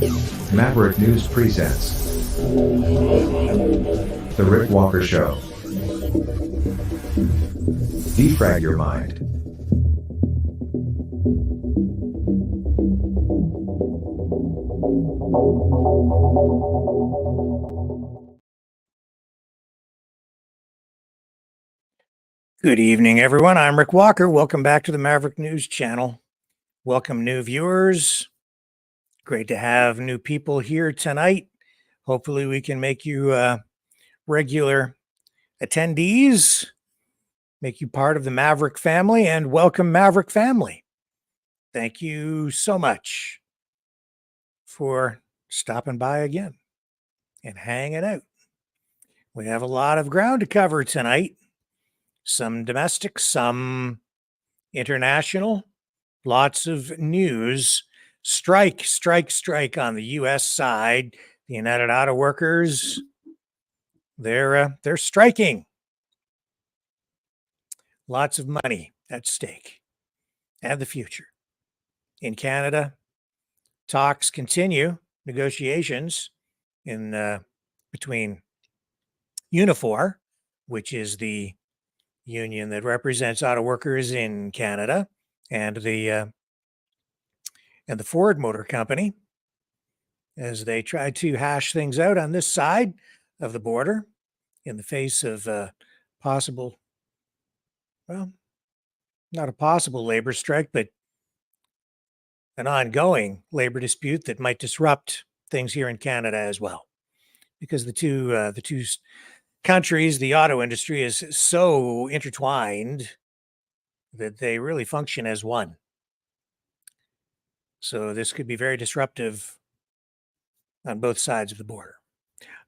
Maverick News presents The Rick Walker Show. Defrag your mind. Good evening, everyone. I'm Rick Walker. Welcome back to the Maverick News channel. Welcome, new viewers. Great to have new people here tonight. Hopefully, we can make you regular attendees, make you part of the Maverick family, and welcome, Maverick family. Thank you so much for stopping by again and hanging out. We have a lot of ground to cover tonight. Some domestic, some international, lots of news. Strike on the U.S. side. The United Auto Workers, they're striking. Lots of money at stake and the future. In Canada, talks continue, negotiations in between Unifor, which is the union that represents auto workers in Canada, and the Ford Motor Company, as they try to hash things out on this side of the border in the face of possible, well, not a possible labor strike, but an ongoing labor dispute that might disrupt things here in Canada as well, because the two countries, the auto industry is so intertwined that they really function as one. So this could be very disruptive on both sides of the border.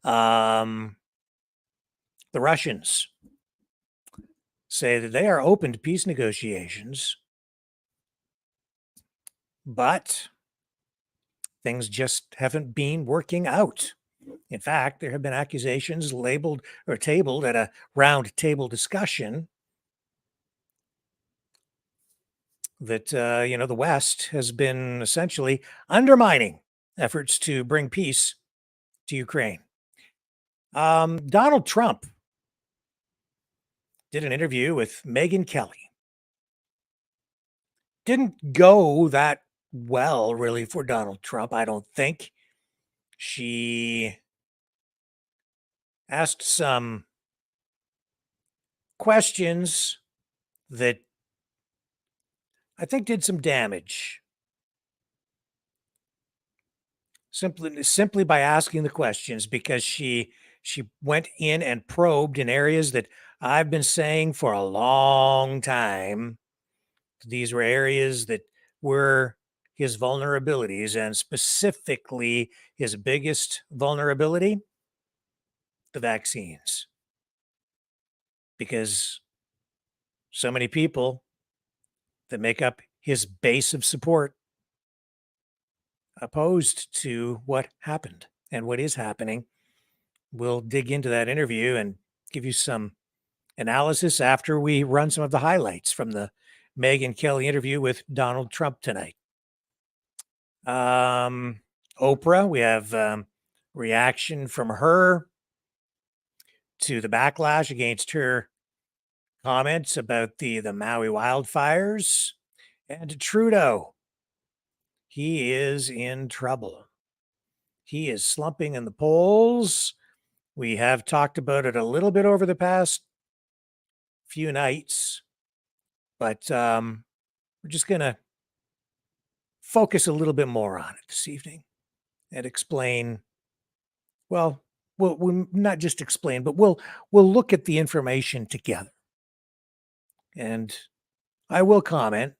The Russians say that they are open to peace negotiations, but things just haven't been working out. In fact, there have been accusations labeled or tabled at a round table discussion that, the West has been essentially undermining efforts to bring peace to Ukraine. Donald Trump did an interview with Megyn Kelly. Didn't go that well, really, for Donald Trump, I don't think. She asked some questions that I think did some damage. Simply by asking the questions, because she went in and probed in areas that I've been saying for a long time. These were areas that were his vulnerabilities, and specifically his biggest vulnerability, the vaccines. Because so many people that make up his base of support opposed to what happened and what is happening. We'll dig into that interview and give you some analysis after we run some of the highlights from the Megyn Kelly interview with Donald Trump tonight. Oprah, we have reaction from her to the backlash against her comments about the Maui wildfires. And Trudeau, he is in trouble. He is slumping in the polls. We have talked about it a little bit over the past few nights, but we're just going to focus a little bit more on it this evening and explain, well, we'll not just explain, but we'll look at the information together. And I will comment,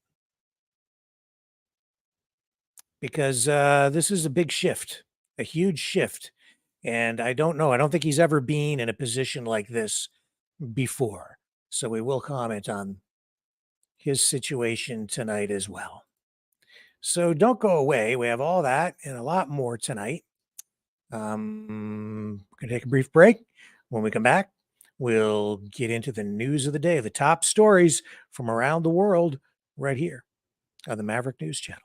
because this is a big shift, a huge shift. And I don't think he's ever been in a position like this before. So we will comment on his situation tonight as well. So don't go away. We have all that and a lot more tonight. We're going to take a brief break. When we come back, we'll get into the news of the day, the top stories from around the world right here on the Maverick News Channel.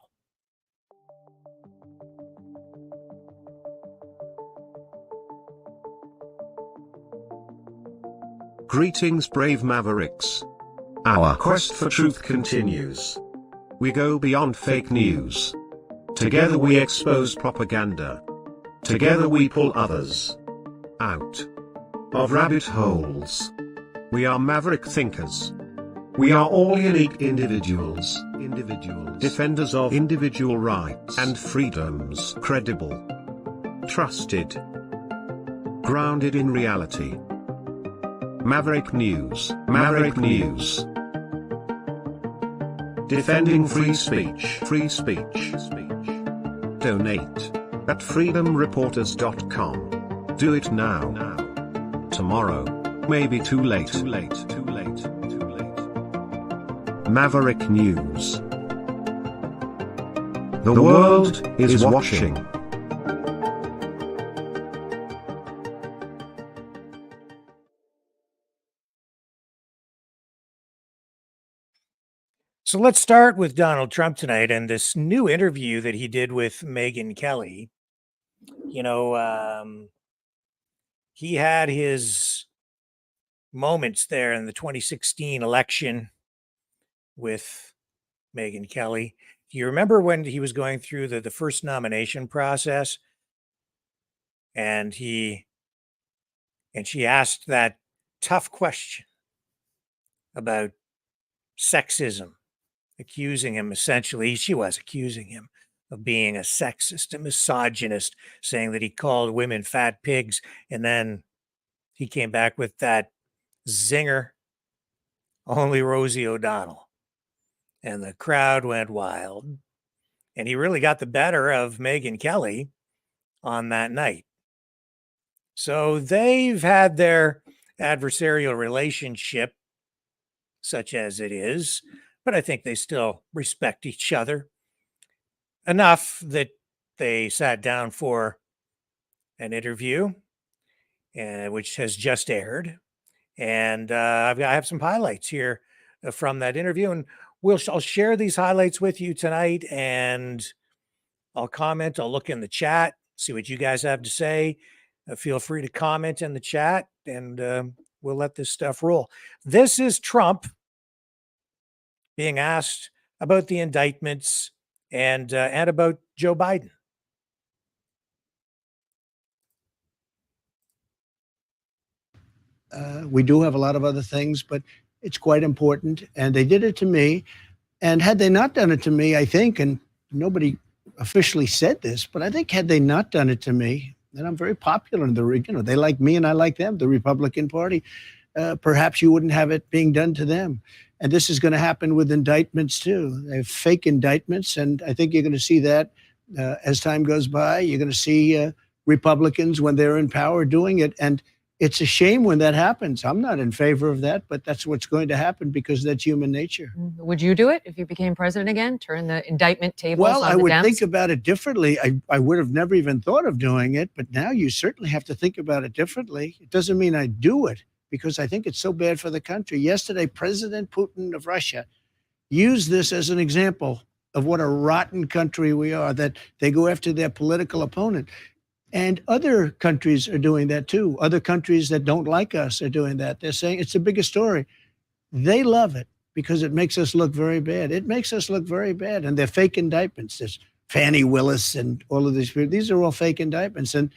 Greetings, brave Mavericks. Our quest for truth continues. We go beyond fake news. Together we expose propaganda. Together we pull others out of rabbit holes. We are maverick thinkers. We are all unique individuals, defenders of individual rights and freedoms, credible, trusted, grounded in reality. Maverick News, Maverick News. Defending free speech, free speech. Donate at freedomreporters.com. Do it now. Tomorrow may be too late. Maverick News. The world is watching. So let's start with Donald Trump tonight and this new interview that he did with Megyn Kelly. You know, he had his moments there in the 2016 election with Megyn Kelly. Do you remember when he was going through the first nomination process and she asked that tough question about sexism? Accusing him, essentially, she was accusing him of being a sexist, a misogynist, saying that he called women fat pigs. And then he came back with that zinger, only Rosie O'Donnell. And the crowd went wild. And he really got the better of Megyn Kelly on that night. So they've had their adversarial relationship, such as it is, but I think they still respect each other enough that they sat down for an interview, which has just aired. And I have some highlights here from that interview, and I'll share these highlights with you tonight, and I'll comment. I'll look in the chat, see what you guys have to say. Feel free to comment in the chat, and we'll let this stuff roll. This is Trump being asked about the indictments and about Joe Biden. We do have a lot of other things, but it's quite important. And they did it to me. And had they not done it to me, I think, and nobody officially said this, but I think had they not done it to me, then I'm very popular in the region. They like me and I like them, the Republican Party. Perhaps you wouldn't have it being done to them. And this is going to happen with indictments, too. They have fake indictments. And I think you're going to see that as time goes by. You're going to see Republicans, when they're in power, doing it. And it's a shame when that happens. I'm not in favor of that, but that's what's going to happen because that's human nature. Would you do it if you became president again? Turn the indictment tables on the Dems? Well, I would think about it differently. I would have never even thought of doing it, but now you certainly have to think about it differently. It doesn't mean I do it, because I think it's so bad for the country. Yesterday, President Putin of Russia used this as an example of what a rotten country we are, that they go after their political opponent. And other countries are doing that too. Other countries that don't like us are doing that. They're saying it's the biggest story. They love it because it makes us look very bad. It makes us look very bad. And they're fake indictments. There's Fannie Willis and all of these people. These are all fake indictments. And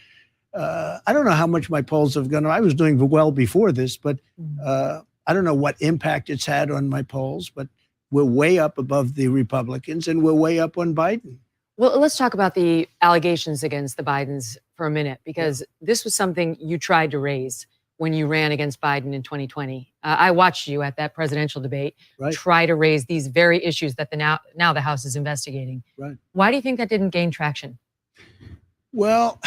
I don't know how much my polls have gone. I was doing well before this, but I don't know what impact it's had on my polls, but we're way up above the Republicans and we're way up on Biden. Well, let's talk about the allegations against the Bidens for a minute, because this was something you tried to raise when you ran against Biden in 2020. I watched you at that presidential debate try to raise these very issues that now the House is investigating. Right. Why do you think that didn't gain traction? Well,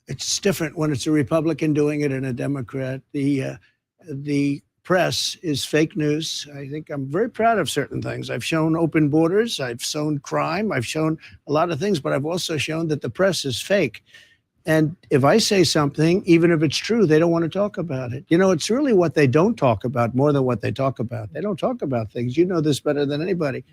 it's different when it's a Republican doing it and a Democrat. The press is fake news. I think I'm very proud of certain things. I've shown open borders. I've shown crime. I've shown a lot of things, but I've also shown that the press is fake. And if I say something, even if it's true, they don't want to talk about it. You know, it's really what they don't talk about more than what they talk about. They don't talk about things. You know this better than anybody.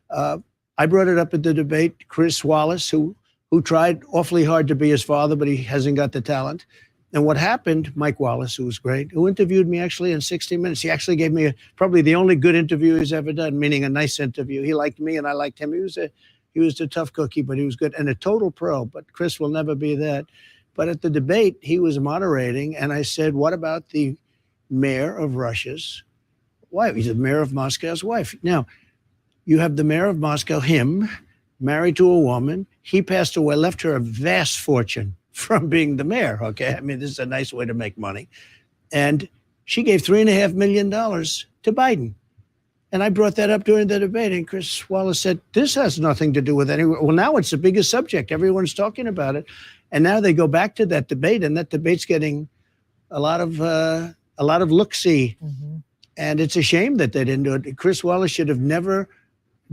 I brought it up at the debate. Chris Wallace, who tried awfully hard to be his father, but he hasn't got the talent. And what happened, Mike Wallace, who was great, who interviewed me actually in 60 Minutes. He actually gave me probably the only good interview he's ever done, meaning a nice interview. He liked me and I liked him. He was a tough cookie, but he was good and a total pro. But Chris will never be that. But at the debate, he was moderating, and I said, what about the mayor of Russia's wife? He's the mayor of Moscow's wife. Now, you have the mayor of Moscow, him, married to a woman. He passed away, left her a vast fortune from being the mayor, okay? I mean, this is a nice way to make money. And she gave $3.5 million to Biden. And I brought that up during the debate, and Chris Wallace said, this has nothing to do with anyone. Well, now it's the biggest subject. Everyone's talking about it. And now they go back to that debate, and that debate's getting a lot of look-see. Mm-hmm. And it's a shame that they didn't do it. Chris Wallace should have never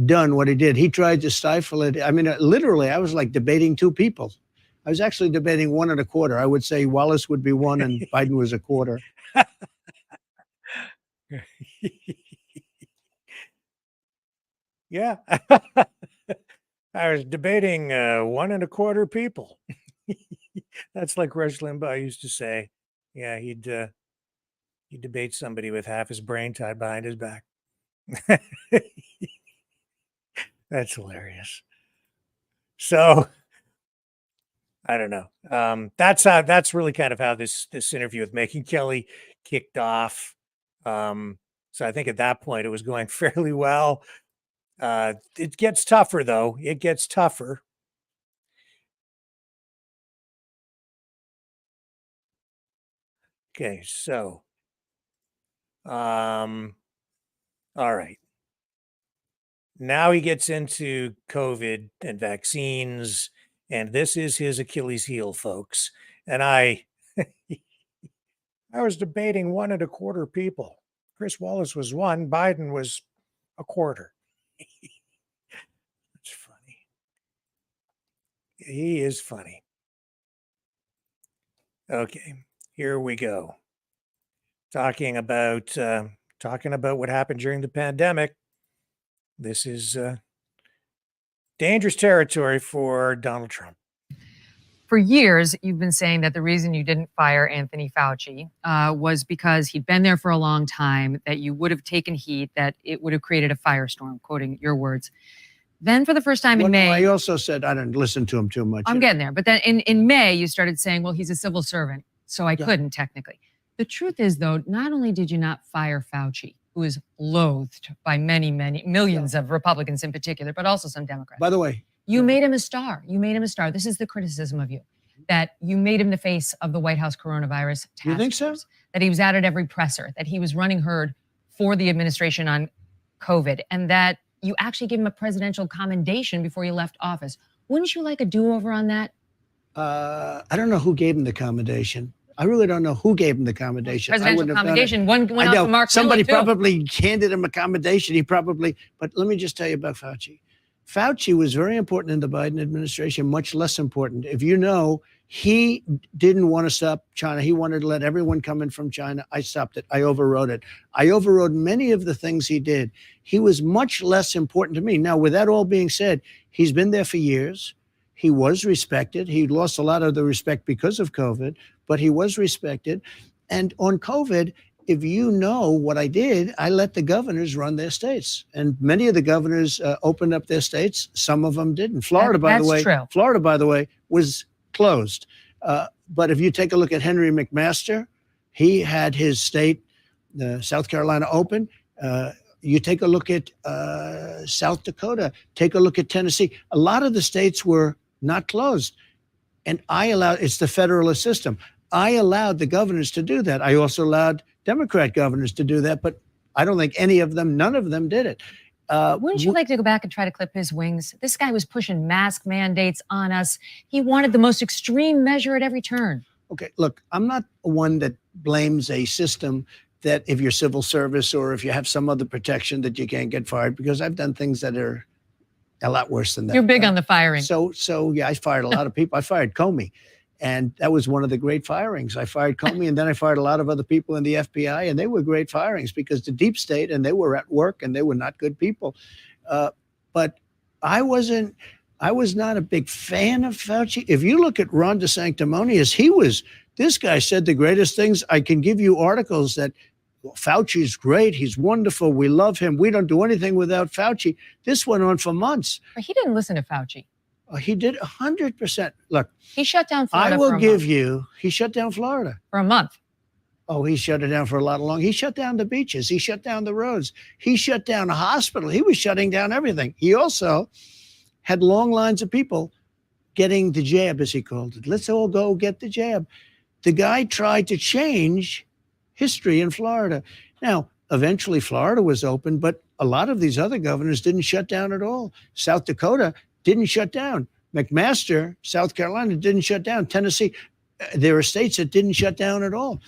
done what he did. He tried to stifle it. I mean, literally, I was like debating two people. I was actually debating 1 1/4. I would say Wallace would be 1 and Biden was 1/4. Yeah. I was debating 1 1/4 people. That's like Rush Limbaugh used to say. Yeah, he'd debate somebody with half his brain tied behind his back. That's hilarious. So I don't know. That's really kind of how this interview with Megyn Kelly kicked off. So I think at that point it was going fairly well. It gets tougher though. It gets tougher. Okay, so all right. Now he gets into COVID and vaccines, and this is his Achilles heel, folks. And I was debating 1 1/4 people. Chris Wallace was 1, Biden was 1/4. That's funny. He is funny. Okay, here we go. Talking about what happened during the pandemic. This is dangerous territory for Donald Trump. For years, you've been saying that the reason you didn't fire Anthony Fauci was because he'd been there for a long time, that you would have taken heat, that it would have created a firestorm, quoting your words. Then for the first time in May... I also said I didn't listen to him too much. I'm getting there. But then in May, you started saying, well, he's a civil servant, so I couldn't technically. The truth is, though, not only did you not fire Fauci, who is loathed by many, millions of Republicans in particular, but also some Democrats. By the way, you made him a star. You made him a star. This is the criticism of you, that you made him the face of the White House coronavirus task You think so? force, that he was out at every presser, that he was running herd for the administration on COVID, and that you actually gave him a presidential commendation before you left office. Wouldn't you like a do-over on that? I don't know who gave him the commendation. I really don't know who gave him the commendation. Presidential commendation. One went out to Mark Somebody Milley, too. probably handed him a commendation. But let me just tell you about Fauci. Fauci was very important in the Biden administration, much less important. If you know, he didn't want to stop China. He wanted to let everyone come in from China. I stopped it. I overrode it. I overrode many of the things he did. He was much less important to me. Now, with that all being said, he's been there for years. He was respected. He lost a lot of the respect because of COVID, but he was respected. And on COVID, if you know what I did, I let the governors run their states. And many of the governors opened up their states. Some of them didn't. Florida, by the way, was closed. But if you take a look at Henry McMaster, he had his state, South Carolina, open. You take a look at South Dakota, take a look at Tennessee. A lot of the states were not closed. And it's the federalist system. I allowed the governors to do that. I also allowed Democrat governors to do that, but I don't think none of them did it. Wouldn't you like to go back and try to clip his wings? This guy was pushing mask mandates on us. He wanted the most extreme measure at every turn. Okay, look, I'm not one that blames a system that if you're civil service or if you have some other protection that you can't get fired, because I've done things that are a lot worse than that. You're big on the firing. So yeah, I fired a lot of people. I fired Comey. And that was one of the great firings. I fired Comey, and then I fired a lot of other people in the FBI, and they were great firings because the deep state, and they were at work, and they were not good people. But I was not a big fan of Fauci. If you look at Ron DeSanctimonious, he was This guy said the greatest things. I can give you articles that Fauci's great. He's wonderful. We love him. We don't do anything without Fauci. This went on for months. But he didn't listen to Fauci. He did 100%. Look, He shut down Florida. I will for a give month. you, he shut down Florida. For a month. Oh, he shut it down for a lot long. He shut down the beaches. He shut down the roads. He shut down a hospital. He was shutting down everything. He also had long lines of people getting the jab, as he called it. Let's all go get the jab. The guy tried to change history in Florida. Now, eventually Florida was open, but a lot of these other governors didn't shut down at all. South Dakota didn't shut down. McMaster, South Carolina, didn't shut down. Tennessee, there are states that didn't shut down at all.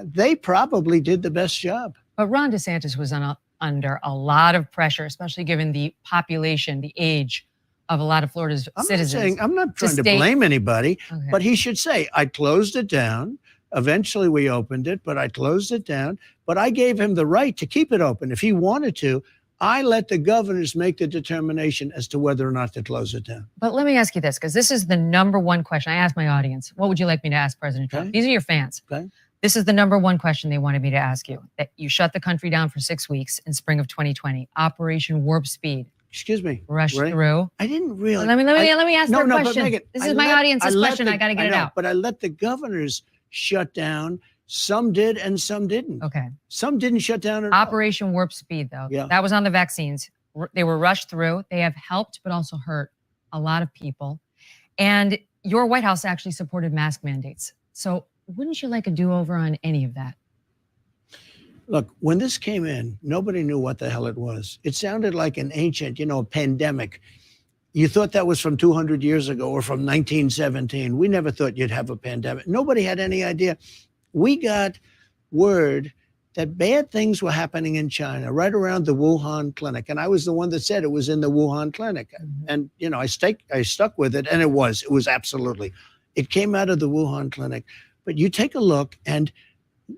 They probably did the best job. But Ron DeSantis was under a lot of pressure, especially given the population, the age of a lot of Florida's citizens. I'm not trying to blame anybody, Okay. but he should say, I closed it down. Eventually we opened it, but I closed it down. But I gave him the right to keep it open. If he wanted to, I let the governors make the determination as to whether or not to close it down. But let me ask you this, because this is the number one question I asked my audience. What would you like me to ask President Trump? Okay. These are your fans. Okay. This is the number one question they wanted me to ask you. That you shut the country down for 6 weeks in spring of 2020. Operation Warp Speed. Excuse me. Rushed Right? through. I didn't really. Let me ask their but question. Megan, This I is my let- audience's let question. the- I got to get it know, out. But I let the governors shut down. Some did and some didn't. Okay. Some didn't shut down at all. Operation Warp Speed, though. Yeah. That was on the vaccines. They were rushed through. They have helped, but also hurt a lot of people. And your White House actually supported mask mandates. So wouldn't you like a do-over on any of that? Look, when this came in, nobody knew what the hell it was. It sounded like an ancient, pandemic. You thought that was from 200 years ago or from 1917. We never thought you'd have a pandemic. Nobody had any idea. We got word that bad things were happening in China right around the Wuhan clinic. And I was the one that said it was in the Wuhan clinic. And, I stuck with it, and it was absolutely. It came out of the Wuhan clinic. But you take a look, and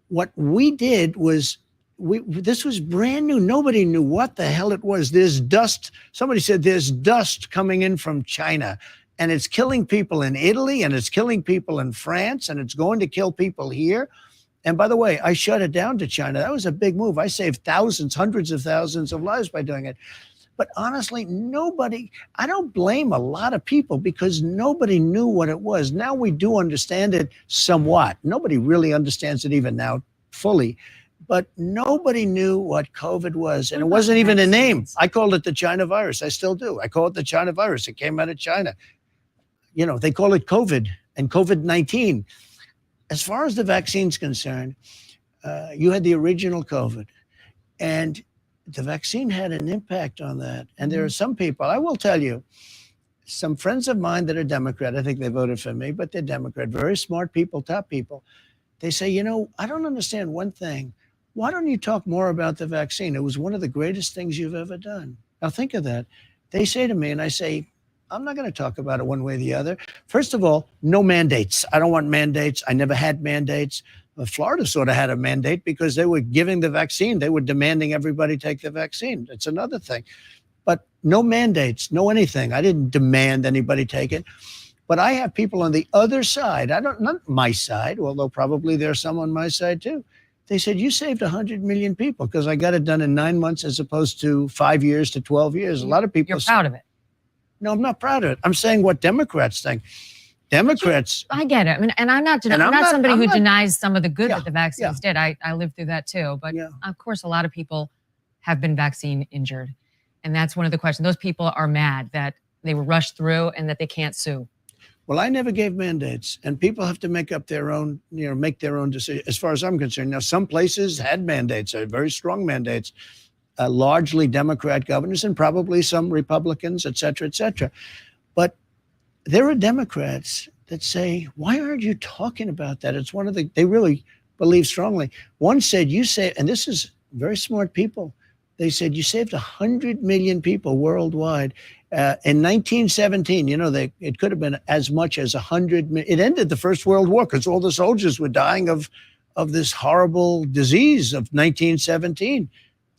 what we did was, this was brand new. Nobody knew what the hell it was. There's dust. Somebody said there's dust coming in from China, and it's killing people in Italy, and it's killing people in France, and it's going to kill people here. And by the way, I shut it down to China. That was a big move. I saved thousands, hundreds of thousands of lives by doing it. But honestly, I don't blame a lot of people because nobody knew what it was. Now we do understand it somewhat. Nobody really understands it even now fully. But nobody knew what COVID was. And it wasn't even a name. I called it the China virus. I still do. I call it the China virus. It came out of China. They call it COVID and COVID-19. As far as the vaccine's concerned, you had the original COVID. And the vaccine had an impact on that. And there are some people, I will tell you, some friends of mine that are Democrat, I think they voted for me, but they're Democrat, very smart people, top people. They say, I don't understand one thing. Why don't you talk more about the vaccine? It was one of the greatest things you've ever done. Now think of that. They say to me, and I say, I'm not going to talk about it one way or the other. First of all, no mandates. I don't want mandates. I never had mandates. Florida sort of had a mandate because they were giving the vaccine. They were demanding everybody take the vaccine. It's another thing. But no mandates, no anything. I didn't demand anybody take it. But I have people on the other side. Not my side, although probably there's some on my side too. They said, you saved 100 million people because I got it done in 9 months as opposed to 5 years to 12 years. A lot of people. You're proud of it. No, I'm not proud of it. I'm saying what Democrats think. Democrats. I get it. I mean, and I'm not somebody who denies some of the good that the vaccines did. I lived through that too. But of course, a lot of people have been vaccine injured. And that's one of the questions. Those people are mad that they were rushed through and that they can't sue. Well, I never gave mandates, and people have to make up their own, make their own decision. As far as I'm concerned, now some places had mandates, very strong mandates, largely Democrat governors, and probably some Republicans, et cetera, et cetera. But there are Democrats that say, "Why aren't you talking about that?" It's one of they really believe strongly. One said, "You say," and this is very smart people. They said, you saved 100 million people worldwide. In 1917, it could have been as much as 100 million. It ended the First World War because all the soldiers were dying of this horrible disease of 1917.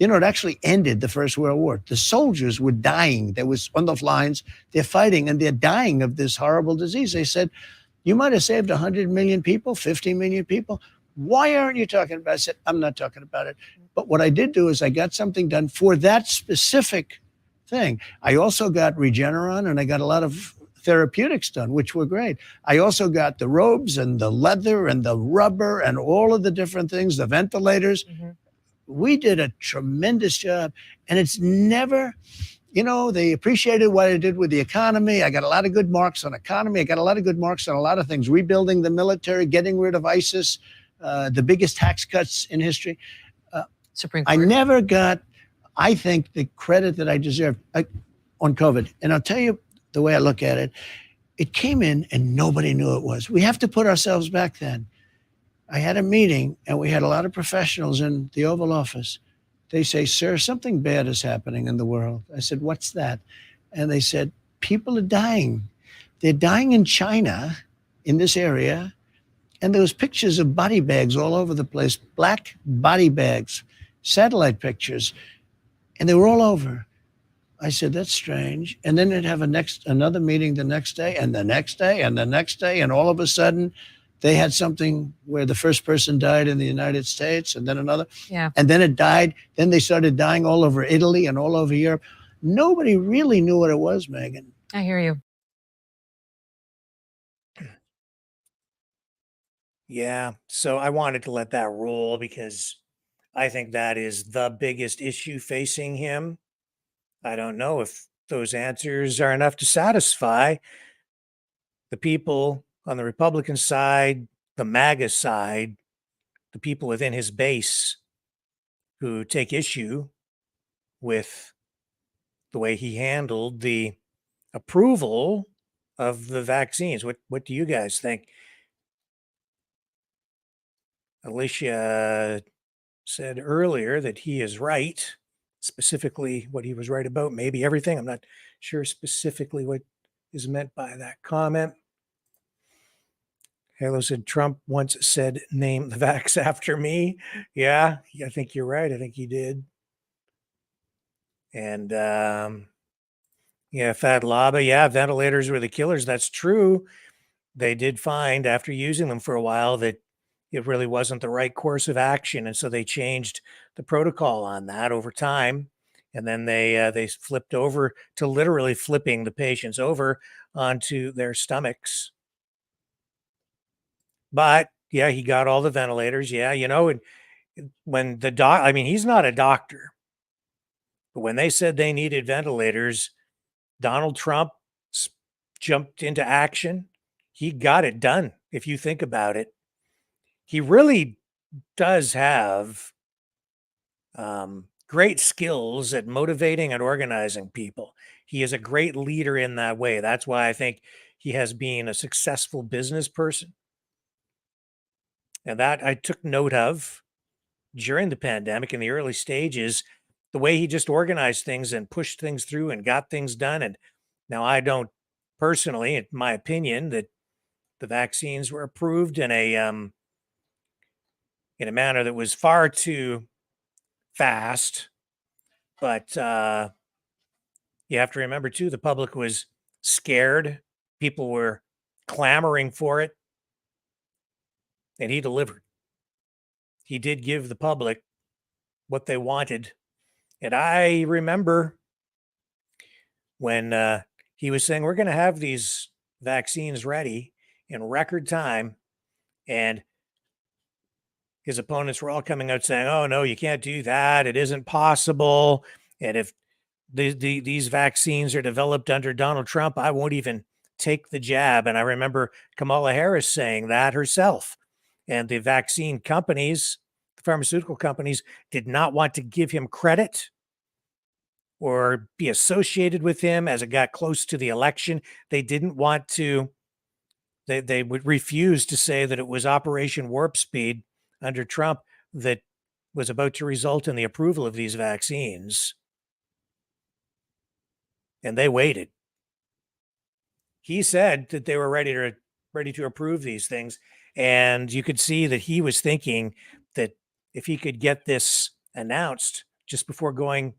It actually ended the First World War. The soldiers were dying. There was on the lines, they're fighting and they're dying of this horrible disease. They said, You might have saved 100 million people, 50 million people. Why aren't you talking about it? I said, I'm not talking about it. But what I did do is I got something done for that specific thing. I also got Regeneron, and I got a lot of therapeutics done, which were great. I also got the robes and the leather and the rubber and all of the different things, the ventilators. We did a tremendous job, and it's never, they appreciated what I did with the economy. I got a lot of good marks on economy. I got a lot of good marks on a lot of things, rebuilding the military, getting rid of ISIS, the biggest tax cuts in history. Supreme Court. I never got, I think, the credit that I deserved on COVID. And I'll tell you the way I look at it, it came in and nobody knew it was. We have to put ourselves back then. I had a meeting and we had a lot of professionals in the Oval Office. They say, sir, something bad is happening in the world. I said, what's that? And they said, people are dying. They're dying in China, in this area. And there was pictures of body bags all over the place, black body bags, satellite pictures. And they were all over. I said, that's strange. And then they'd have another meeting the next day and the next day and the next day. And all of a sudden, they had something where the first person died in the United States and then another. Yeah. And then it died. Then they started dying all over Italy and all over Europe. Nobody really knew what it was, Megan. I hear you. Yeah. So I wanted to let that roll because I think that is the biggest issue facing him. I don't know if those answers are enough to satisfy the people on the Republican side, the MAGA side, the people within his base who take issue with the way he handled the approval of the vaccines. What do you guys think? Alicia said earlier that he is right, specifically what he was right about, maybe everything. I'm not sure specifically what is meant by that comment. Halo said Trump once said, name the vax after me. Yeah, I think you're right. I think he did. And yeah, Fat Laba, yeah, ventilators were the killers. That's true. They did find after using them for a while that it really wasn't the right course of action. And so they changed the protocol on that over time. And then they flipped over to literally flipping the patients over onto their stomachs. But yeah, he got all the ventilators. Yeah, and when he's not a doctor, but when they said they needed ventilators, Donald Trump jumped into action. He got it done. If you think about it, he really does have great skills at motivating and organizing people. He is a great leader in that way. That's why I think he has been a successful business person. And that I took note of during the pandemic in the early stages, the way he just organized things and pushed things through and got things done. And now I don't personally, in my opinion, that the vaccines were approved in a manner that was far too fast. But you have to remember too, the public was scared. People were clamoring for it. And he delivered. He did give the public what they wanted. And I remember when he was saying, we're going to have these vaccines ready in record time. And his opponents were all coming out saying, oh, no, you can't do that. It isn't possible. And if these vaccines are developed under Donald Trump, I won't even take the jab. And I remember Kamala Harris saying that herself. And the vaccine companies, the pharmaceutical companies, did not want to give him credit or be associated with him as it got close to the election. They didn't want to, they would refuse to say that it was Operation Warp Speed under Trump that was about to result in the approval of these vaccines. And they waited. He said that they were ready to approve these things. And you could see that he was thinking that if he could get this announced just before going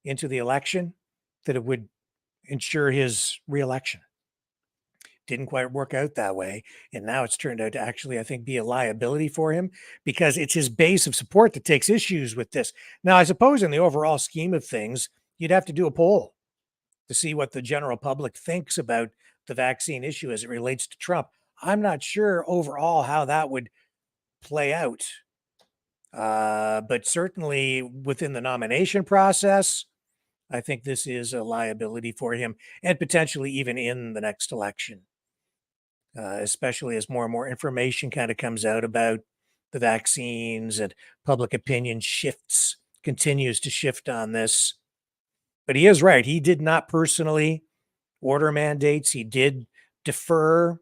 into the election, that it would ensure his reelection. didn't quite work out that way. And now it's turned out to actually, I think, be a liability for him because it's his base of support that takes issues with this. Now, I suppose in the overall scheme of things, you'd have to do a poll to see what the general public thinks about the vaccine issue as it relates to Trump. I'm not sure overall how that would play out. But certainly within the nomination process, I think this is a liability for him and potentially even in the next election, especially as more and more information kind of comes out about the vaccines and public opinion continues to shift on this. But he is right. He did not personally order mandates. He did defer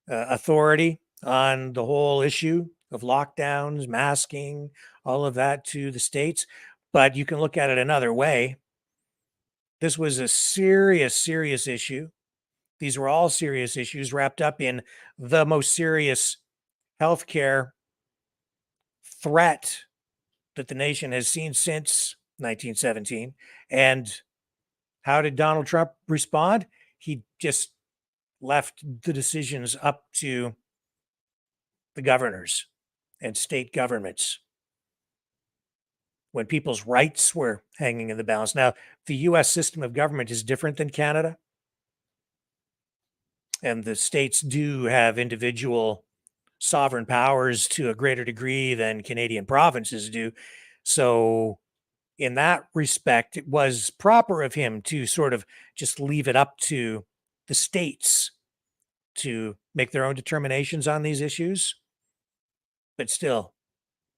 authority on the whole issue of lockdowns, masking, all of that to the states. But you can look at it another way. This was a serious, serious issue. These were all serious issues wrapped up in the most serious healthcare threat that the nation has seen since 1917. And how did Donald Trump respond? He just left the decisions up to the governors and state governments when people's rights were hanging in the balance. Now, the US system of government is different than Canada. And the states do have individual sovereign powers to a greater degree than Canadian provinces do. So in that respect, it was proper of him to sort of just leave it up to the states to make their own determinations on these issues. But still,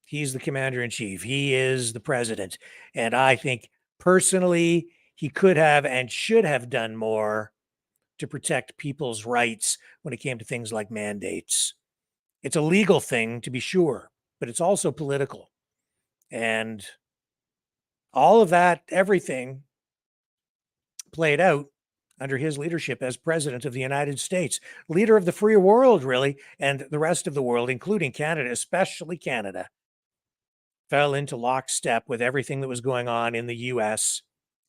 he's the commander in chief. He is the president. And I think personally, he could have and should have done more to protect people's rights when it came to things like mandates. It's a legal thing, to be sure, but it's also political. And all of that, everything played out under his leadership as president of the United States, leader of the free world, really, and the rest of the world, including Canada, especially Canada, fell into lockstep with everything that was going on in the US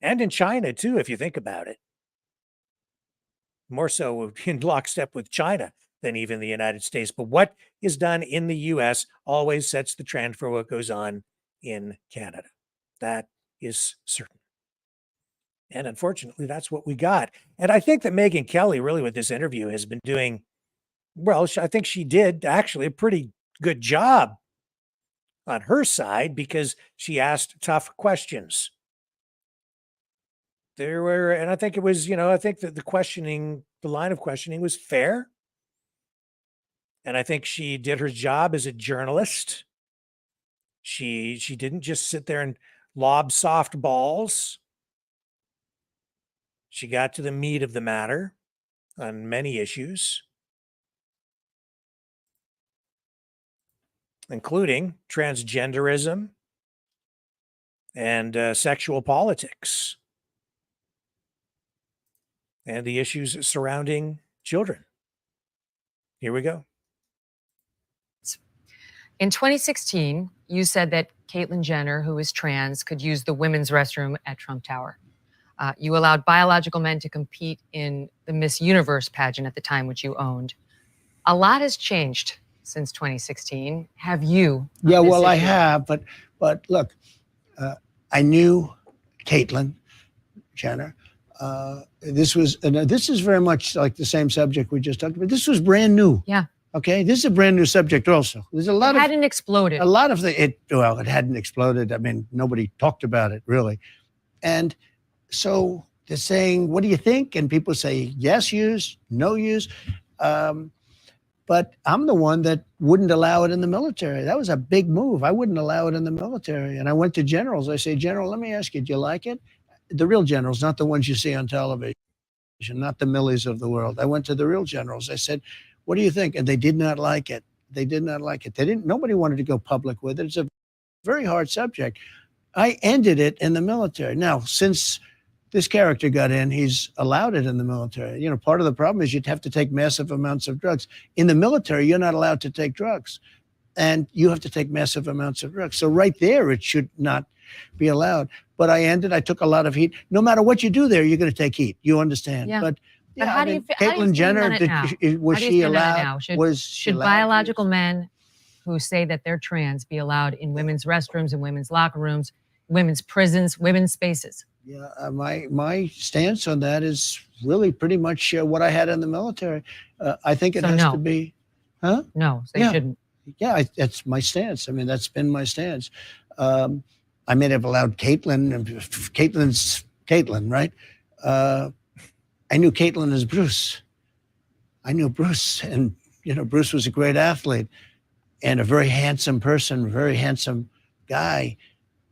and in China, too, if you think about it. More so in lockstep with China than even the United States. But what is done in the US always sets the trend for what goes on in Canada. That is certain. And unfortunately, that's what we got. And I think that Megyn Kelly, really, with this interview, has been doing, well, I think she did actually a pretty good job on her side because she asked tough questions. There were, and I think it was, I think that the line of questioning was fair. And I think she did her job as a journalist. She didn't just sit there and lob softballs. She got to the meat of the matter on many issues, including transgenderism and sexual politics and the issues surrounding children. Here we go. In 2016, you said that Caitlyn Jenner, who is trans, could use the women's restroom at Trump Tower. You allowed biological men to compete in the Miss Universe pageant at the time, which you owned. A lot has changed since 2016. Have you? Yeah, well, I have, but look, I knew Caitlyn Jenner. This is very much like the same subject we just talked about. This was brand new. Yeah. Okay, this is a brand new subject also. There's a lot it hadn't exploded. A lot of it hadn't exploded. I mean, nobody talked about it really. And so they're saying, what do you think? And people say, yes, use, no use. But I'm the one that wouldn't allow it in the military. That was a big move. I wouldn't allow it in the military. And I went to generals. I say, General, let me ask you, do you like it? The real generals, not the ones you see on television, not the Millies of the world. I went to the real generals. I said, what do you think? And they did not like it. They did not like it. Nobody wanted to go public with it. It's a very hard subject. I ended it in the military. Now, since this character got in, he's allowed it in the military. Part of the problem is you'd have to take massive amounts of drugs. In the military, you're not allowed to take drugs. And you have to take massive amounts of drugs. So right there, it should not be allowed. But I took a lot of heat. No matter what you do there, you're going to take heat. You understand? Yeah. But Yeah, how I do you mean, how do you Caitlyn stand Jenner, on it now? was How do you she stand on it allowed? now? Was she Should allowed? biological men who say that they're trans be allowed in women's restrooms, in women's locker rooms, women's prisons, women's spaces? Yeah, my stance on that is really pretty much what I had in the military. I think it So has no. to be, huh? No, they Yeah. shouldn't. Yeah, that's my stance. I mean, that's been my stance. I may have allowed Caitlyn. Caitlyn's Caitlyn, right? I knew Caitlyn as Bruce. I knew Bruce, and Bruce was a great athlete and a very handsome person, very handsome guy.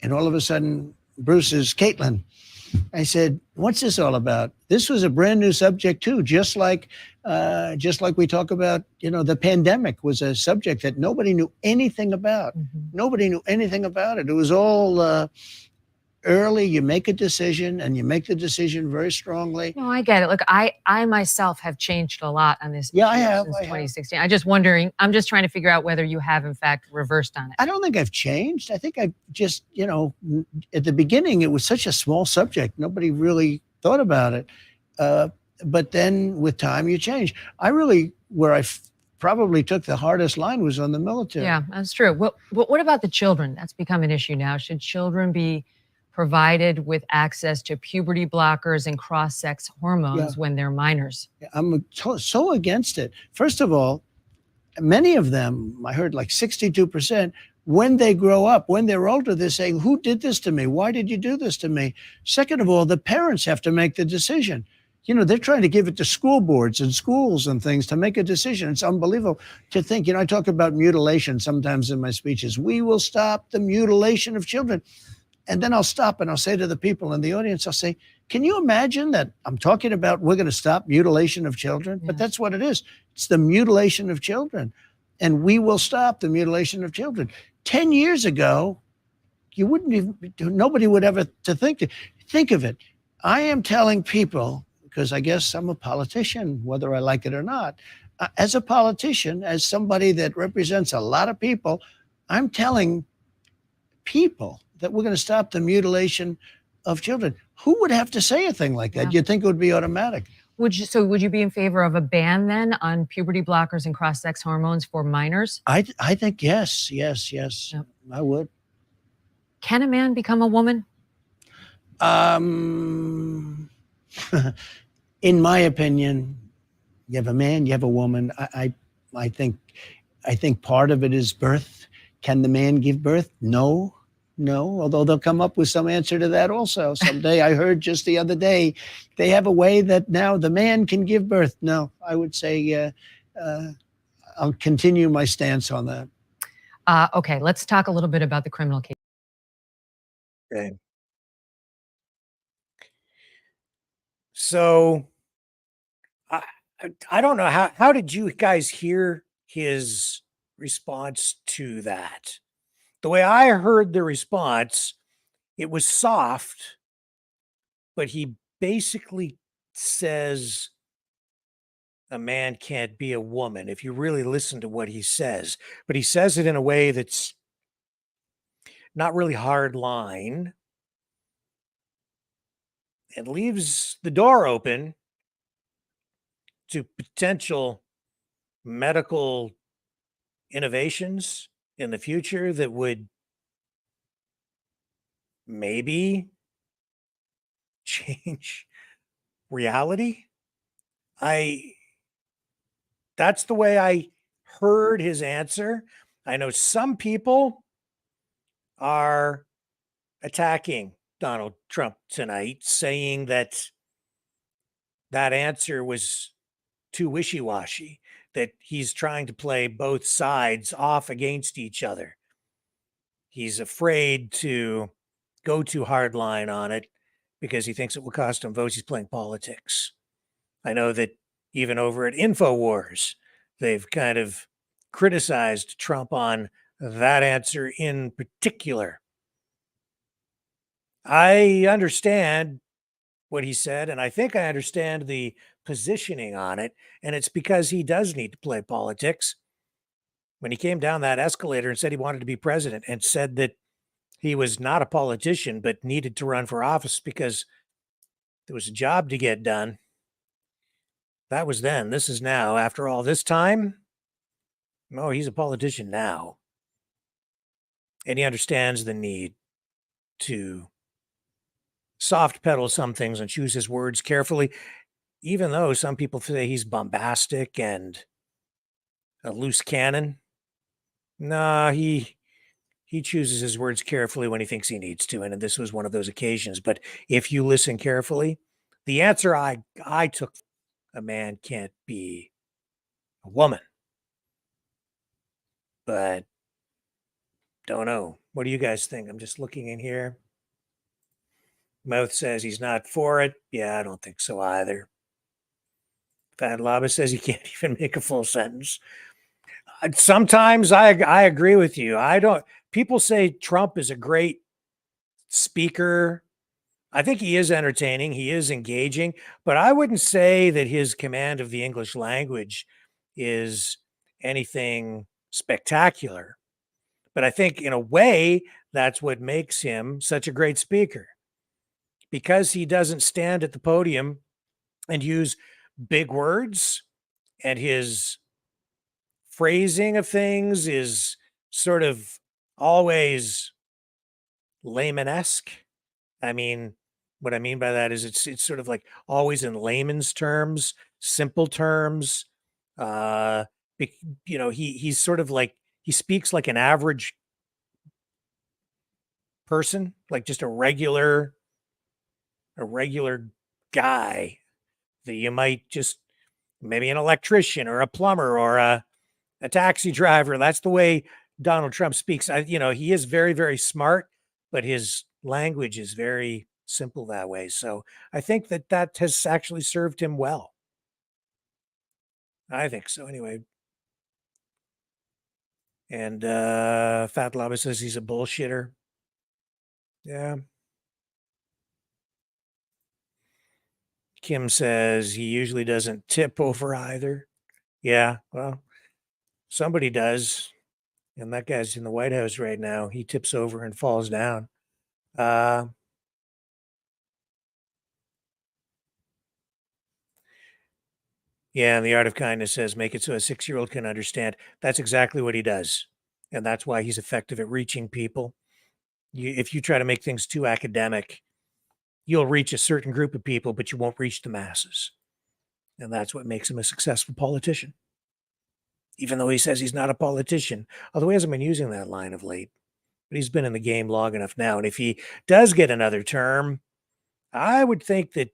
And all of a sudden, Bruce is Caitlyn. I said, "What's this all about?" This was a brand new subject too, just like we talk about. The pandemic was a subject that nobody knew anything about. Nobody knew anything about it. It was all early. You make a decision, and you make the decision very strongly. No, I get it. Look, I myself have changed a lot on this Yeah, issue I have. since 2016. I'm just trying to figure out whether you have in fact reversed on it. I don't think I've changed. I think I've just, at the beginning, it was such a small subject. Nobody really thought about it. But then with time, you change. Where I probably took the hardest line was on the military. Yeah, that's true. Well, what about the children? That's become an issue now. Should children be provided with access to puberty blockers and cross-sex hormones when they're minors? I'm so against it. First of all, many of them, I heard like 62%, when they grow up, when they're older, they're saying, "Who did this to me? Why did you do this to me?" Second of all, the parents have to make the decision. They're trying to give it to school boards and schools and things to make a decision. It's unbelievable to think. I talk about mutilation sometimes in my speeches. We will stop the mutilation of children. And then I'll stop and I'll say to the people in the audience, I'll say, "Can you imagine that I'm talking about we're going to stop mutilation of children?" But that's what it is. It's the mutilation of children. And we will stop the mutilation of children. 10 years ago, nobody would ever think of it. I am telling people, because I guess I'm a politician, whether I like it or not. As a politician, as somebody that represents a lot of people, I'm telling people that we're going to stop the mutilation of children. Who would have to say a thing like that? You'd think it would be automatic. Would you be in favor of a ban then on puberty blockers and cross-sex hormones for minors? I think yes. Yep. I would. Can a man become a woman? In my opinion, you have a man, you have a woman. I think part of it is birth. Can the man give birth? No. Although they'll come up with some answer to that also someday. I heard just the other day they have a way that now the man can give birth. No, I would say I'll continue my stance on that. Okay, let's talk a little bit about the criminal case. Okay. So I don't know how did you guys hear his response to that? The way I heard the response, it was soft, but he basically says a man can't be a woman if you really listen to what he says. But he says it in a way that's not really hard line and leaves the door open to potential medical innovations in the future that would maybe change reality. That's the way I heard his answer. I know some people are attacking Donald Trump tonight, saying that answer was too wishy-washy, that he's trying to play both sides off against each other. He's afraid to go too hardline on it because he thinks it will cost him votes. He's playing politics. I know that even over at InfoWars, they've kind of criticized Trump on that answer in particular. I understand what he said, and I think I understand the positioning on it, and it's because he does need to play politics. When he came down that escalator and said he wanted to be president and said that he was not a politician but needed to run for office because there was a job to get done, That was then. This is now. After all this time, oh, he's a politician now. And he understands the need to soft pedal some things and choose his words carefully, even though some people say he's bombastic and a loose cannon. Nah, he chooses his words carefully when he thinks he needs to, and this was one of those occasions. But if you listen carefully, the answer I took, a man can't be a woman. But don't know. What do you guys think? I'm just looking in here. Mouth says he's not for it. Yeah, I don't think so either. Fat Lava says he can't even make a full sentence. Sometimes I agree with you. People say Trump is a great speaker. I think he is entertaining. He is engaging, but I wouldn't say that his command of the English language is anything spectacular. But I think in a way, that's what makes him such a great speaker, because he doesn't stand at the podium and use big words, and his phrasing of things is sort of always layman-esque. I mean, what I mean by that is it's sort of like always in layman's terms, simple terms. He's sort of like, he speaks like an average person, like just a regular guy that you might just, maybe an electrician or a plumber or a taxi driver. That's the way Donald Trump speaks. He is very, very smart, but his language is very simple that way. So I think that has actually served him well. I think so anyway. And Fat Lava says he's a bullshitter. Yeah. Kim says he usually doesn't tip over either. Yeah, well, somebody does. And that guy's in the White House right now. He tips over and falls down. Yeah, and the Art of Kindness says, make it so a 6-year-old can understand. That's exactly what he does. And that's why he's effective at reaching people. If you try to make things too academic, you'll reach a certain group of people, but you won't reach the masses. And that's what makes him a successful politician. Even though he says he's not a politician, although he hasn't been using that line of late. But he's been in the game long enough now. And if he does get another term, I would think that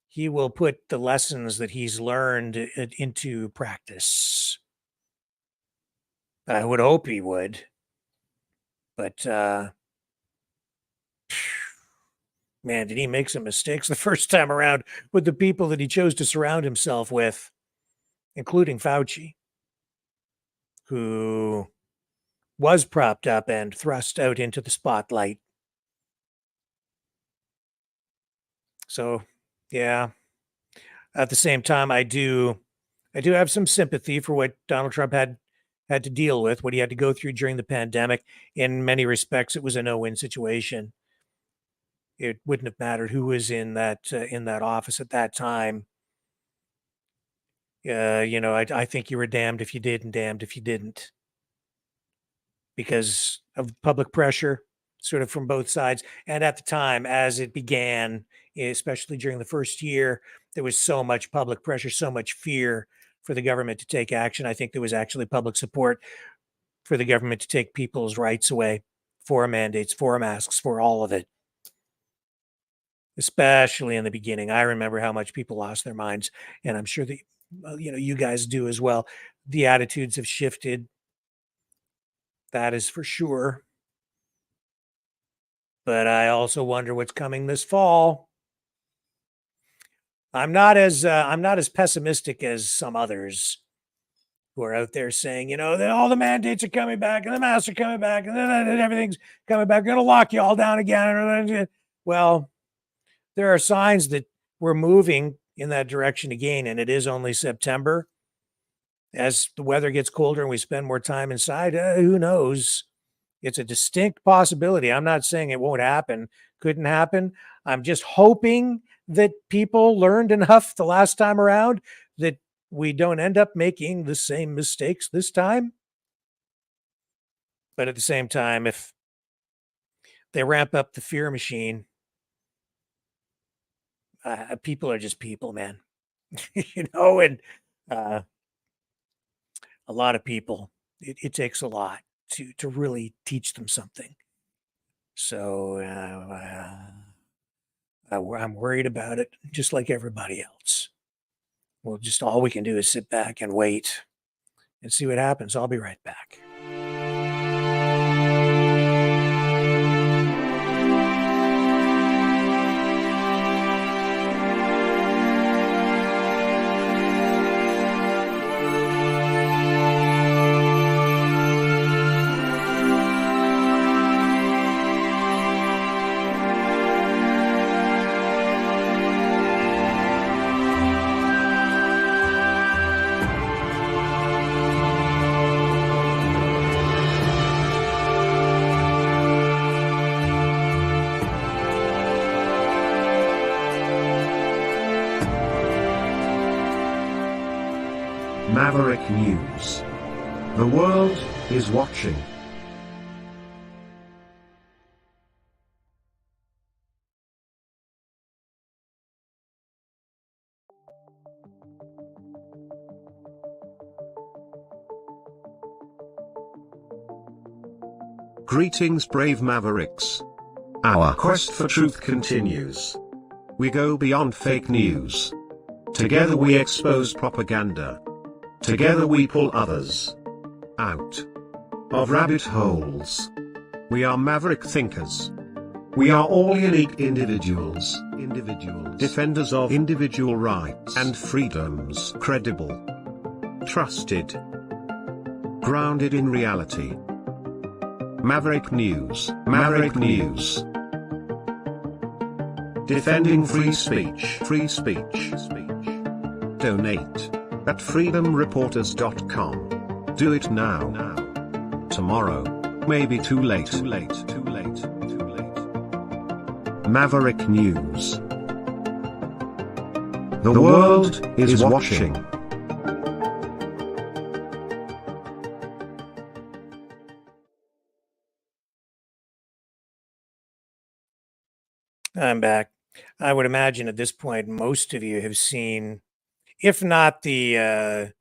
he will put the lessons that he's learned into practice. I would hope he would. But, man, did he make some mistakes the first time around with the people that he chose to surround himself with, including Fauci, who was propped up and thrust out into the spotlight. So, yeah. At the same time, I do have some sympathy for what Donald Trump had to deal with, what he had to go through during the pandemic. In many respects, it was a no-win situation. It wouldn't have mattered who was in that office at that time. I think you were damned if you did and damned if you didn't, because of public pressure, sort of from both sides. And at the time, as it began, especially during the first year, there was so much public pressure, so much fear for the government to take action. I think there was actually public support for the government to take people's rights away, for mandates, for masks, for all of it. Especially in the beginning. I remember how much people lost their minds, and I'm sure that you guys do as well. The attitudes have shifted. That is for sure. But I also wonder what's coming this fall. I'm not as pessimistic as some others who are out there saying, that all the mandates are coming back and the masks are coming back and then everything's coming back. We're going to lock you all down again. Well, there are signs that we're moving in that direction again, and it is only September. As the weather gets colder and we spend more time inside, who knows? It's a distinct possibility. I'm not saying it won't happen, couldn't happen. I'm just hoping that people learned enough the last time around that we don't end up making the same mistakes this time. But at the same time, if they ramp up the fear machine, people are just people, man. And uh, a lot of people, it takes a lot to really teach them something. So I'm worried about it, just like everybody else. Well, just all we can do is sit back and wait and see what happens. I'll be right back. Maverick News. The world is watching. Greetings, brave Mavericks. Our quest for truth continues. We go beyond fake news. Together we expose propaganda. Together we pull others out of rabbit holes. We are maverick thinkers. We are all unique individuals, defenders of individual rights and freedoms, credible, trusted, grounded in reality. Maverick News, Maverick News. Defending free speech, Donate at freedomreporters.com. Do it now. Tomorrow may be too late. Maverick News. The world is watching. I'm back. I would imagine at this point, most of you have seen, if not the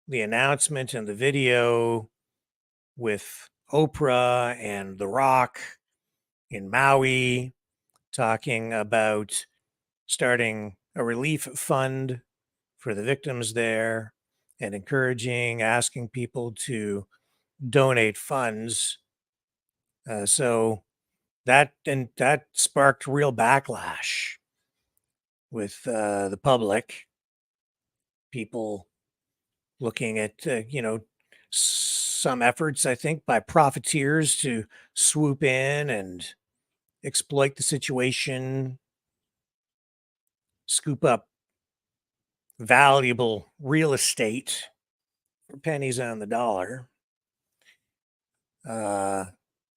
announcement and the video with Oprah and The Rock in Maui talking about starting a relief fund for the victims there and asking people to donate funds. So that sparked real backlash with the public, people looking at some efforts, I think, by profiteers to swoop in and exploit the situation, scoop up valuable real estate for pennies on the dollar.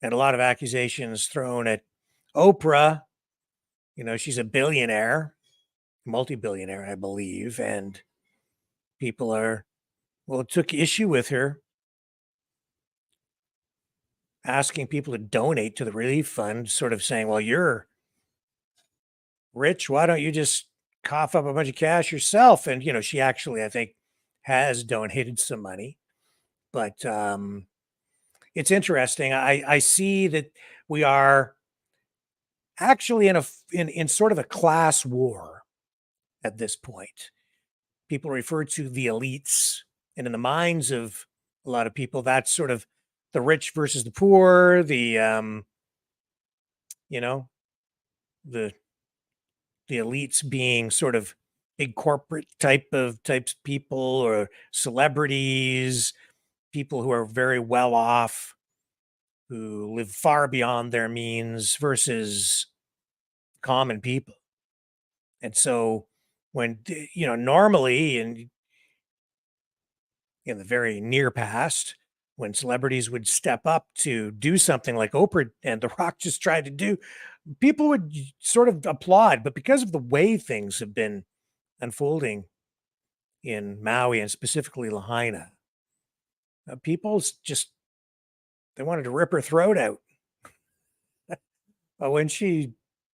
And a lot of accusations thrown at Oprah. She's a billionaire, multi-billionaire, I believe, and people took issue with her asking people to donate to the relief fund, sort of saying, well, you're rich. Why don't you just cough up a bunch of cash yourself? And, she actually, I think, has donated some money. But it's interesting. I see that we are actually in sort of a class war at this point. People refer to the elites, and in the minds of a lot of people, that's sort of the rich versus the poor, the elites being sort of big corporate types people, or celebrities, people who are very well off, who live far beyond their means, versus common people. And so when, normally in the very near past, when celebrities would step up to do something like Oprah and The Rock just tried to do, people would sort of applaud. But because of the way things have been unfolding in Maui and specifically Lahaina, people's just, they wanted to rip her throat out. But when she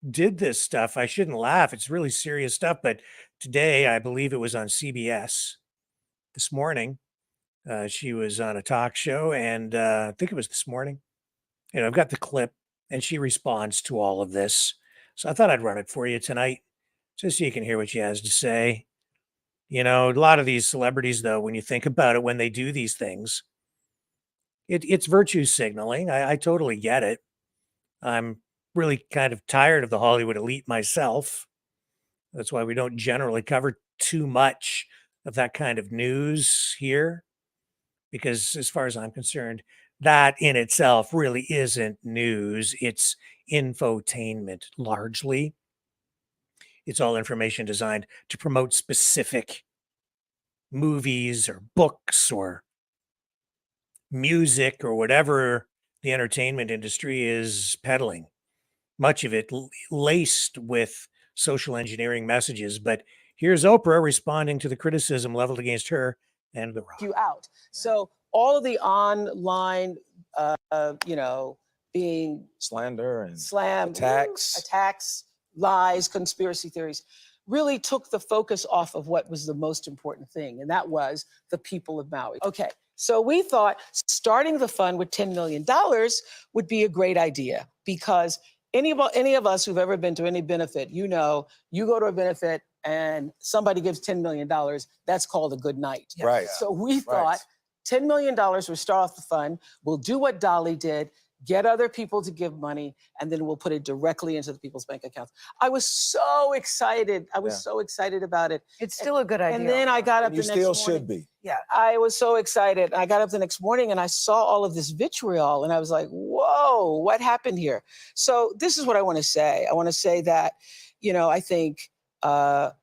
did this stuff, I shouldn't laugh. It's really serious stuff. But today, I believe it was on CBS this morning. She was on a talk show, and I think it was this morning. I've got the clip, and she responds to all of this. So I thought I'd run it for you tonight, just so you can hear what she has to say. A lot of these celebrities, though, when you think about it, when they do these things, it's virtue signaling. I totally get it. I'm really kind of tired of the Hollywood elite myself. That's why we don't generally cover too much of that kind of news here, because as far as I'm concerned, that in itself really isn't news. It's infotainment largely. It's all information designed to promote specific movies or books or music or whatever the entertainment industry is peddling. Much of it laced with social engineering messages. But here's Oprah responding to the criticism leveled against her and The Rock. You out. So all of the online, being slander and slammed, attacks, lies, conspiracy theories, really took the focus off of what was the most important thing, and that was the people of Maui. Okay, so we thought starting the fund with $10 million would be a great idea, because any of us who've ever been to any benefit, you go to a benefit and somebody gives $10 million, that's called a good night. Right. So we thought $10 million will start off the fund. We'll do what Dolly did, get other people to give money, and then we'll put it directly into the people's bank accounts. I was so excited. I was so excited about it. It's still a good idea. And then I got up the you next morning. still should be. Yeah. I was so excited. I got up the next morning and I saw all of this vitriol and I was like, whoa, what happened here? So this is what I want to say. I want to say that, I think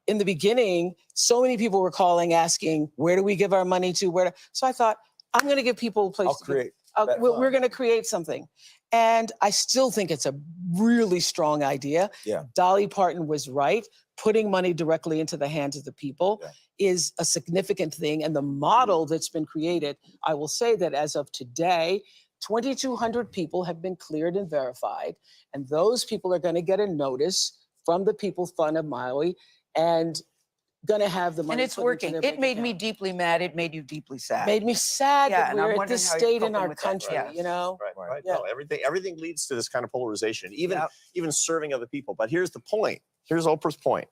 in the beginning, so many people were calling, asking, where do we give our money to? So I thought, I'm going to give people a place to create. we're going to create something. And I still think it's a really strong idea. Yeah. Dolly Parton was right. Putting money directly into the hands of the people is a significant thing. And the model that's been created, I will say that as of today, 2,200 people have been cleared and verified. And those people are going to get a notice from the People's Fund of Maui and going to have the money. And it's working. It made me deeply mad. It made you deeply sad. Made me sad that and I'm we're at wondering this how you're state in coping our with that. country, Yeah. Right. Yeah. No, everything leads to this kind of polarization, even Yep. serving other people. But here's the point. Here's Oprah's point.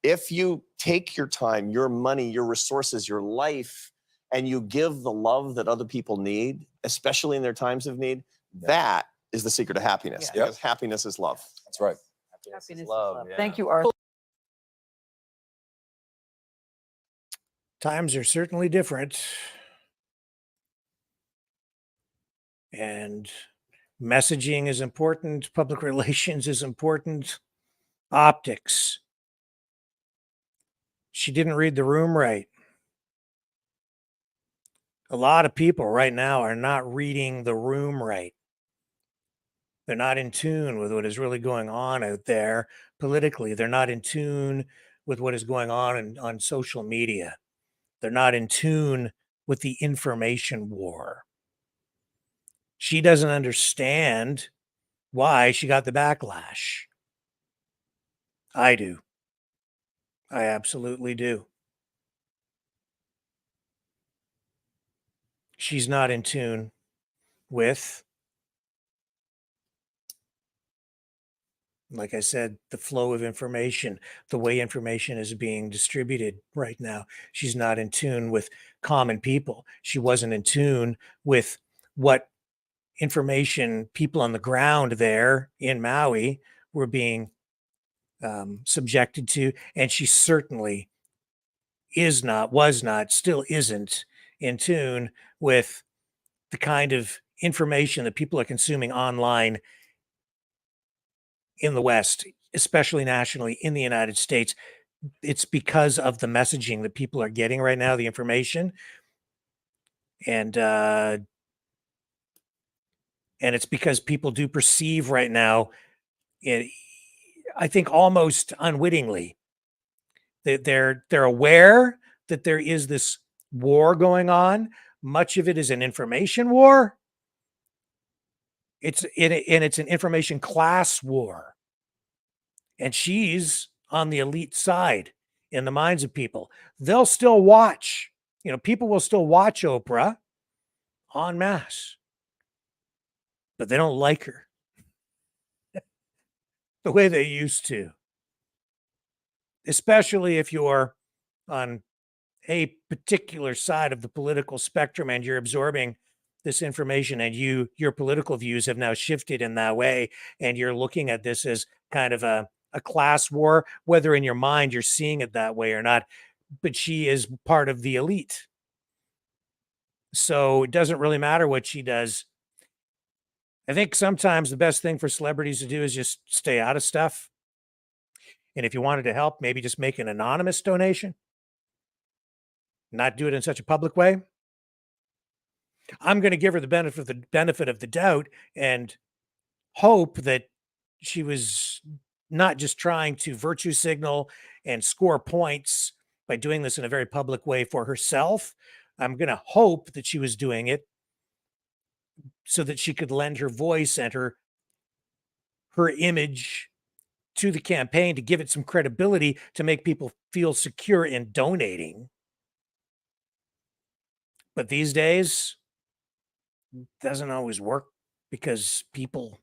If you take your time, your money, your resources, your life, and you give the love that other people need, especially in their times of need, that is the secret of happiness. Yeah. Because happiness is love. That's right. Happiness is love, love. yeah. Thank you, Arthur. Times are certainly different. And messaging is important. Public relations is important. Optics. She didn't read the room right. A lot of people right now are not reading the room right. They're not in tune with what is really going on out there politically. They're not in tune with what is going on social media. They're not in tune with the information war. She doesn't understand why she got the backlash. I do. I absolutely do. She's not in tune with, like I said, the flow of information, the way information is being distributed right now. She's not in tune with common people. She wasn't in tune with what information people on the ground there in Maui were being subjected to. And she certainly was not, still isn't in tune with the kind of information that people are consuming online in the West, especially nationally in the United States. It's because of the messaging that people are getting right now, the information. And And it's because people do perceive right now, I think almost unwittingly, that they're aware that there is this war going on. Much of it is an information war. It's an information class war. And she's on the elite side in the minds of people. They'll still watch, people will still watch Oprah en masse, but they don't like her the way they used to, especially if you're on a particular side of the political spectrum and you're absorbing this information, and your political views have now shifted in that way, and you're looking at this as kind of a class war, whether in your mind you're seeing it that way or not. But she is part of the elite, so it doesn't really matter what she does. I think sometimes the best thing for celebrities to do is just stay out of stuff. And if you wanted to help, maybe just make an anonymous donation, not do it in such a public way. I'm going to give her the benefit of the doubt and hope that she was not just trying to virtue signal and score points by doing this in a very public way for herself. I'm going to hope that she was doing it so that she could lend her voice and her image to the campaign, to give it some credibility, to make people feel secure in donating. But these days, it doesn't always work because people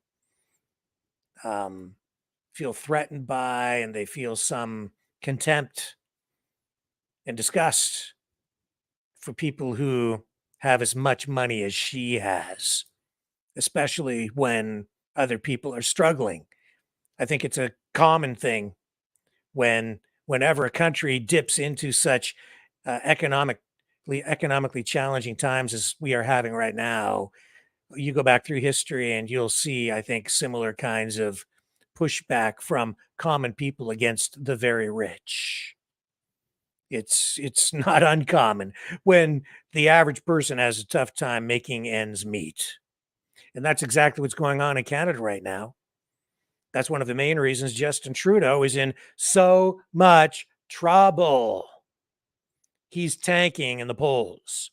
feel threatened by, and they feel some contempt and disgust for people who have as much money as she has, especially when other people are struggling. I think it's a common thing whenever a country dips into such economically challenging times as we are having right now. You go back through history and you'll see, I think, similar kinds of pushback from common people against the very rich. It's not uncommon when the average person has a tough time making ends meet. And that's exactly what's going on in Canada right now. That's one of the main reasons Justin Trudeau is in so much trouble. He's tanking in the polls.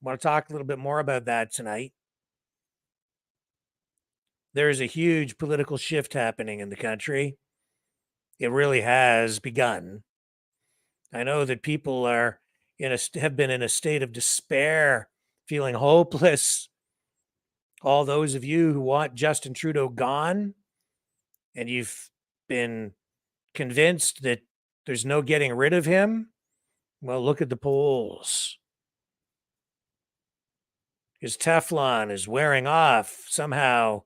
I want to talk a little bit more about that tonight. There's a huge political shift happening in the country. It really has begun. I know that people have been in a state of despair, feeling hopeless. All those of you who want Justin Trudeau gone, and you've been convinced that there's no getting rid of him, well, look at the polls. His Teflon is wearing off. Somehow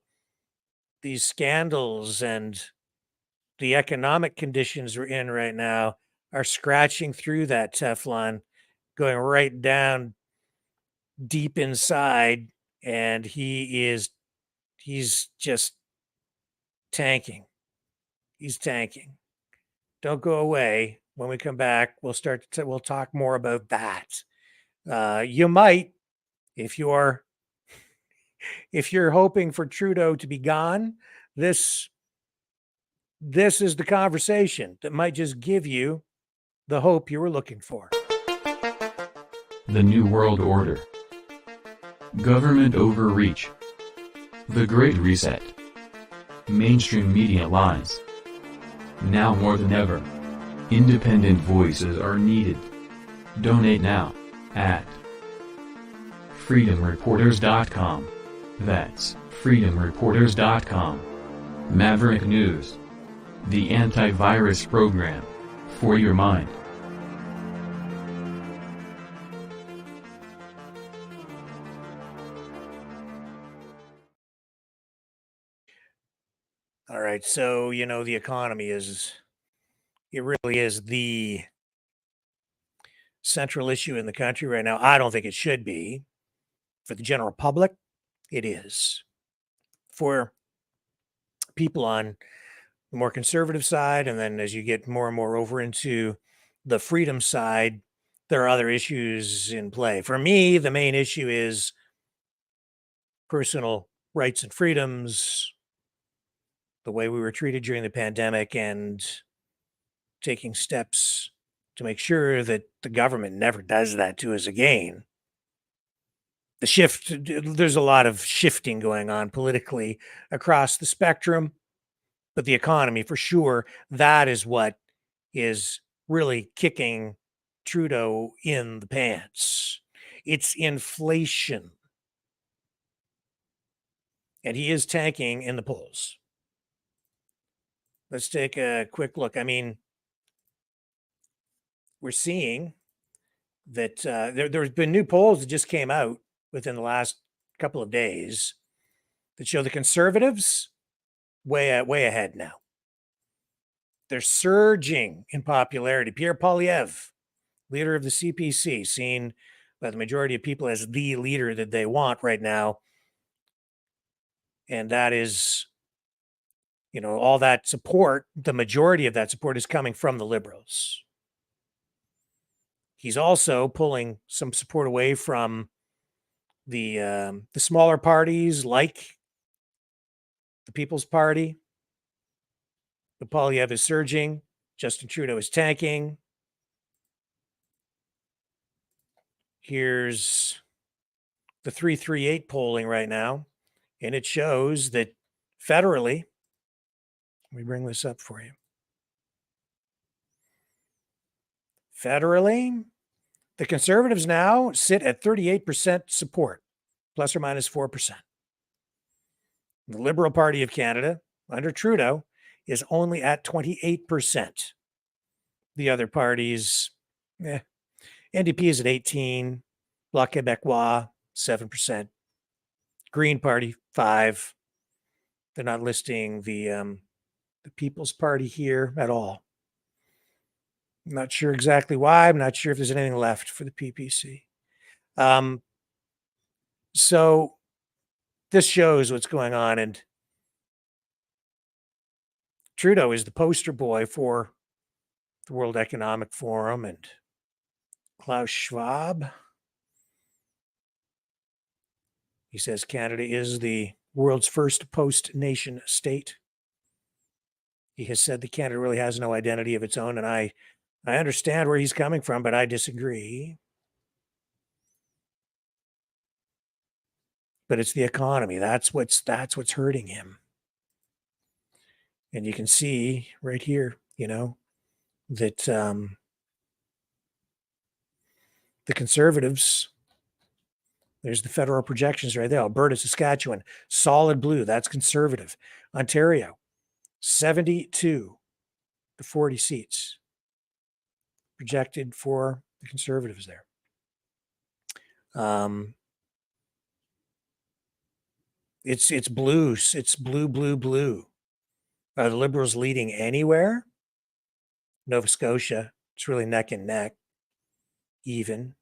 these scandals and the economic conditions we're in right now are scratching through that Teflon, going right down deep inside, and he's just tanking. He's tanking. Don't go away. When we come back, we'll talk more about that. You might, if you're hoping for Trudeau to be gone, this is the conversation that might just give you the hope you were looking for. The New World Order. Government overreach. The Great Reset. Mainstream media lies. Now more than ever, independent voices are needed. Donate now at freedomreporters.com. That's freedomreporters.com. Maverick News. The antivirus program for your mind. All right, so the economy it really is the central issue in the country right now. I don't think it should be. For the general public, it is. For people on the more conservative side, and then as you get more and more over into the freedom side, there are other issues in play. For me, the main issue is personal rights and freedoms, the way we were treated during the pandemic, and taking steps to make sure that the government never does that to us again. The shift, there's a lot of shifting going on politically across the spectrum, but the economy, for sure, that is what is really kicking Trudeau in the pants. It's inflation. And he is tanking in the polls. Let's take a quick look. I mean, we're seeing that there's been new polls that just came out within the last couple of days that show the Conservatives way ahead now. They're surging in popularity. Pierre Poilievre, leader of the CPC, seen by the majority of people as the leader that they want right now. And that is, all that support, the majority of that support is coming from the Liberals. He's also pulling some support away from the smaller parties like the People's Party. The Poilievre is surging. Justin Trudeau is tanking. Here's the 338 polling right now, and it shows that federally, let me bring this up for you. Federally, the Conservatives now sit at 38% support, plus or minus 4%. The Liberal Party of Canada, under Trudeau, is only at 28%. The other parties, NDP is at 18%, Bloc Québécois, 7%, Green Party, 5%. They're not listing the People's Party here at all. I'm not sure exactly why. I'm not sure if there's anything left for the PPC. So this shows what's going on, and Trudeau is the poster boy for the World Economic Forum and Klaus Schwab. He says Canada is the world's first post-nation state. He has said that Canada really has no identity of its own, and I understand where he's coming from, but I disagree. But it's the economy. That's what's hurting him. And you can see right here, that the Conservatives, there's the federal projections right there. Alberta, Saskatchewan, solid blue. That's Conservative. Ontario, 72 to 40 seats projected for the Conservatives there. It's blue. It's blue. Are the Liberals leading anywhere? Nova Scotia, it's really neck and neck, even.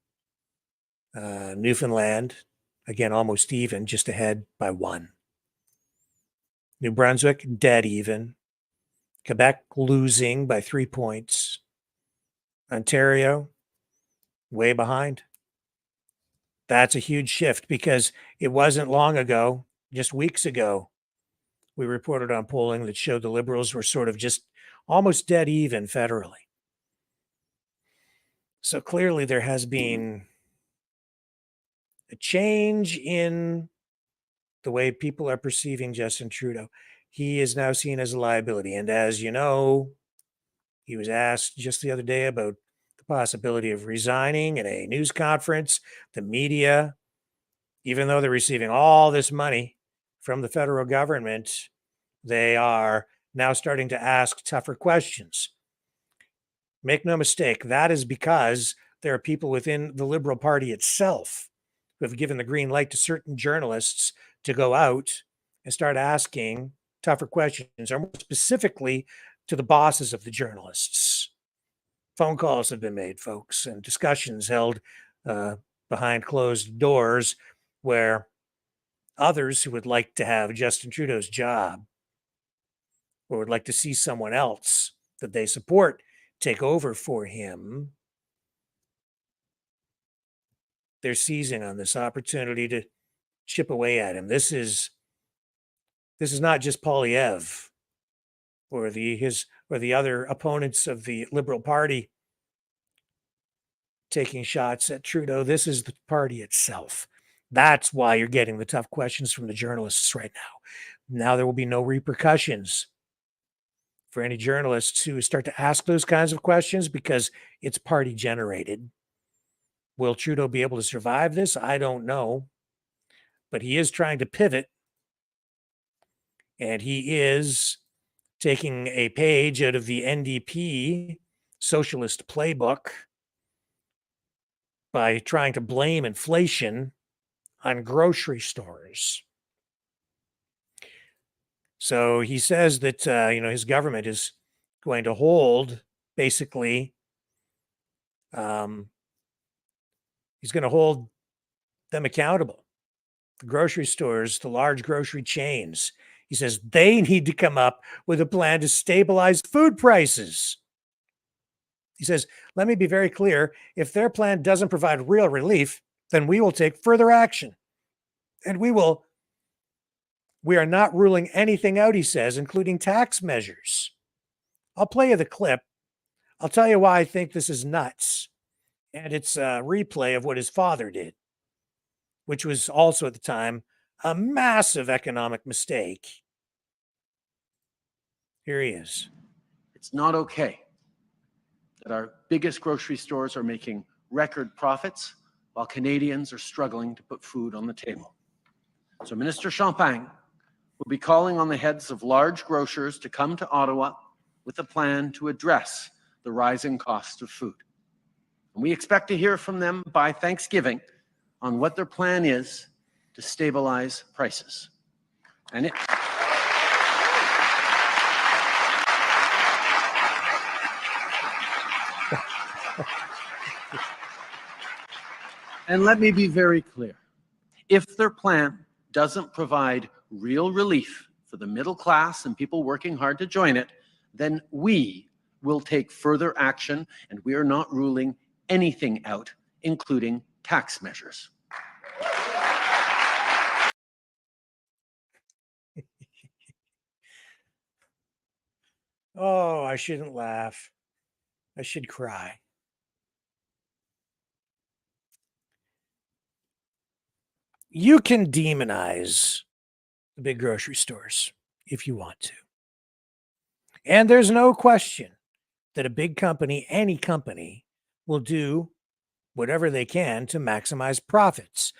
Newfoundland, again, almost even, just ahead by 1. New Brunswick, dead even. Quebec losing by 3 points. Ontario, way behind. That's a huge shift because it wasn't long ago, just weeks ago, we reported on polling that showed the Liberals were sort of just almost dead even federally. So clearly there has been a change in the way people are perceiving Justin Trudeau. He is now seen as a liability. And as you know, he was asked just the other day about the possibility of resigning in a news conference. The media, even though they're receiving all this money from the federal government, they are now starting to ask tougher questions. Make no mistake, that is because there are people within the Liberal Party itself who have given the green light to certain journalists to go out and start asking tougher questions, or more specifically to the bosses of the journalists. Phone calls have been made, folks, and discussions held behind closed doors where others who would like to have Justin Trudeau's job or would like to see someone else that they support take over for him, they're seizing on this opportunity to chip away at him. This is This is not just Polyev or the other opponents of the Liberal Party taking shots at Trudeau. This is the party itself. That's why you're getting the tough questions from the journalists right now. Now there will be no repercussions for any journalists who start to ask those kinds of questions because it's party generated. Will Trudeau be able to survive this? I don't know. But he is trying to pivot. And he is taking a page out of the NDP socialist playbook by trying to blame inflation on grocery stores. So he says that his government is going to hold basically he's going to hold them accountable. The grocery stores, the large grocery chains. He says they need to come up with a plan to stabilize food prices. He says, let me be very clear. If their plan doesn't provide real relief, then we will take further action. And we are not ruling anything out, he says, including tax measures. I'll play you the clip. I'll tell you why I think this is nuts. And it's a replay of what his father did, which was also at the time a massive economic mistake. Here he is. It's not okay that our biggest grocery stores are making record profits while Canadians are struggling to put food on the table. So Minister Champagne will be calling on the heads of large grocers to come to Ottawa with a plan to address the rising cost of food. And we expect to hear from them by Thanksgiving on what their plan is to stabilize prices. And let me be very clear. If their plan doesn't provide real relief for the middle class and people working hard to join it, then we will take further action, and we are not ruling anything out, including tax measures. Oh, I shouldn't laugh. I should cry. You can demonize the big grocery stores if you want to. And there's no question that a big company, any company, will do whatever they can to maximize profits.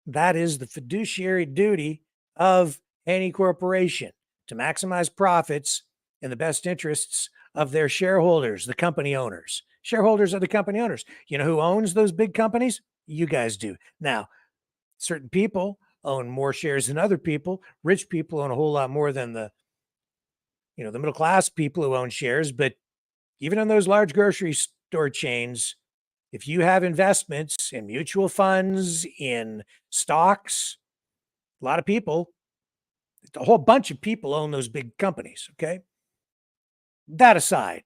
That is the fiduciary duty of any corporation, to maximize profits in the best interests of their shareholders, the company owners. Shareholders are the company owners. You know who owns those big companies? You guys do. Now, certain people own more shares than other people. Rich people own a whole lot more than the middle class people who own shares. But even in those large grocery store chains, if you have investments in mutual funds, in stocks, a lot of people, a whole bunch of people own those big companies, okay? That aside,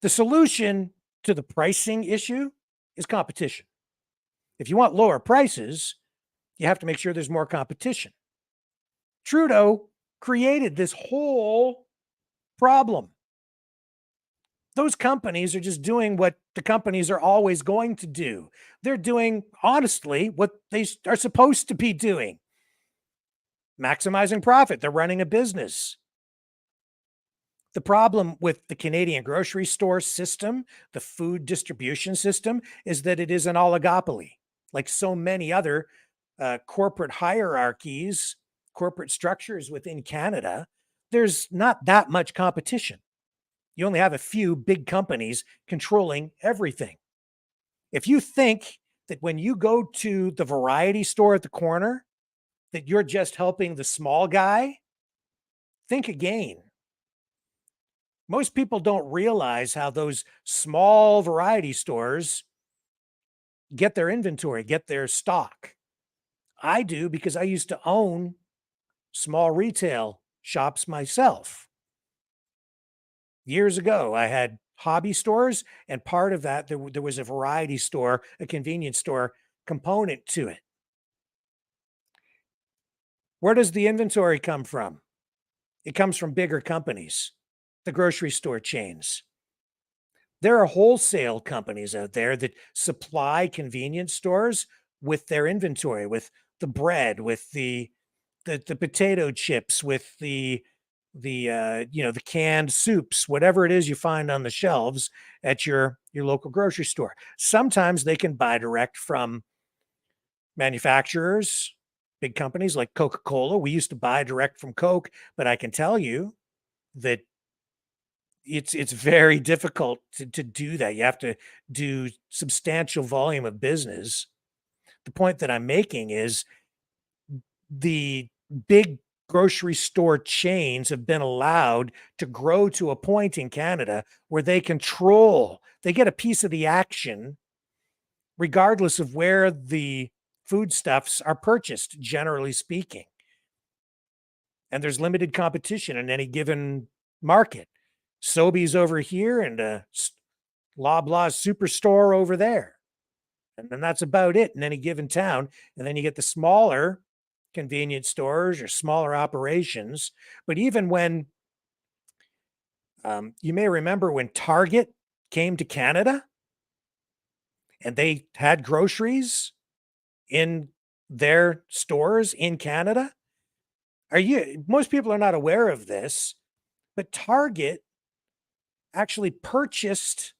the solution to the pricing issue is competition. If you want lower prices, you have to make sure there's more competition. Trudeau created this whole problem. Those companies are just doing what the companies are always going to do. They're doing, honestly, what they are supposed to be doing. Maximizing profit. They're running a business. The problem with the Canadian grocery store system, the food distribution system, is that it is an oligopoly. Like so many other corporate hierarchies, corporate structures within Canada, there's not that much competition. You only have a few big companies controlling everything. If you think that when you go to the variety store at the corner, that you're just helping the small guy, think again. Most people don't realize how those small variety stores get their inventory, get their stock. I do because I used to own small retail shops myself. Years ago, I had hobby stores, and part of that, there was a variety store, a convenience store component to it. Where does the inventory come from? It comes from bigger companies, the grocery store chains. There are wholesale companies out there that supply convenience stores with their inventory, with the bread, with the potato chips, with the canned soups, whatever it is you find on the shelves at your local grocery store. Sometimes they can buy direct from manufacturers, big companies like Coca-Cola. We used to buy direct from Coke, but I can tell you that it's very difficult to do that. You have to do substantial volume of business. The point that I'm making is the big grocery store chains have been allowed to grow to a point in Canada where they get a piece of the action, regardless of where the foodstuffs are purchased, generally speaking. And there's limited competition in any given market. Sobeys over here and a Loblaws superstore over there. And then that's about it in any given town. And then you get the smaller convenience stores or smaller operations. But even when, you may remember when Target came to Canada and they had groceries in their stores in Canada. Most people are not aware of this, but Target actually purchased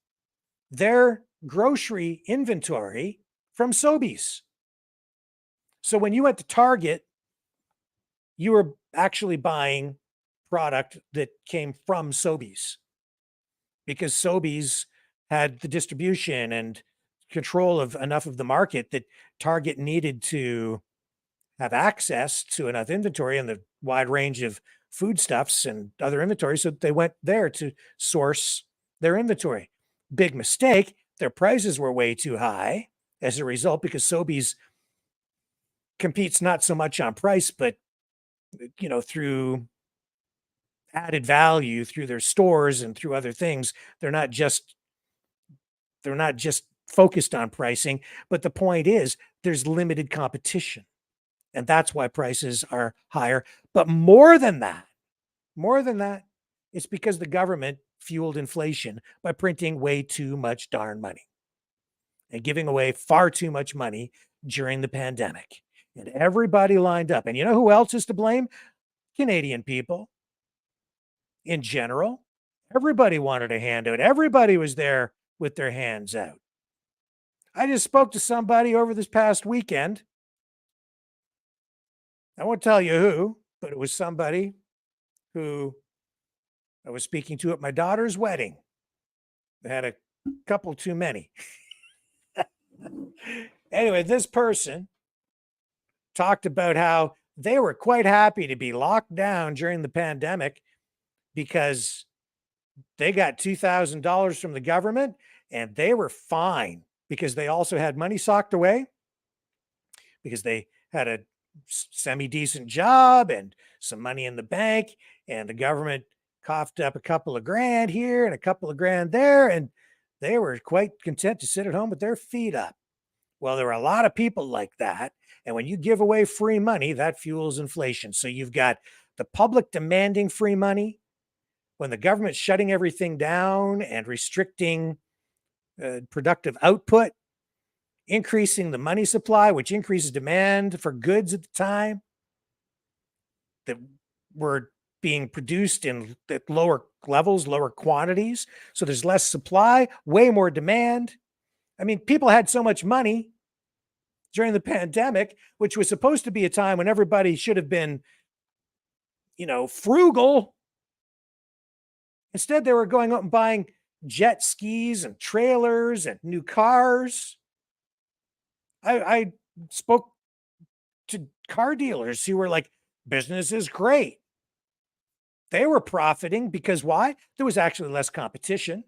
their grocery inventory from Sobeys. So when you went to Target, you were actually buying product that came from Sobeys because Sobeys had the distribution and control of enough of the market that Target needed to have access to enough inventory and the wide range of foodstuffs and other inventory. So they went there to source their inventory. Big mistake. Their prices were way too high as a result because Sobeys competes not so much on price, but through added value through their stores and through other things. They're not just focused on pricing, but the point is there's limited competition. And that's why prices are higher. But more than that, it's because the government fueled inflation by printing way too much darn money and giving away far too much money during the pandemic. And everybody lined up. And you know who else is to blame? Canadian people in general. Everybody wanted a handout. Everybody was there with their hands out. I just spoke to somebody over this past weekend. I won't tell you who, but it was somebody who I was speaking to at my daughter's wedding. They had a couple too many. Anyway, this person talked about how they were quite happy to be locked down during the pandemic because they got $2,000 from the government and they were fine because they also had money socked away because they had a semi-decent job and some money in the bank, and the government coughed up a couple of grand here and a couple of grand there, and they were quite content to sit at home with their feet up. Well, there are a lot of people like that, and when you give away free money, that fuels inflation. So you've got the public demanding free money when the government's shutting everything down and restricting productive output, increasing the money supply, which increases demand for goods at the time that were being produced at lower levels, lower quantities. So there's less supply, way more demand. I mean, people had so much money during the pandemic, which was supposed to be a time when everybody should have been, frugal. Instead, they were going out and buying jet skis and trailers and new cars. I spoke to car dealers who were like, business is great. They were profiting because why? There was actually less competition,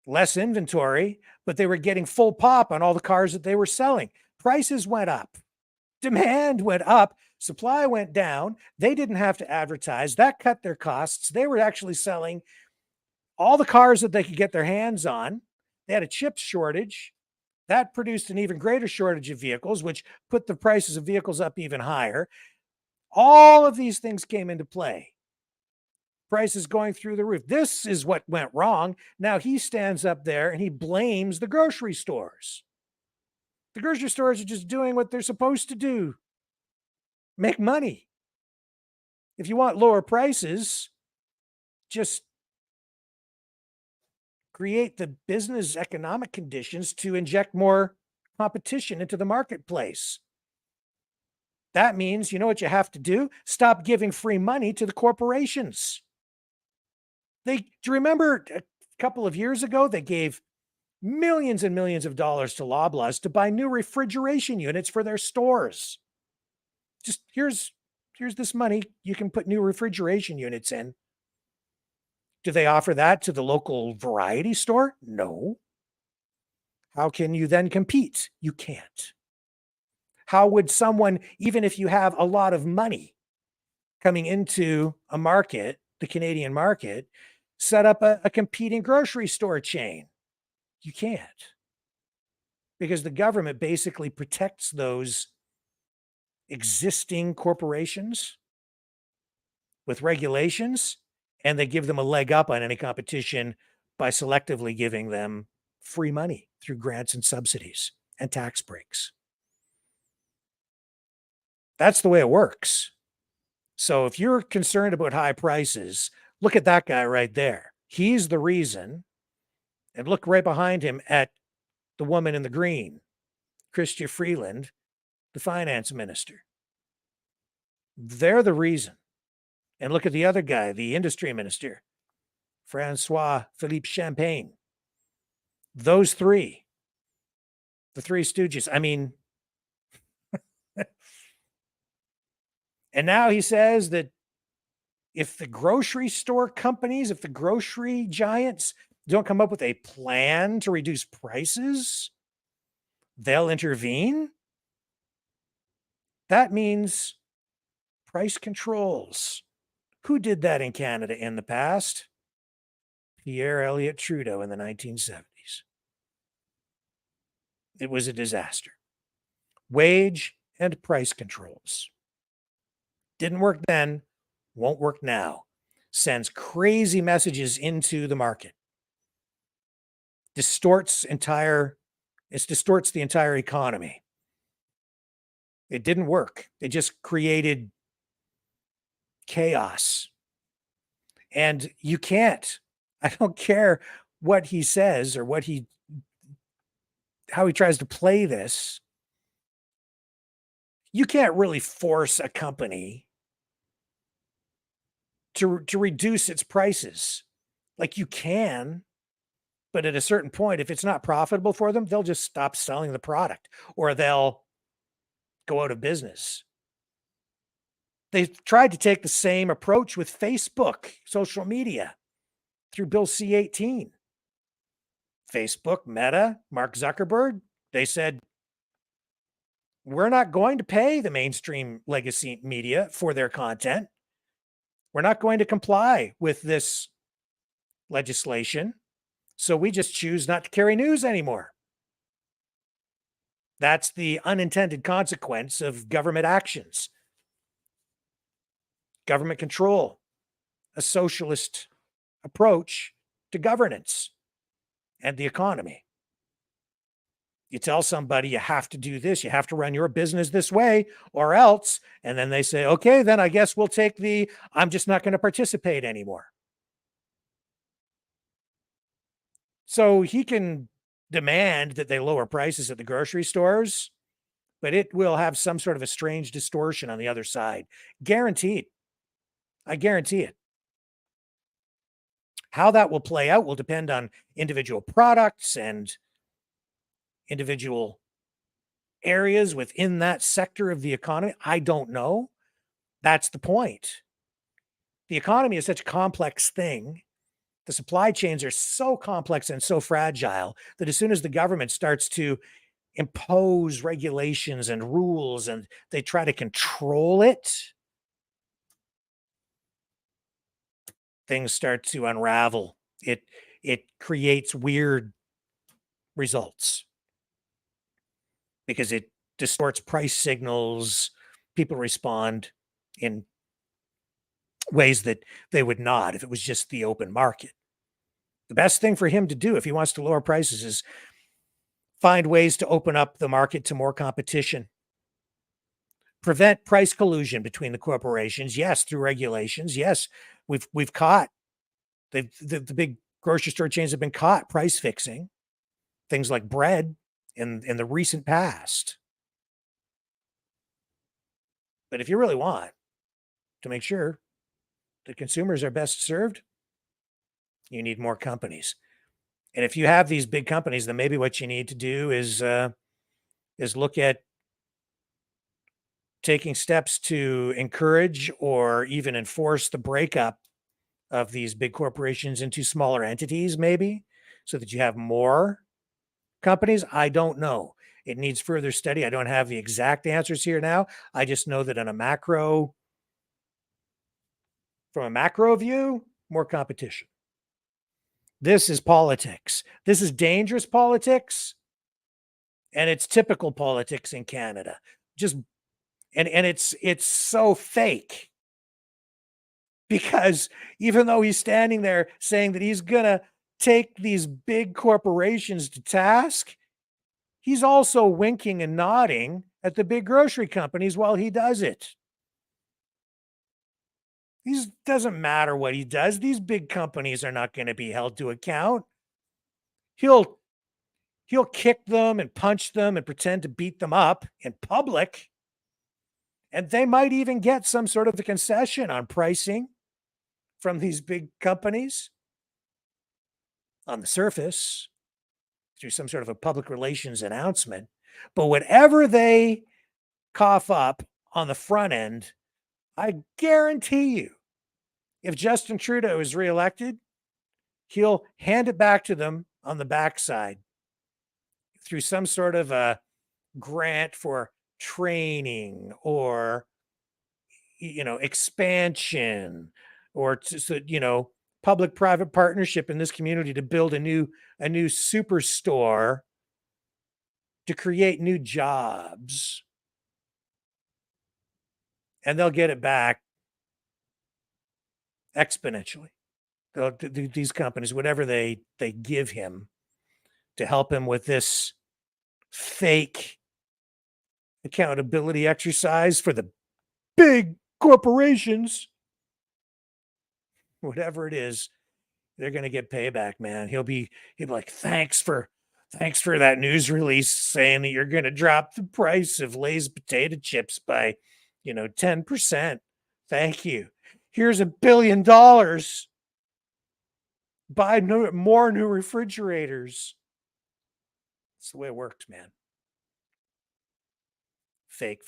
less inventory, but they were getting full pop on all the cars that they were selling. Prices went up. Demand went up. Supply went down. They didn't have to advertise. That cut their costs. They were actually selling all the cars that they could get their hands on. They had a chip shortage. That produced an even greater shortage of vehicles, which put the prices of vehicles up even higher. All of these things came into play. Prices going through the roof. This is what went wrong. Now he stands up there and he blames the grocery stores. The grocery stores are just doing what they're supposed to do. Make money. If you want lower prices, just create the business economic conditions to inject more competition into the marketplace. That means, you know what you have to do? Stop giving free money to the corporations. Do you remember a couple of years ago, they gave millions and millions of dollars to Loblaws to buy new refrigeration units for their stores. Just here's this money. You can put new refrigeration units in. Do they offer that to the local variety store? No. How can you then compete? You can't. How would someone, even if you have a lot of money coming into a market, the Canadian market, set up a competing grocery store chain? You can't. Because the government basically protects those existing corporations with regulations, and they give them a leg up on any competition by selectively giving them free money through grants and subsidies and tax breaks. That's the way it works. So if you're concerned about high prices, look at that guy right there. He's the reason. And look right behind him at the woman in the green, Chrystia Freeland, the finance minister. They're the reason. And look at the other guy, the industry minister, Francois Philippe Champagne. Those three, the Three Stooges. I mean, and now he says that if the grocery store companies, if the grocery giants don't come up with a plan to reduce prices, they'll intervene. That means price controls. Who did that in Canada in the past? Pierre Elliott Trudeau in the 1970s. It was a disaster. Wage and price controls. Didn't work then, won't work now. Sends crazy messages into the market. Distorts the entire economy. It didn't work. It just created chaos. And you can't, I don't care what he says or how he tries to play this. You can't really force a company to reduce its prices. Like you can, but at a certain point, if it's not profitable for them, they'll just stop selling the product or they'll go out of business. They've tried to take the same approach with Facebook, social media, through Bill C-18. Facebook, Meta, Mark Zuckerberg, they said, we're not going to pay the mainstream legacy media for their content. We're not going to comply with this legislation. So we just choose not to carry news anymore. That's the unintended consequence of government actions. Government control, a socialist approach to governance and the economy. You tell somebody you have to do this, you have to run your business this way or else, and then they say, okay, then I guess we'll take I'm just not going to participate anymore. So he can demand that they lower prices at the grocery stores, but it will have some sort of a strange distortion on the other side. Guaranteed. I guarantee it. How that will play out will depend on individual products and individual areas within that sector of the economy. I don't know. That's the point. The economy is such a complex thing. The supply chains are so complex and so fragile that as soon as the government starts to impose regulations and rules and they try to control it, things start to unravel. It creates weird results because it distorts price signals. People respond in ways that they would not if it was just the open market. The best thing for him to do if he wants to lower prices is find ways to open up the market to more competition. Prevent price collusion between the corporations. Yes, through regulations. Yes, we've caught the big grocery store chains have been caught price fixing things like bread in the recent past. But if you really want to make sure that consumers are best served, you need more companies. And if you have these big companies, then maybe what you need to do is look at taking steps to encourage or even enforce the breakup of these big corporations into smaller entities, maybe, so that you have more companies. I don't know. It needs further study. I don't have the exact answers here now. I just know that from a macro view, more competition. This is politics. This is dangerous politics. And it's typical politics in Canada. And it's so fake. Because even though he's standing there saying that he's going to take these big corporations to task, he's also winking and nodding at the big grocery companies while he does it. It doesn't matter what he does. These big companies are not going to be held to account. He'll kick them and punch them and pretend to beat them up in public. And they might even get some sort of a concession on pricing from these big companies on the surface through some sort of a public relations announcement. But whatever they cough up on the front end, I guarantee you, if Justin Trudeau is reelected, he'll hand it back to them on the backside through some sort of a grant for training or, expansion or, public-private partnership in this community to build a new superstore to create new jobs. And they'll get it back exponentially. These companies, whatever they give him to help him with this fake accountability exercise for the big corporations, whatever it is, they're going to get payback, man. He'll be like, thanks for that news release saying that you're going to drop the price of Lay's potato chips by, 10%. Thank you. Here's $1 billion. Buy more new refrigerators. That's the way it works, man. Fake.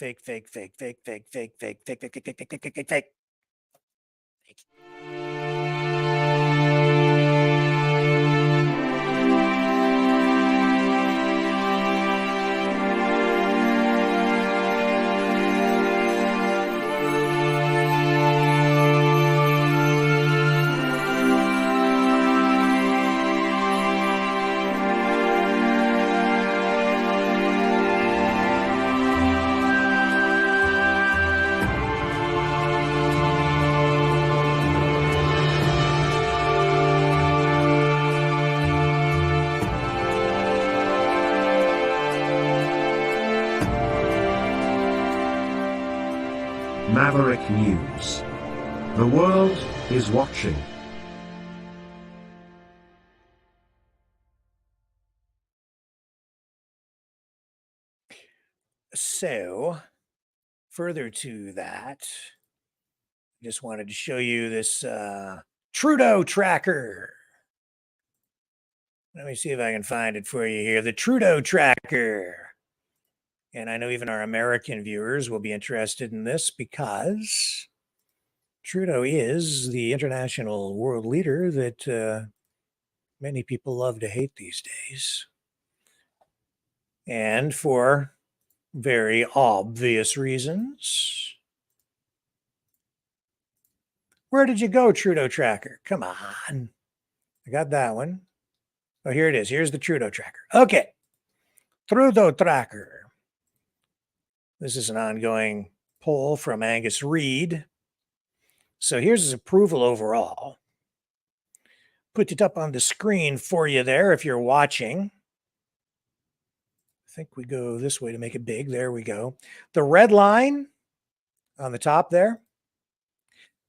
Maverick News. The world is watching. So, further to that, I just wanted to show you this Trudeau tracker. Let me see if I can find it for you here. The Trudeau tracker. And I know even our American viewers will be interested in this because Trudeau is the international world leader that many people love to hate these days. And for very obvious reasons. Where did you go, Trudeau tracker? Come on. I got that one. Oh, here it is. Here's the Trudeau tracker. Okay. Trudeau tracker. This is an ongoing poll from Angus Reid. So here's his approval overall. Put it up on the screen for you there if you're watching. I think we go this way to make it big. There we go. The red line on the top there,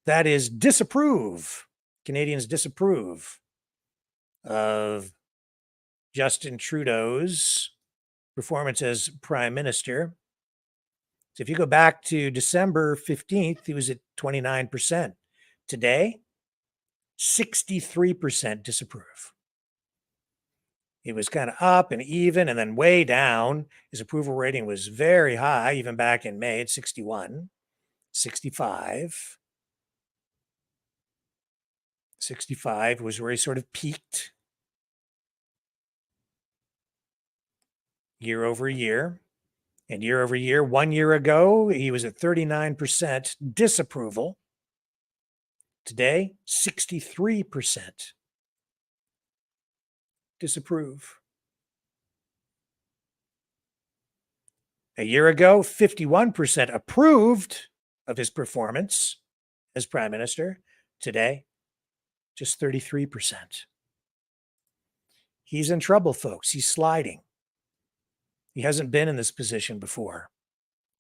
that is disapprove. Canadians disapprove of Justin Trudeau's performance as Prime Minister. So if you go back to December 15th, he was at 29%. Today, 63% disapprove. It was kind of up and even and then way down. His approval rating was very high, even back in May at 61, 65. 65 was where he sort of peaked year over year. And year over year, 1 year ago, he was at 39% disapproval. Today, 63% disapprove. A year ago, 51% approved of his performance as Prime Minister. Today, just 33%. He's in trouble, folks. He's sliding. He hasn't been in this position before.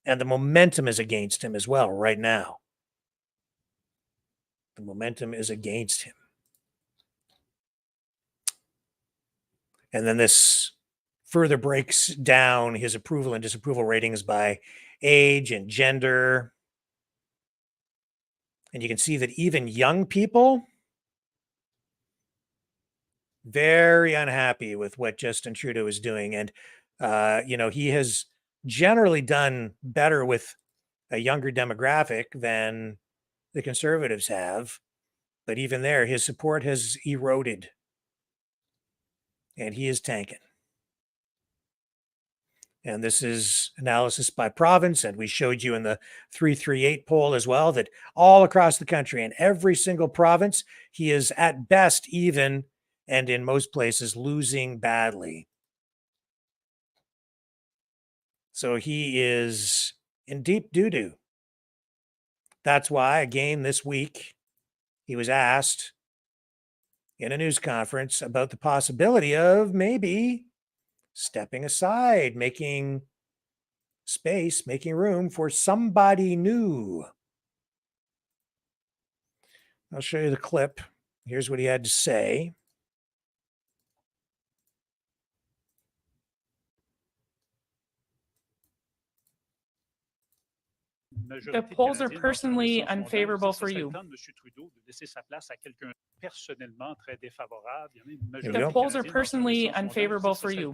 And the momentum is against him as well right now. The momentum is against him. And then this further breaks down his approval and disapproval ratings by age and gender. And you can see that even young people, very unhappy with what Justin Trudeau is doing. And, he has generally done better with a younger demographic than the Conservatives have. But even there, his support has eroded. And he is tanking. And this is analysis by province. And we showed you in the 338 poll as well that all across the country, in every single province, he is at best even, and in most places losing badly. So he is in deep doo-doo. That's why, again, this week, he was asked in a news conference about the possibility of maybe stepping aside, making space, making room for somebody new. I'll show you the clip. Here's what he had to say. The polls are personally unfavorable for you. The polls are personally unfavorable for you.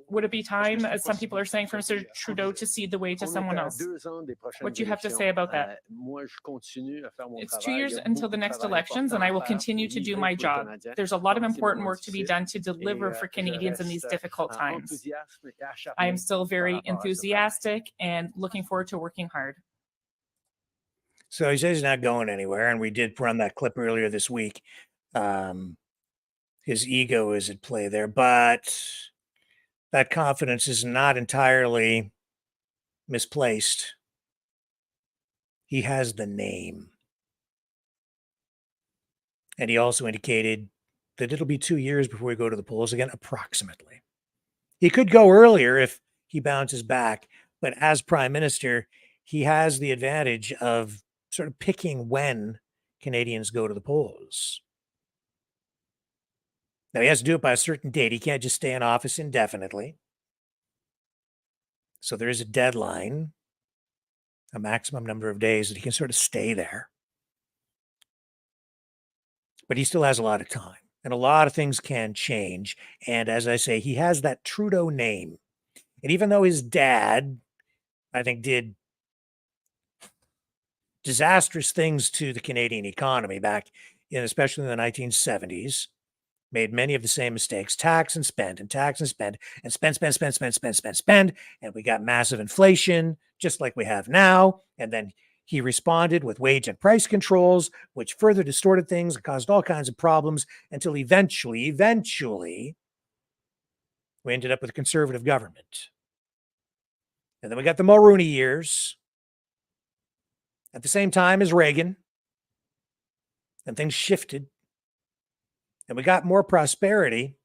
Would it be time, as some people are saying, for Mr. Trudeau to cede the way to someone else? What do you have to say about that? It's 2 years until the next elections, and I will continue to do my job. There's a lot of important work to be done to deliver for Canadians in these difficult times. I am still very enthusiastic and looking forward to working hard. So he says he's not going anywhere, and we did run that clip earlier this week. His ego is at play there, but that confidence is not entirely misplaced. He has the name. And he also indicated that it'll be 2 years before we go to the polls again, approximately. He could go earlier if he bounces back, but as Prime Minister, he has the advantage of sort of picking when Canadians go to the polls. Now, he has to do it by a certain date. He can't just stay in office indefinitely. So there is a deadline, a maximum number of days that he can sort of stay there. But he still has a lot of time, and a lot of things can change. And as I say, he has that Trudeau name. And even though his dad, I think, did disastrous things to the Canadian economy back in, especially in the 1970s, made many of the same mistakes, tax and spend, and tax and spend, and spend. And we got massive inflation, just like we have now. And then he responded with wage and price controls, which further distorted things and caused all kinds of problems until eventually, we ended up with a conservative government. And then we got the Mulrooney years at the same time as Reagan. And things shifted. And we got more prosperity,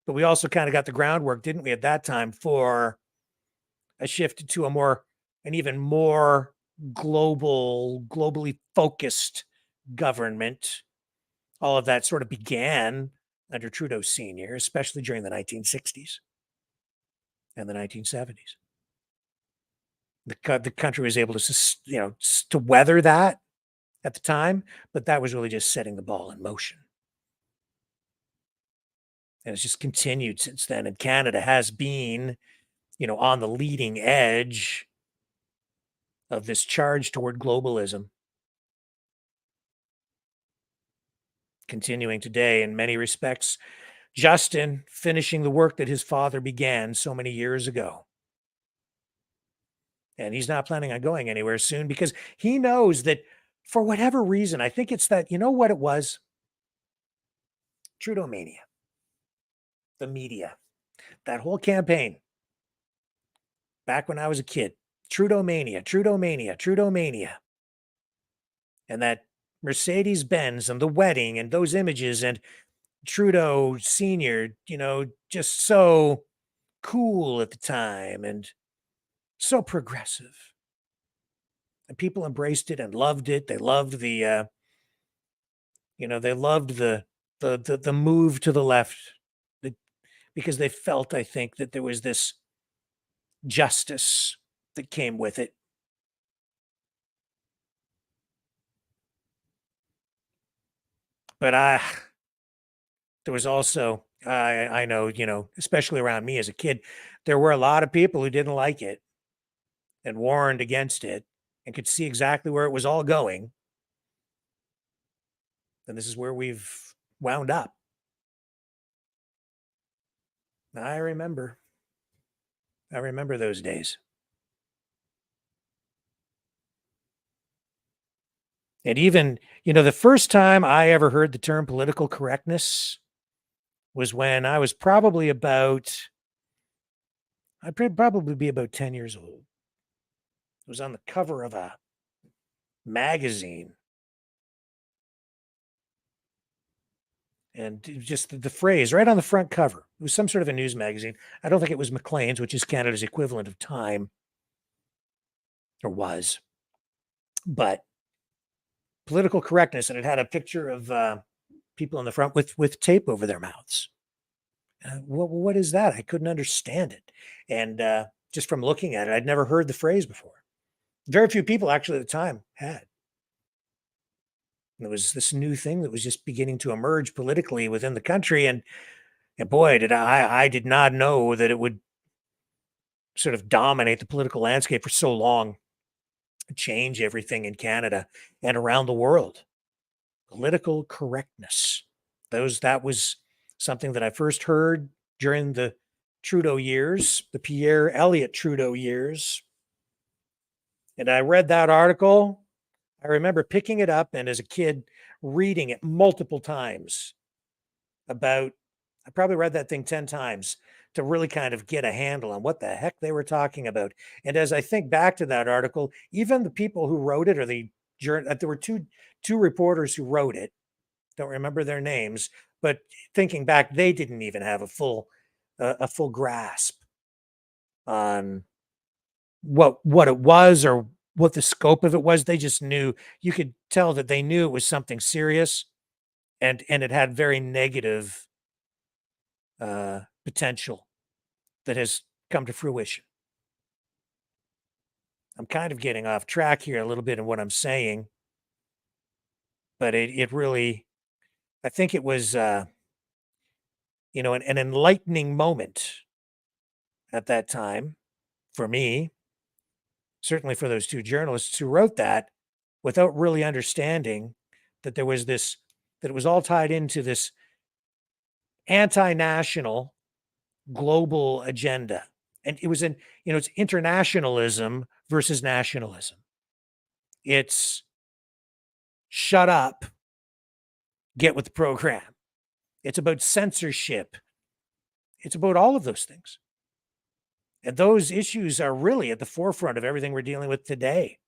but we also kind of got the groundwork, didn't we, at that time, for a shift to an even more globally focused government. All of that sort of began under Trudeau Sr., especially during the 1960s and the 1970s. The country was able to weather that at the time, but that was really just setting the ball in motion. And it's just continued since then. And Canada has been, on the leading edge of this charge toward globalism. Continuing today in many respects, Justin finishing the work that his father began so many years ago. And he's not planning on going anywhere soon because he knows that for whatever reason, I think it's that, you know what it was? Trudeau mania. The media. That whole campaign. Back when I was a kid. Trudeau mania, Trudeau mania, Trudeau mania. And that Mercedes-Benz and the wedding and those images and Trudeau Sr., just so cool at the time and so progressive. And people embraced it and loved it. They loved the move to the left because they felt, I think, that there was this justice that came with it. But there was also, I know, especially around me as a kid, there were a lot of people who didn't like it and warned against it and could see exactly where it was all going. And this is where we've wound up. I remember those days. And even, the first time I ever heard the term political correctness was when I was probably I'd probably be about 10 years old. It was on the cover of a magazine. And just the phrase right on the front cover. It was some sort of a news magazine. I don't think it was Maclean's, which is Canada's equivalent of Time, or was. But political correctness, and it had a picture of people on the front with tape over their mouths. What is that? I couldn't understand it. And just from looking at it, I'd never heard the phrase before. Very few people actually at the time had. There was this new thing that was just beginning to emerge politically within the country. And boy, I did not know that it would sort of dominate the political landscape for so long, change everything in Canada and around the world. Political correctness. That was something that I first heard during the Trudeau years, the Pierre Elliott Trudeau years. And I read that article. I remember picking it up and as a kid reading it multiple times I probably read that thing 10 times to really kind of get a handle on what the heck they were talking about. And as I think back to that article, even the people who wrote it, or there were two reporters who wrote it, don't remember their names, but thinking back, they didn't even have a full grasp on what it was or what the scope of it was. They just knew, you could tell that they knew it was something serious and it had very negative potential that has come to fruition. I'm kind of getting off track here a little bit in what I'm saying, but it really, I think it was, an enlightening moment at that time for me, certainly for those two journalists who wrote that without really understanding that there was that it was all tied into this anti-national global agenda. And it was it's internationalism versus nationalism. It's shut up, get with the program. It's about censorship. It's about all of those things. And those issues are really at the forefront of everything we're dealing with today.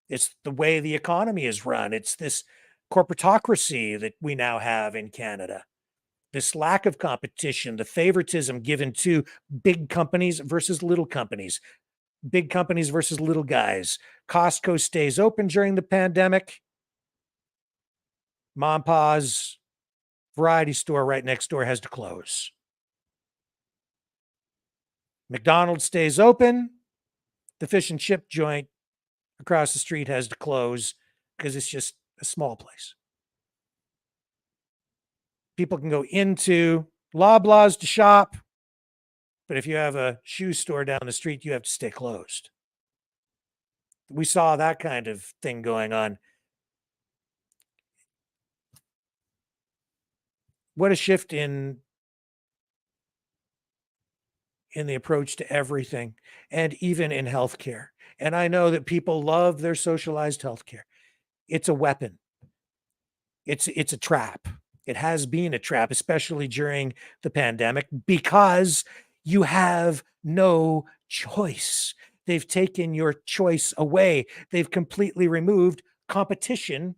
It's the way the economy is run. It's this corporatocracy that we now have in Canada. This lack of competition, the favoritism given to big companies versus little companies, big companies versus little guys. Costco stays open during the pandemic. Mom and Pa's variety store right next door has to close. McDonald's stays open. The fish and chip joint across the street has to close because it's just a small place. People can go into Loblaws to shop, but if you have a shoe store down the street, you have to stay closed. We saw that kind of thing going on. What a shift in the approach to everything, and even in healthcare. And I know that people love their socialized healthcare. It's a weapon. It's a trap. It has been a trap, especially during the pandemic, because you have no choice. They've taken your choice away. They've completely removed competition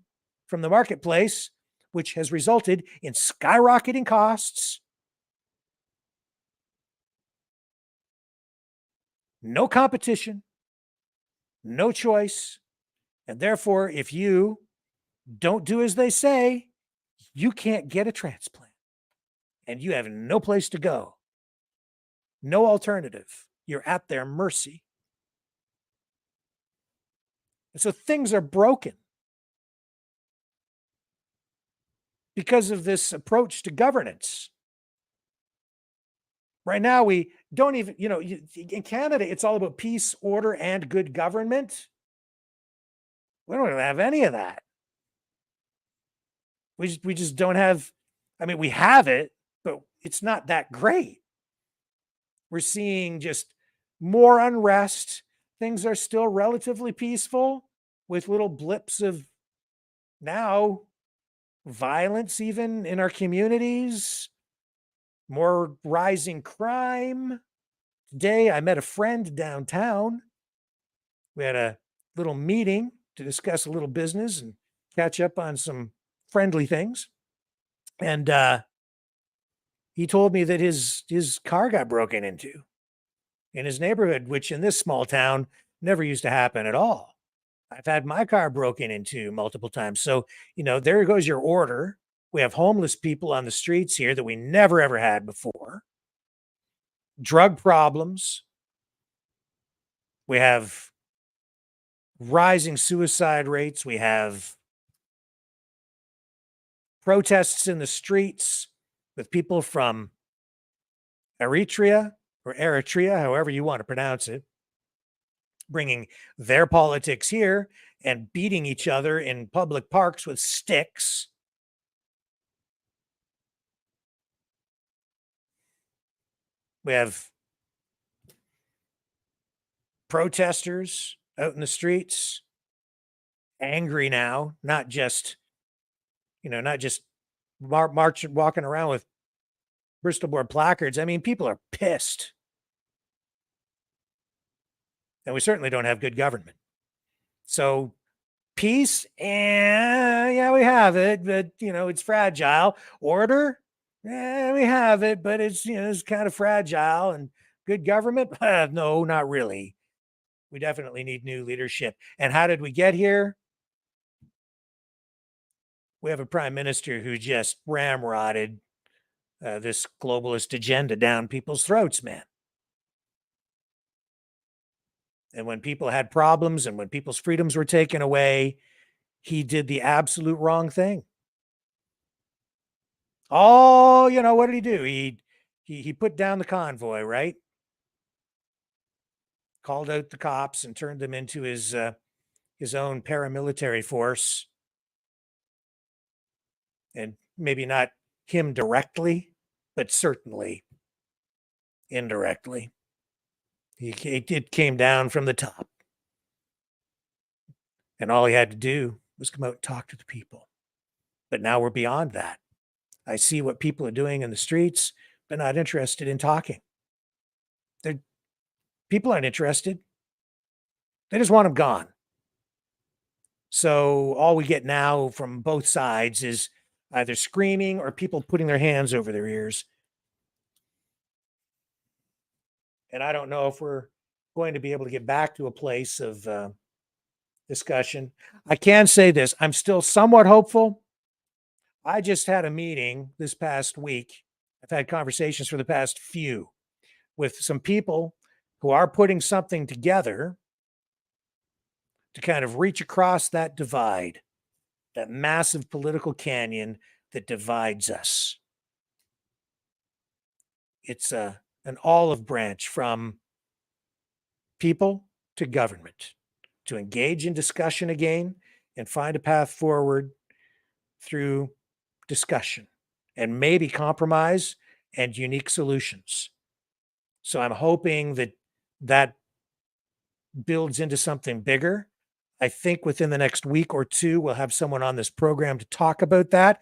from the marketplace, which has resulted in skyrocketing costs, no competition, no choice. And therefore, if you don't do as they say, you can't get a transplant and you have no place to go, no alternative. You're at their mercy. And so things are broken because of this approach to governance. Right now, we don't even, in Canada, it's all about peace, order, and good government. We don't have any of that. We just don't have, we have it, but it's not that great. We're seeing just more unrest. Things are still relatively peaceful with little blips of now violence even in our communities, more rising crime. Today, I met a friend downtown. We had a little meeting to discuss a little business and catch up on some friendly things. And he told me that his car got broken into in his neighborhood, which in this small town never used to happen at all. I've had my car broken into multiple times. So, there goes your order. We have homeless people on the streets here that we never, ever had before. Drug problems. We have rising suicide rates. We have protests in the streets with people from Eritrea, however you want to pronounce it, bringing their politics here and beating each other in public parks with sticks. We have protesters out in the streets, angry now, not just marching, walking around with Bristol board placards. People are pissed. And we certainly don't have good government. So peace, yeah, we have it, but it's fragile. Order, yeah, we have it, but it's it's kind of fragile. And good government, no, not really. We definitely need new leadership. And how did we get here? We have a prime minister who just ramrodded this globalist agenda down people's throats, man. And when people had problems and when people's freedoms were taken away, he did the absolute wrong thing. Oh, what did he do? He put down the convoy, right? Called out the cops and turned them into his own paramilitary force. And maybe not him directly, but certainly indirectly. It came down from the top. And all he had to do was come out and talk to the people. But now we're beyond that. I see what people are doing in the streets, but not interested in talking. People aren't interested. They just want them gone. So all we get now from both sides is either screaming or people putting their hands over their ears. And I don't know if we're going to be able to get back to a place of discussion. I can say this. I'm still somewhat hopeful. I just had a meeting this past week. I've had conversations for the past few with some people who are putting something together to kind of reach across that divide, that massive political canyon that divides us. It's an olive branch from people to government to engage in discussion again and find a path forward through discussion and maybe compromise and unique solutions. So I'm hoping that that builds into something bigger. I think within the next week or two, we'll have someone on this program to talk about that.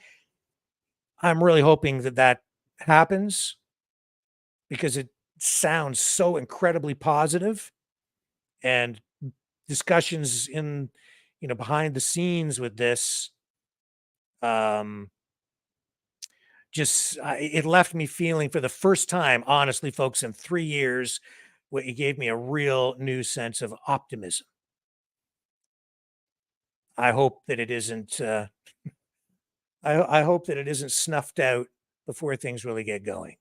I'm really hoping that that happens because it sounds so incredibly positive, and discussions in, behind the scenes with this, it left me feeling for the first time, honestly, folks, in 3 years, it gave me a real new sense of optimism. I hope that it isn't, I hope that it isn't snuffed out before things really get going.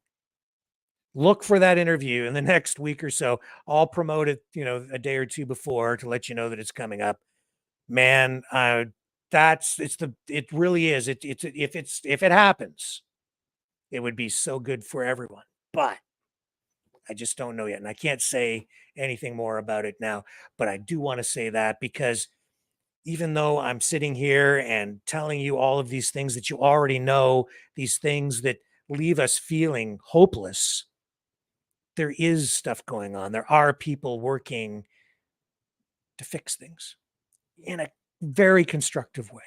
Look for that interview in the next week or so. I'll promote it, a day or two before to let you know that it's coming up. Man, it really is. If it happens, it would be so good for everyone. But I just don't know yet. And I can't say anything more about it now. But I do want to say that because even though I'm sitting here and telling you all of these things that you already know, these things that leave us feeling hopeless, there is stuff going on. There are people working to fix things in a very constructive way.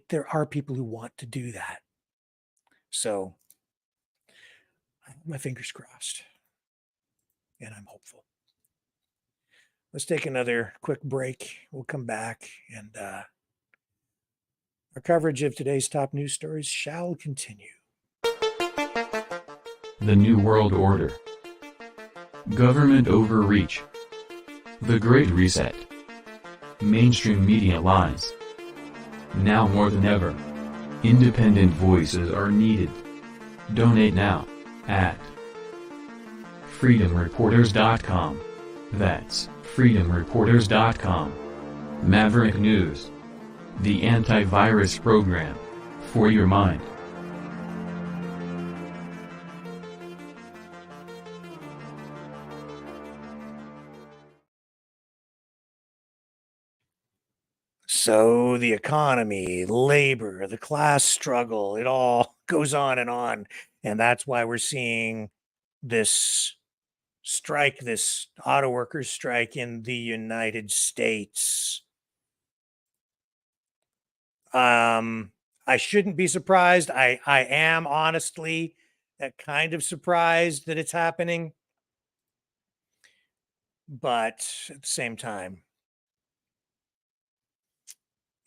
There are people who want to do that. So I have my fingers crossed and I'm hopeful. Let's take another quick break. We'll come back and our coverage of today's top news stories shall continue. The New World Order. Government overreach. The Great Reset. Mainstream media lies. Now more than ever, independent voices are needed. Donate now at freedomreporters.com. That's freedomreporters.com. Maverick News. The antivirus program for your mind. So the economy, labor, the class struggle, it all goes on. And that's why we're seeing this strike, this auto workers strike in the United States. I shouldn't be surprised. I am honestly kind of surprised that it's happening. But at the same time,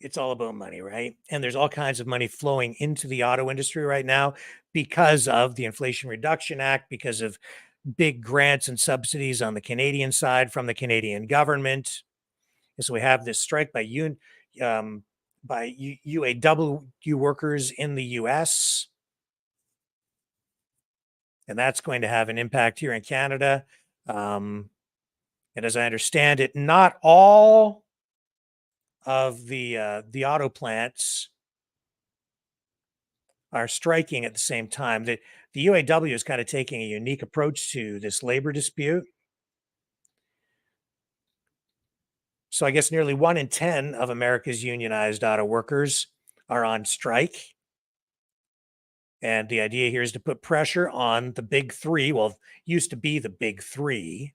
it's all about money, right? And there's all kinds of money flowing into the auto industry right now because of the Inflation Reduction Act, because of big grants and subsidies on the Canadian side from the Canadian government. And so we have this strike by UAW workers in the US. And that's going to have an impact here in Canada. And as I understand it, not all of the auto plants are striking at the same time. The UAW is kind of taking a unique approach to this labor dispute. So I guess nearly 1 in 10 of America's unionized auto workers are on strike. And the idea here is to put pressure on the big three. Well, used to be the big three: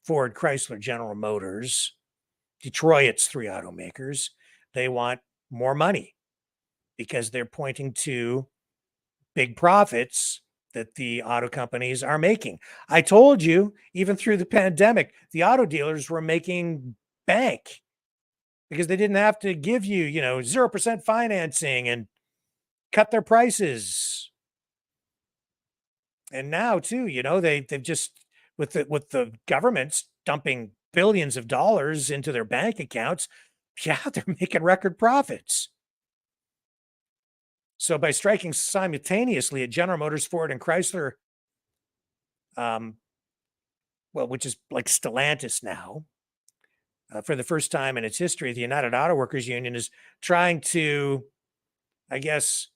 Ford, Chrysler, General Motors, Detroit's 3 automakers. They want more money because they're pointing to big profits that the auto companies are making. I told you, even through the pandemic, the auto dealers were making bank because they didn't have to give you, 0% financing and cut their prices. And now too, they've just with the governments dumping billions of dollars into their bank accounts, yeah, they're making record profits. So by striking simultaneously at General Motors, Ford, and Chrysler, which is like Stellantis now, for the first time in its history, the United Auto Workers Union is trying to, I guess,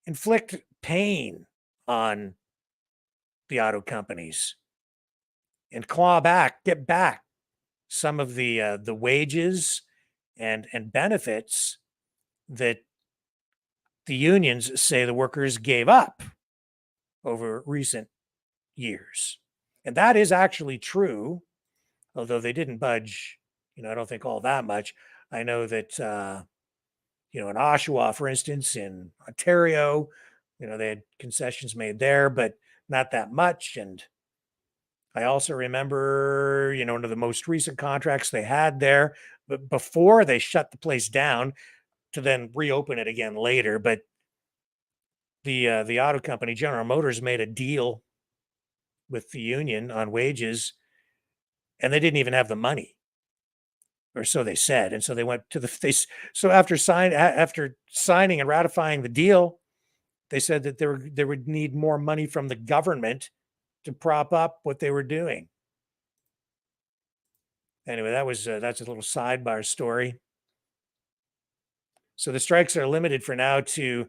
inflict pain on the auto companies and get back some of the wages and benefits that the unions say the workers gave up over recent years. And that is actually true, although they didn't budge, I don't think all that much. I know that, in Oshawa, for instance, in Ontario, they had concessions made there, but not that much. And I also remember, one of the most recent contracts they had there, but before they shut the place down to then reopen it again later. But the auto company, General Motors, made a deal with the union on wages, and they didn't even have the money, or so they said. And so they went to so after signing and ratifying the deal, they said that they would need more money from the government to prop up what they were doing. Anyway, that's a little sidebar story. So the strikes are limited for now to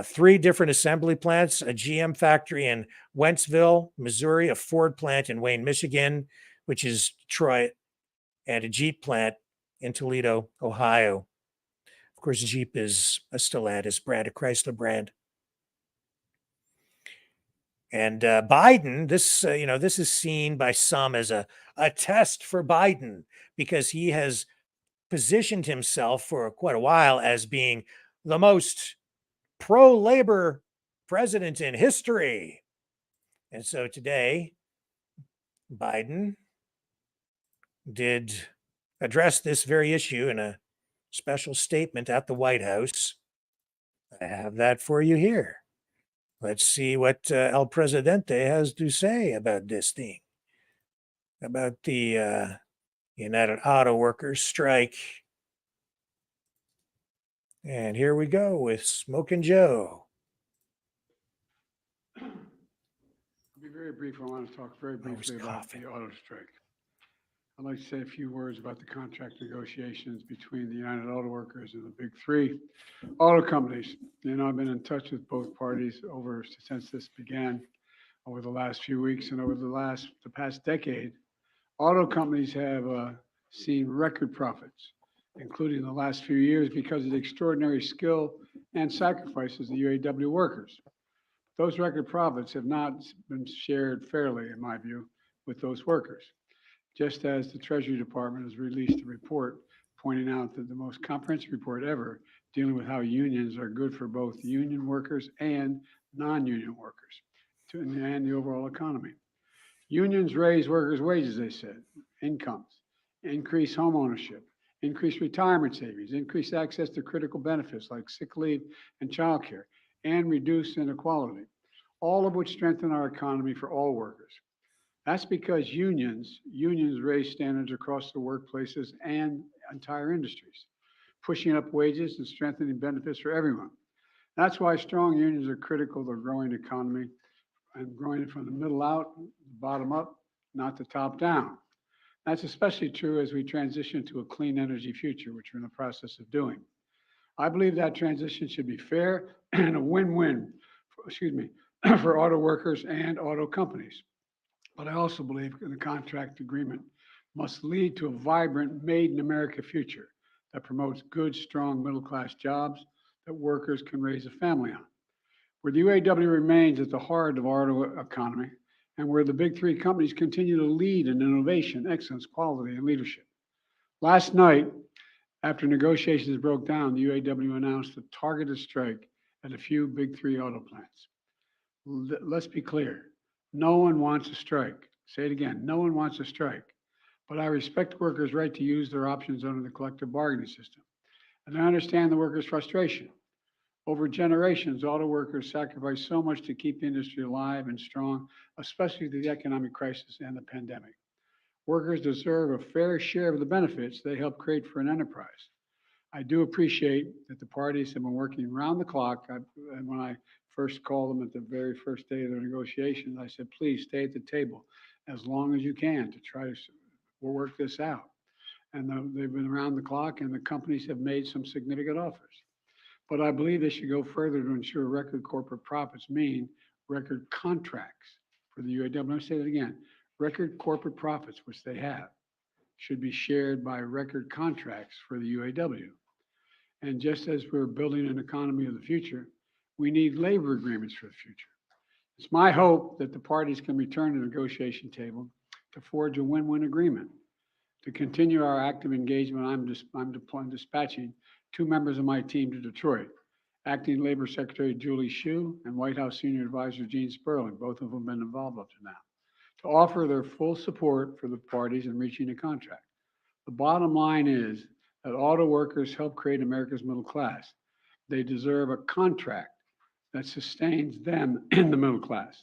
3 different assembly plants, a GM factory in Wentzville, Missouri, a Ford plant in Wayne, Michigan, which is Detroit, and a Jeep plant in Toledo, Ohio. Of course, Jeep is a Stellantis brand, a Chrysler brand. And Biden, this is seen by some as a test for Biden, because he has positioned himself for quite a while as being the most pro-labor president in history. And so today, Biden did address this very issue in a special statement at the White House. I have that for you here. Let's see what El Presidente has to say about this thing, about the United Auto Workers strike. And here we go with Smokin' Joe. I'll be very brief. I want to talk very briefly about the auto strike. I'd like to say a few words about the contract negotiations between the United Auto Workers and the big 3 auto companies. I've been in touch with both parties since this began over the last few weeks, and over the past decade. Auto companies have seen record profits, including the last few years, because of the extraordinary skill and sacrifices of the UAW workers. Those record profits have not been shared fairly, in my view, with those workers. Just as the Treasury Department has released a report pointing out that the most comprehensive report ever dealing with how unions are good for both union workers and non-union workers and the overall economy. Unions raise workers' wages, they said, incomes, increase home ownership, increase retirement savings, increase access to critical benefits like sick leave and childcare, and reduce inequality, all of which strengthen our economy for all workers. That's because unions raise standards across the workplaces and entire industries, pushing up wages and strengthening benefits for everyone. That's why strong unions are critical to a growing economy and growing it from the middle out, bottom up, not the top down. That's especially true as we transition to a clean energy future, which we're in the process of doing. I believe that transition should be fair and a win-win, for auto workers and auto companies. But I also believe the contract agreement must lead to a vibrant Made in America future that promotes good, strong middle-class jobs that workers can raise a family on. Where the UAW remains at the heart of our auto economy, and where the big 3 companies continue to lead in innovation, excellence, quality, and leadership. Last night, after negotiations broke down, the UAW announced a targeted strike at a few big 3 auto plants. let's be clear. No one wants a strike. Say it again. No one wants a strike. But I respect workers' right to use their options under the collective bargaining system. And I understand the workers' frustration. Over generations, auto workers sacrificed so much to keep the industry alive and strong, especially through the economic crisis and the pandemic. Workers deserve a fair share of the benefits they helped create for an enterprise. I do appreciate that the parties have been working around the clock. And when I first called them at the very first day of their negotiations, I said, please stay at the table as long as you can to try to work this out. And they've been around the clock, and the companies have made some significant offers. But I believe they should go further to ensure record corporate profits mean record contracts for the UAW. I'm going to say that again. Record corporate profits, which they have, should be shared by record contracts for the UAW. And just as we're building an economy of the future, we need labor agreements for the future. It's my hope that the parties can return to the negotiation table to forge a win-win agreement. To continue our active engagement, I'm dispatching 2 members of my team to Detroit, Acting Labor Secretary Julie Hsu and White House Senior Advisor Gene Sperling, both of them have been involved up to now, to offer their full support for the parties in reaching a contract. The bottom line is that auto workers help create America's middle class. They deserve a contract that sustains them in the middle class.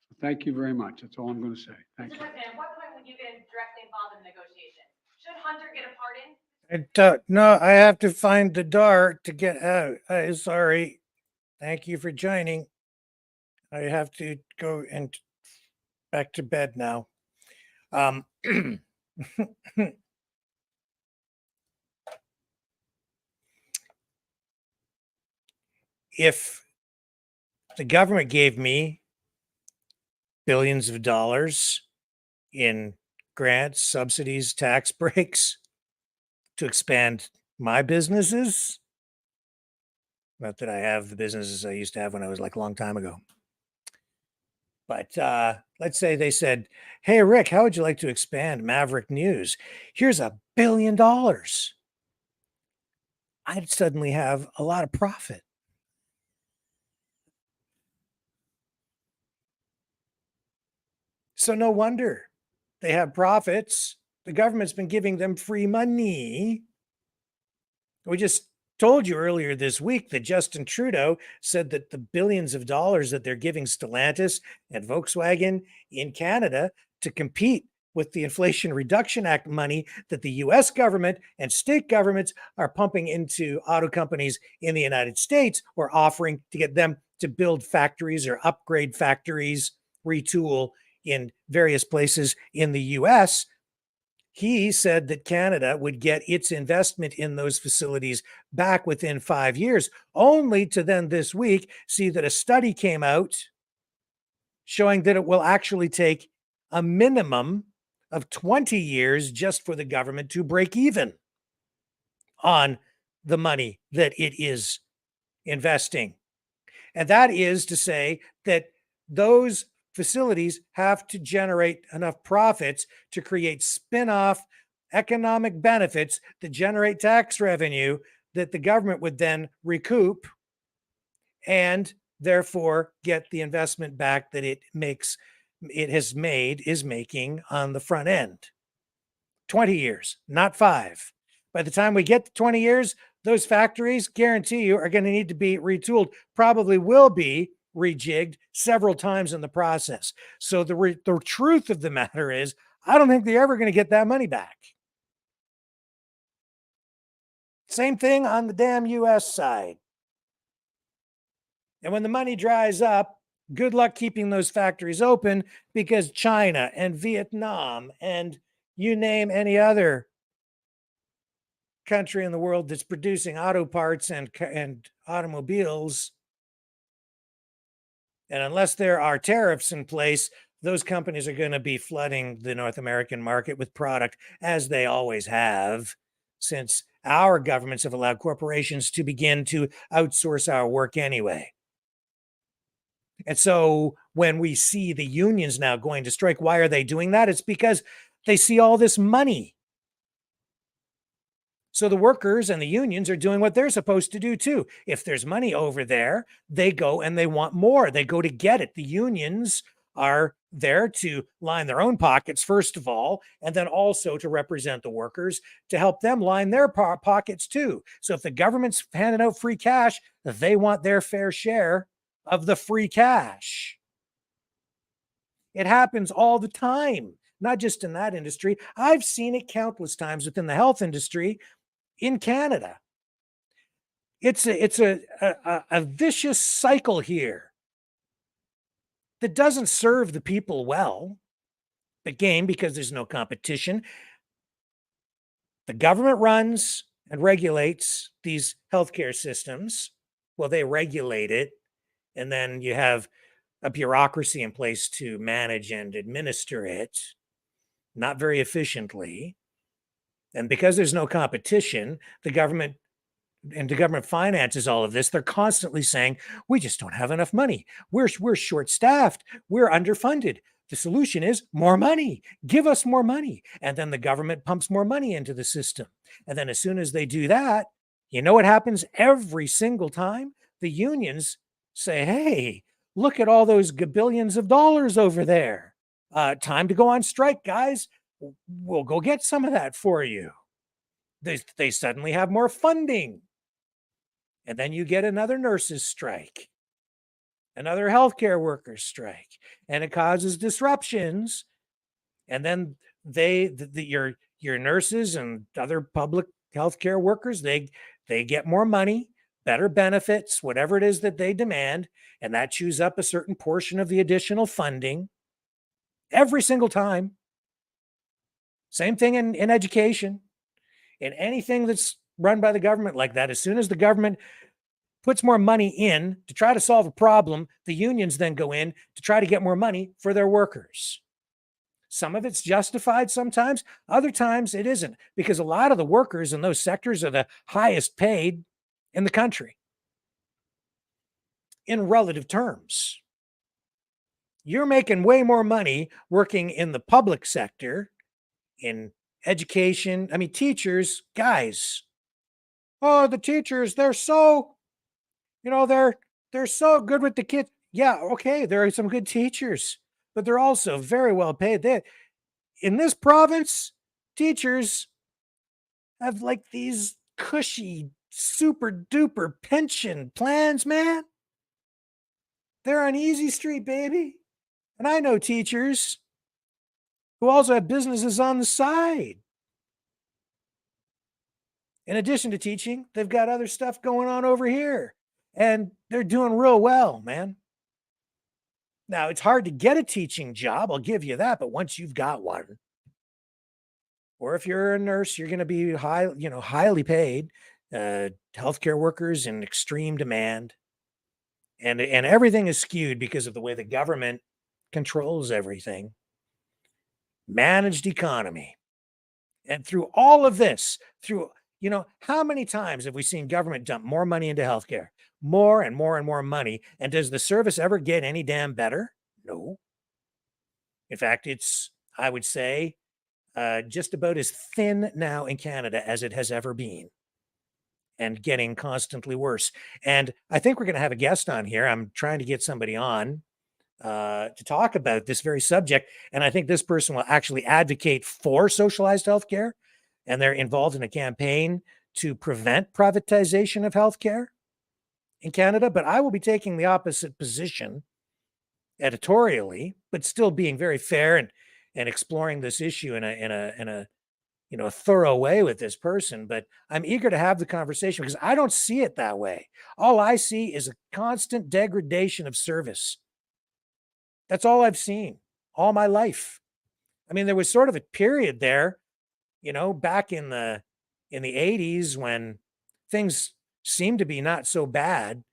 So thank you very much. That's all I'm going to say. Thank you. Mr. President, at what point would you get directly involved in the negotiation? Should Hunter get a pardon? No, I have to find the door to get out. Sorry. Thank you for joining. I have to go and back to bed now. If the government gave me billions of dollars in grants, subsidies, tax breaks to expand my businesses, not that I have the businesses I used to have when I was like a long time ago. But let's say they said, hey, Rick, how would you like to expand Maverick News? Here's $1 billion. I'd suddenly have a lot of profit. So no wonder they have profits. The government's been giving them free money. We just told you earlier this week that Justin Trudeau said that the billions of dollars that they're giving Stellantis and Volkswagen in Canada to compete with the Inflation Reduction Act money that the US government and state governments are pumping into auto companies in the United States, or offering to get them to build factories or upgrade factories, retool in various places in the US. He said that Canada would get its investment in those facilities back within 5 years, only to then this week see that a study came out showing that it will actually take a minimum of 20 years just for the government to break even on the money that it is investing. And that is to say that those facilities have to generate enough profits to create spin-off economic benefits that generate tax revenue that the government would then recoup and therefore get the investment back that is making on the front end. 20 years, not 5. By the time we get to 20 years, those factories, guarantee you, are going to need to be retooled, probably will be rejigged several times in the process. So the truth of the matter is, I don't think they're ever going to get that money back. Same thing on the damn US side. And when the money dries up, good luck keeping those factories open, because China and Vietnam and you name any other country in the world that's producing auto parts and automobiles, and unless there are tariffs in place, those companies are going to be flooding the North American market with product, as they always have, since our governments have allowed corporations to begin to outsource our work anyway. And so when we see the unions now going to strike, why are they doing that? It's because they see all this money So the workers and the unions are doing what they're supposed to do too. If there's money over there, they go and they want more. They go to get it. The unions are there to line their own pockets, first of all, and then also to represent the workers to help them line their pockets too. So if the government's handing out free cash, they want their fair share of the free cash. It happens all the time, not just in that industry. I've seen it countless times within the health industry in Canada. It's a vicious cycle here that doesn't serve the people well. Again, because there's no competition, the government runs and regulates these healthcare systems. Well, they regulate it, and then you have a bureaucracy in place to manage and administer it, not very efficiently. And because there's no competition, the government finances all of this. They're constantly saying, we just don't have enough money. We're short-staffed. We're underfunded. The solution is more money. Give us more money. And then the government pumps more money into the system. And then as soon as they do that, you know what happens every single time? The unions say, hey, look at all those gabillions of dollars over there. Time to go on strike, guys. We'll go get some of that for you. They suddenly have more funding. And then you get another nurses' strike, another healthcare workers' strike, and it causes disruptions. And then your nurses and other public healthcare workers, they get more money, better benefits, whatever it is that they demand, and that chews up a certain portion of the additional funding every single time. Same thing in education. In anything that's run by the government like that, as soon as the government puts more money in to try to solve a problem, the unions then go in to try to get more money for their workers. Some of it's justified sometimes, other times it isn't, because a lot of the workers in those sectors are the highest paid in the country in relative terms. You're making way more money working in the public sector, in education. I mean, teachers, guys. Oh, the teachers, they're so, they're so good with the kids. Yeah, okay, there are some good teachers, but they're also very well paid. In this province, teachers have like these cushy, super duper pension plans, man. They're on Easy Street, baby. And I know teachers who also have businesses on the side. In addition to teaching, they've got other stuff going on over here, and they're doing real well, man. Now, it's hard to get a teaching job, I'll give you that, but once you've got one, or if you're a nurse, you're going to be highly paid. Healthcare workers in extreme demand, and everything is skewed because of the way the government controls everything. Managed economy. And through all of this, how many times have we seen government dump more money into healthcare? More and more and more money. And does the service ever get any damn better? No. In fact, it's, I would say, just about as thin now in Canada as it has ever been, and getting constantly worse. And I think we're going to have a guest on here. I'm trying to get somebody on to talk about this very subject. And I think this person will actually advocate for socialized healthcare, and they're involved in a campaign to prevent privatization of healthcare in Canada. But I will be taking the opposite position editorially, but still being very fair and exploring this issue in a thorough way with this person. But I'm eager to have the conversation because I don't see it that way. All I see is a constant degradation of service. That's all I've seen all my life. I mean, there was sort of a period there, back in the 80s when things seemed to be not so bad.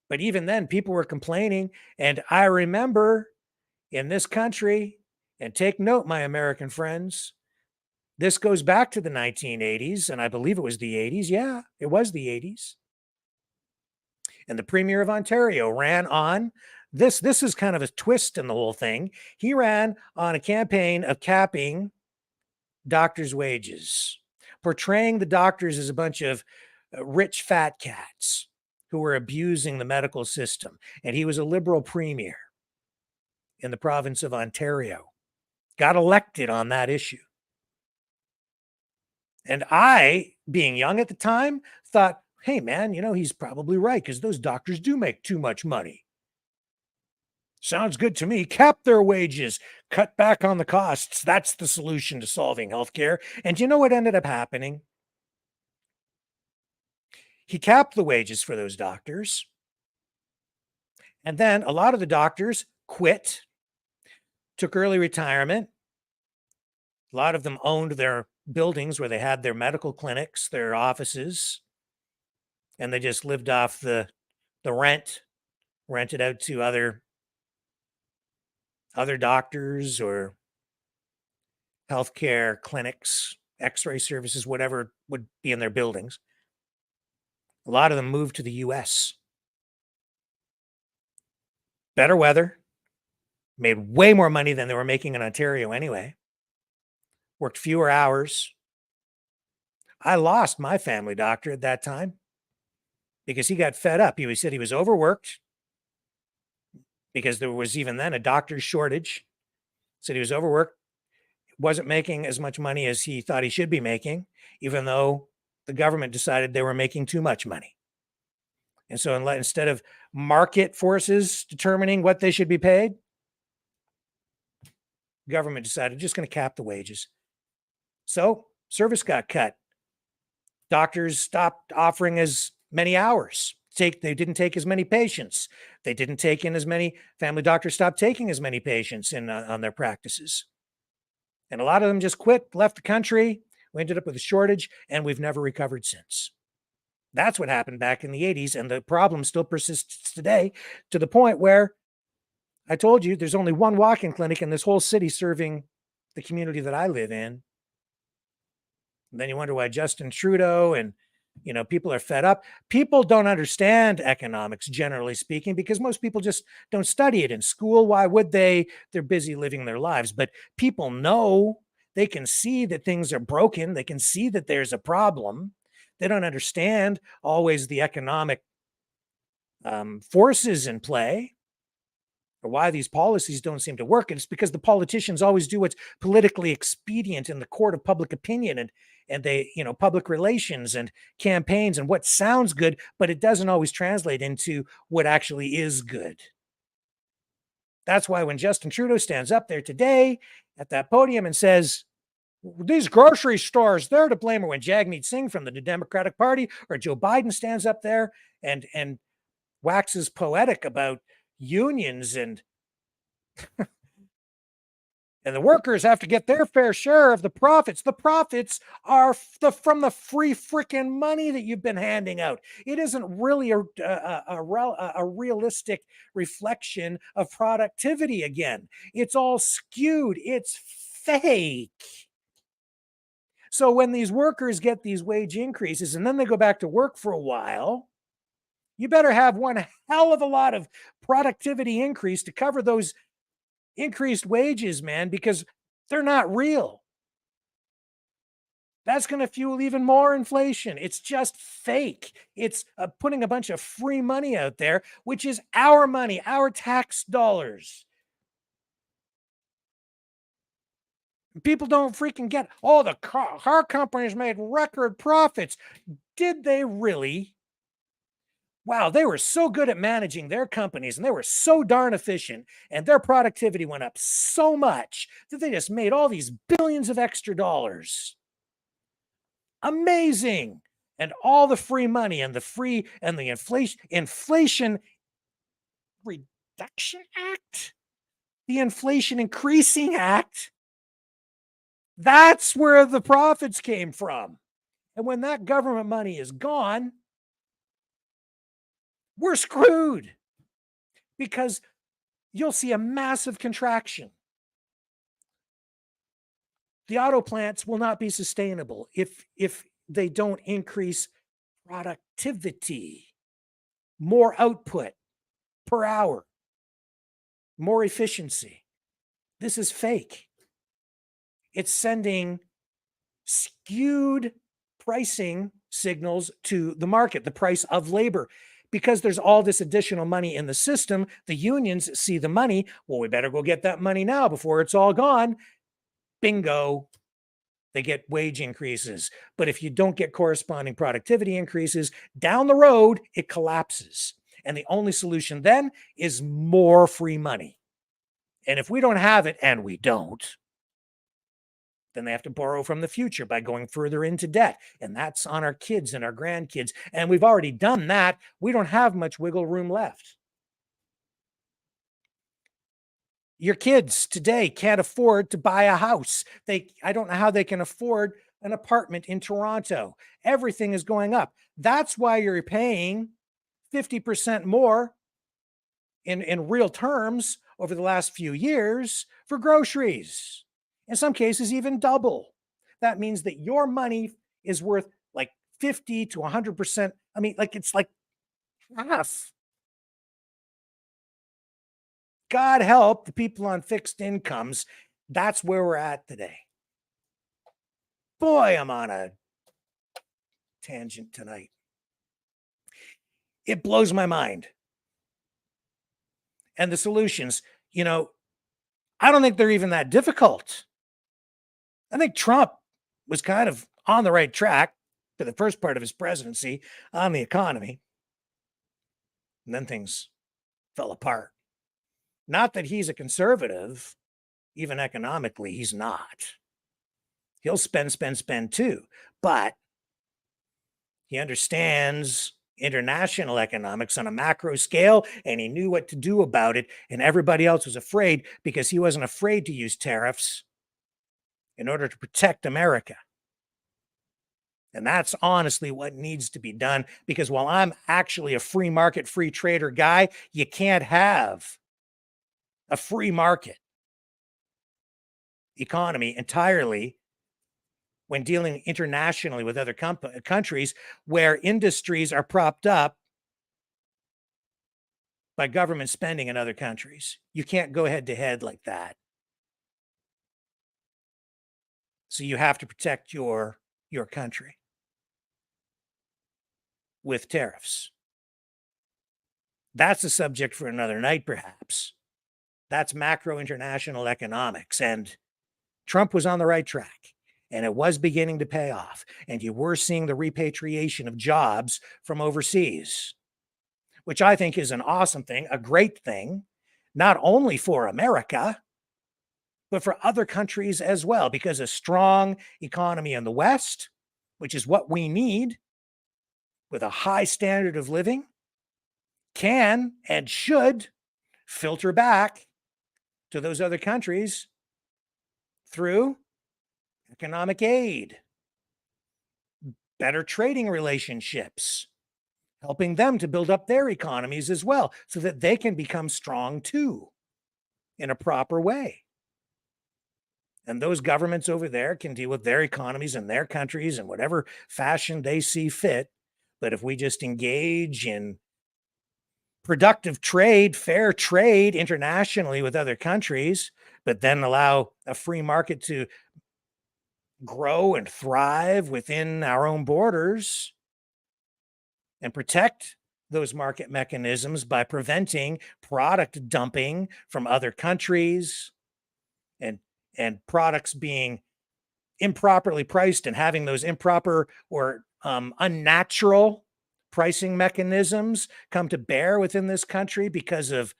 But even then, people were complaining. And I remember in this country, and take note, my American friends, this goes back to the 1980s, and I believe it was the 80s. Yeah, it was the 80s. And the Premier of Ontario ran on this. This is kind of a twist in the whole thing. He ran on a campaign of capping doctors' wages. portraying the doctors as a bunch of rich fat cats who were abusing the medical system. And he was a liberal premier in the province of Ontario, got elected on that issue. And I, being young at the time, thought, hey, man, he's probably right because those doctors do make too much money. Sounds good to me. Cap their wages, cut back on the costs. That's the solution to solving healthcare. And you know what ended up happening? He capped the wages for those doctors. And then a lot of the doctors quit, took early retirement. A lot of them owned their buildings where they had their medical clinics, their offices, and they just lived off the rent, rented out to other doctors or healthcare clinics, x-ray services, whatever would be in their buildings. A lot of them moved to the US. Better weather, made way more money than they were making in Ontario anyway, worked fewer hours. I lost my family doctor at that time because he got fed up. He said he was overworked because there was even then a doctor's shortage. Said he was overworked, wasn't making as much money as he thought he should be making, even though the government decided they were making too much money. And so instead of market forces determining what they should be paid, government decided just going to cap the wages. So service got cut. Doctors stopped offering as many hours. They didn't take as many patients. They didn't take in as many. Family doctors stopped taking as many patients on their practices. And a lot of them just quit, left the country. We ended up with a shortage, and we've never recovered since. That's what happened back in the 80s, and the problem still persists today to the point where I told you there's only one walk-in clinic in this whole city serving the community that I live in. And then you wonder why Justin Trudeau and people are fed up. People don't understand economics, generally speaking, because most people just don't study it in school. Why would they? They're busy living their lives. But people know, they can see that things are broken. They can see that there's a problem. They don't understand always the economic forces in play or why these policies don't seem to work. And it's because the politicians always do what's politically expedient in the court of public opinion and they, public relations and campaigns and what sounds good, but it doesn't always translate into what actually is good. That's why when Justin Trudeau stands up there today at that podium and says, these grocery stores, they're to blame, or when Jagmeet Singh from the New Democratic Party or Joe Biden stands up there and waxes poetic about unions and and the workers have to get their fair share of the profits. The profits are from the free freaking money that you've been handing out. It isn't really a realistic reflection of productivity again. It's all skewed. It's fake. So when these workers get these wage increases and then they go back to work for a while, you better have one hell of a lot of productivity increase to cover those increased wages, man, because they're not real. That's going to fuel even more inflation. It's just fake. It's putting a bunch of free money out there, which is our money, our tax dollars. People don't freaking get, the car companies made record profits. Did they really? Wow, they were so good at managing their companies and they were so darn efficient and their productivity went up so much that they just made all these billions of extra dollars. Amazing. And all the free money and the Inflation Reduction Act, the Inflation Increasing Act, that's where the profits came from. And when that government money is gone, we're screwed because you'll see a massive contraction. The auto plants will not be sustainable if they don't increase productivity, more output per hour, more efficiency. This is fake. It's sending skewed pricing signals to the market, the price of labor. Because there's all this additional money in the system, the unions see the money. Well, we better go get that money now before it's all gone. Bingo. They get wage increases. But if you don't get corresponding productivity increases, down the road, it collapses. And the only solution then is more free money. And if we don't have it, and we don't, then they have to borrow from the future by going further into debt. And that's on our kids and our grandkids. And we've already done that. We don't have much wiggle room left. Your kids today can't afford to buy a house. I don't know how they can afford an apartment in Toronto. Everything is going up. That's why you're paying 50% more in real terms over the last few years for groceries. In some cases, even double. That means that your money is worth like 50 to 100%. I mean, like it's like half. God help the people on fixed incomes. That's where we're at today. Boy, I'm on a tangent tonight. It blows my mind. And the solutions, I don't think they're even that difficult. I think Trump was kind of on the right track for the first part of his presidency on the economy. And then things fell apart. Not that he's a conservative, even economically, he's not. He'll spend too, but he understands international economics on a macro scale, and he knew what to do about it, and everybody else was afraid because he wasn't afraid to use tariffs in order to protect America. And that's honestly what needs to be done, because while I'm actually a free market, free trader guy, you can't have a free market economy entirely when dealing internationally with other countries where industries are propped up by government spending in other countries. You can't go head to head like that. So you have to protect your country with tariffs. That's a subject for another night, perhaps. That's macro international economics. And Trump was on the right track. And it was beginning to pay off. And you were seeing the repatriation of jobs from overseas, which I think is an awesome thing, a great thing, not only for America, but for other countries as well, because a strong economy in the West, which is what we need, with a high standard of living, can and should filter back to those other countries through economic aid, better trading relationships, helping them to build up their economies as well so that they can become strong too in a proper way. And those governments over there can deal with their economies and their countries in whatever fashion they see fit. But if we just engage in productive trade, fair trade internationally with other countries, but then allow a free market to grow and thrive within our own borders and protect those market mechanisms by preventing product dumping from other countries and products being improperly priced and having those improper or unnatural pricing mechanisms come to bear within this country because of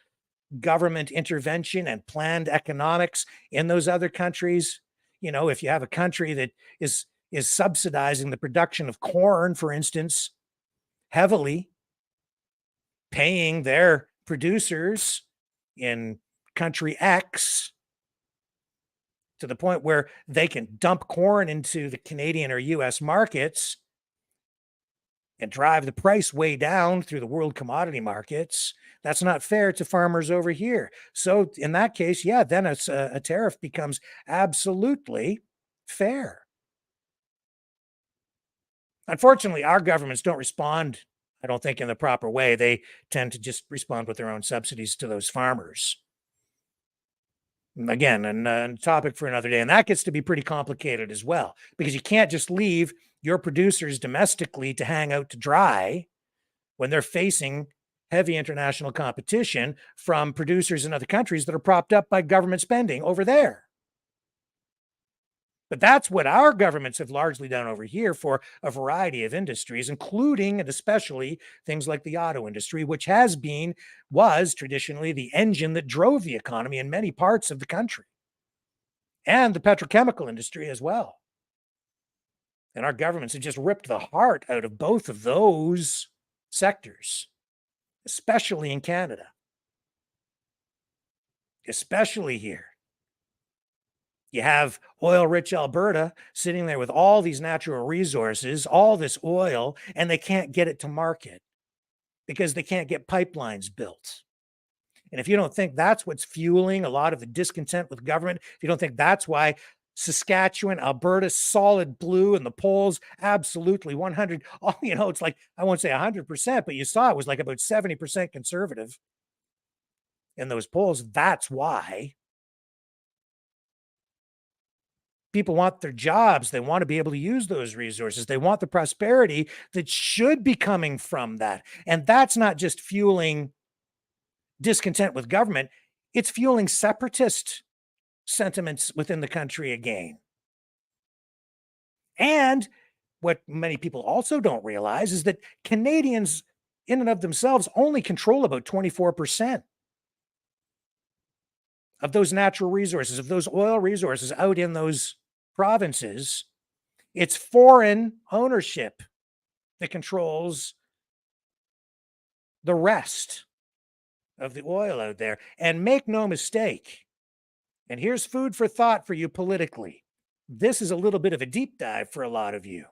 government intervention and planned economics in those other countries. If you have a country that is subsidizing the production of corn, for instance, heavily, paying their producers in country X to the point where they can dump corn into the Canadian or US markets and drive the price way down through the world commodity markets, that's not fair to farmers over here. So in that case, then a tariff becomes absolutely fair. Unfortunately, our governments don't respond, I don't think, in the proper way. They tend to just respond with their own subsidies to those farmers. Again, a topic for another day. And that gets to be pretty complicated as well, because you can't just leave your producers domestically to hang out to dry when they're facing heavy international competition from producers in other countries that are propped up by government spending over there. But that's what our governments have largely done over here for a variety of industries, including and especially things like the auto industry, which was traditionally the engine that drove the economy in many parts of the country, and the petrochemical industry as well. And our governments have just ripped the heart out of both of those sectors, especially in Canada, especially here. You have oil-rich Alberta sitting there with all these natural resources, all this oil, and they can't get it to market because they can't get pipelines built. And if you don't think that's what's fueling a lot of the discontent with government, if you don't think that's why Saskatchewan, Alberta, solid blue, and the polls absolutely 100, it's like, I won't say 100%, but you saw it was like about 70% conservative in those polls. That's why. People want their jobs. They want to be able to use those resources. They want the prosperity that should be coming from that. And that's not just fueling discontent with government. It's fueling separatist sentiments within the country again. And what many people also don't realize is that Canadians in and of themselves only control about 24% of those natural resources, of those oil resources out in those provinces. It's foreign ownership that controls the rest of the oil out there. And make no mistake, and here's food for thought for you politically. This is a little bit of a deep dive for a lot of you.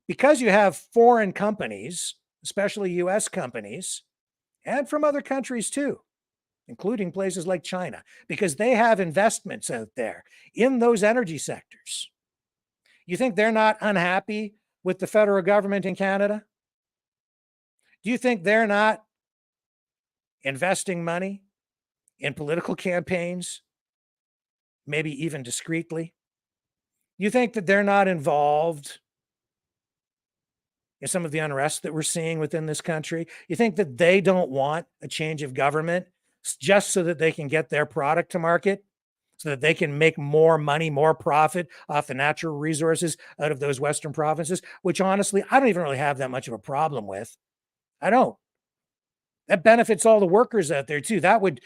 Because you have foreign companies, especially US companies, and from other countries too, including places like China, because they have investments out there in those energy sectors. You think they're not unhappy with the federal government in Canada? Do you think they're not investing money in political campaigns, maybe even discreetly? You think that they're not involved in some of the unrest that we're seeing within this country? You think that they don't want a change of government just so that they can get their product to market, so that they can make more money, more profit off the natural resources out of those Western provinces, which honestly, I don't even really have that much of a problem with. I don't. That benefits all the workers out there too. That would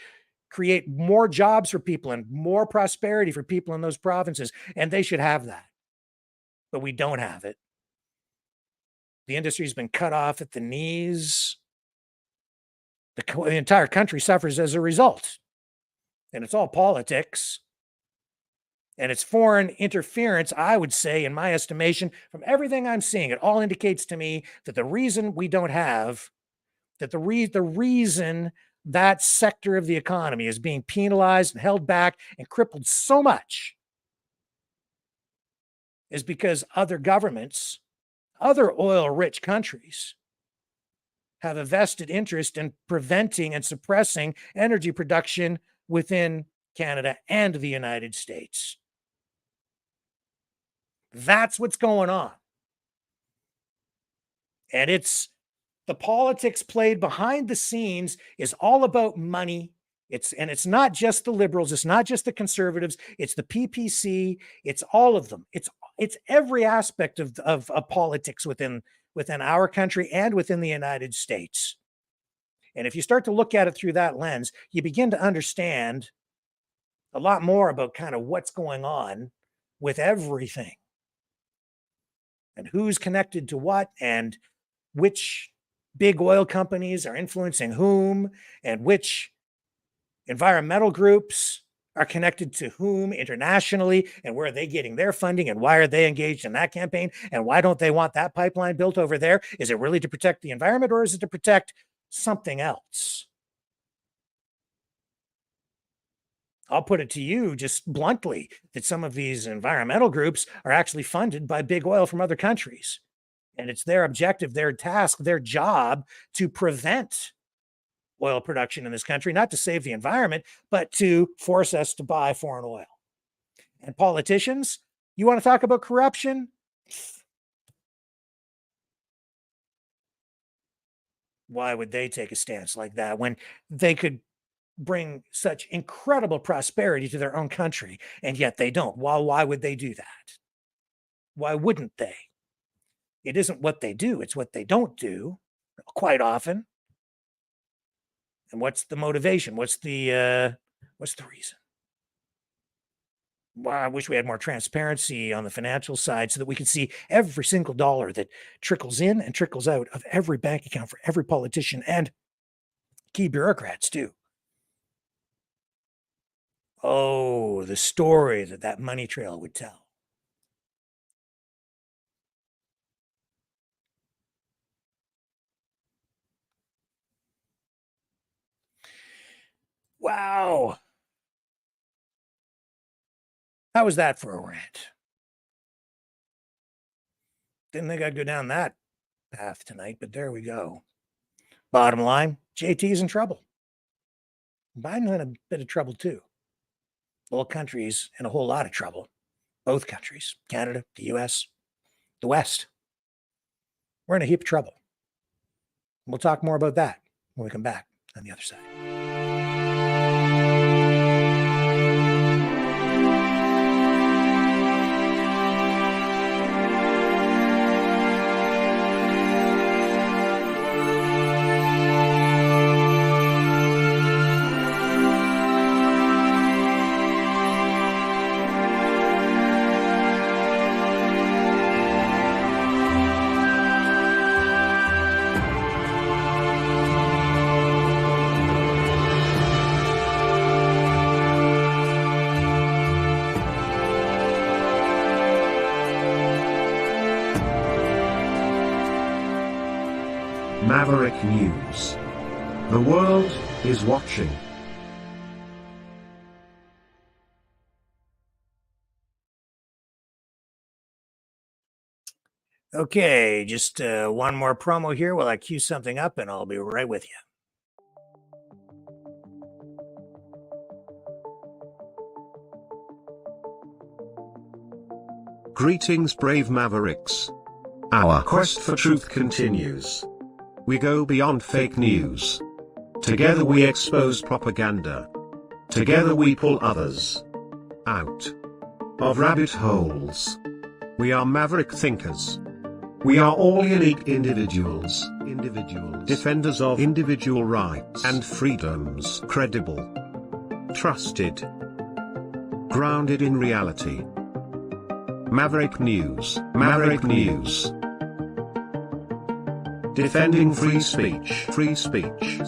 create more jobs for people and more prosperity for people in those provinces, and they should have that. But we don't have it. The industry's been cut off at the knees. The entire country suffers as a result. And it's all politics. And it's foreign interference, I would say, in my estimation, from everything I'm seeing. It all indicates to me that the reason we don't have, that the reason that sector of the economy is being penalized and held back and crippled so much is because other governments, other oil-rich countries, have a vested interest in preventing and suppressing energy production within Canada and the United States. That's what's going on. And it's the politics played behind the scenes is all about money. It's not just the liberals, it's not just the conservatives, it's the PPC, it's all of them. It's every aspect of politics within our country and within the United States. And if you start to look at it through that lens, you begin to understand a lot more about kind of what's going on with everything and who's connected to what and which big oil companies are influencing whom and which environmental groups are connected to whom internationally and where are they getting their funding and why are they engaged in that campaign and why don't they want that pipeline built over there? Is it really to protect the environment or is it to protect something else? I'll put it to you just bluntly that some of these environmental groups are actually funded by big oil from other countries. And it's their objective, their task, their job to prevent oil production in this country, not to save the environment, but to force us to buy foreign oil. And politicians, you want to talk about corruption? Why would they take a stance like that when they could bring such incredible prosperity to their own country, and yet they don't? Why would they do that? Why wouldn't they? It isn't what they do, it's what they don't do quite often. And what's the motivation? What's the reason? Well, I wish we had more transparency on the financial side so that we could see every single dollar that trickles in and trickles out of every bank account for every politician and key bureaucrats too. Oh, the story that money trail would tell. Wow. How was that for a rant? Didn't think I'd go down that path tonight, but there we go. Bottom line, JT's in trouble. Biden's in a bit of trouble too. The whole country's in a whole lot of trouble. Both countries, Canada, the US, the West. We're in a heap of trouble. We'll talk more about that when we come back on the other side. Maverick News. The world is watching. Okay, just one more promo here while I cue something up, and I'll be right with you. Greetings, brave Mavericks. Our quest for truth continues. We go beyond fake news. Together we expose propaganda. Together we pull others out of rabbit holes. We are maverick thinkers. We are all unique individuals. Defenders of individual rights and freedoms. Credible. Trusted. Grounded in reality. Maverick News. Maverick News. Defending free speech. Free speech.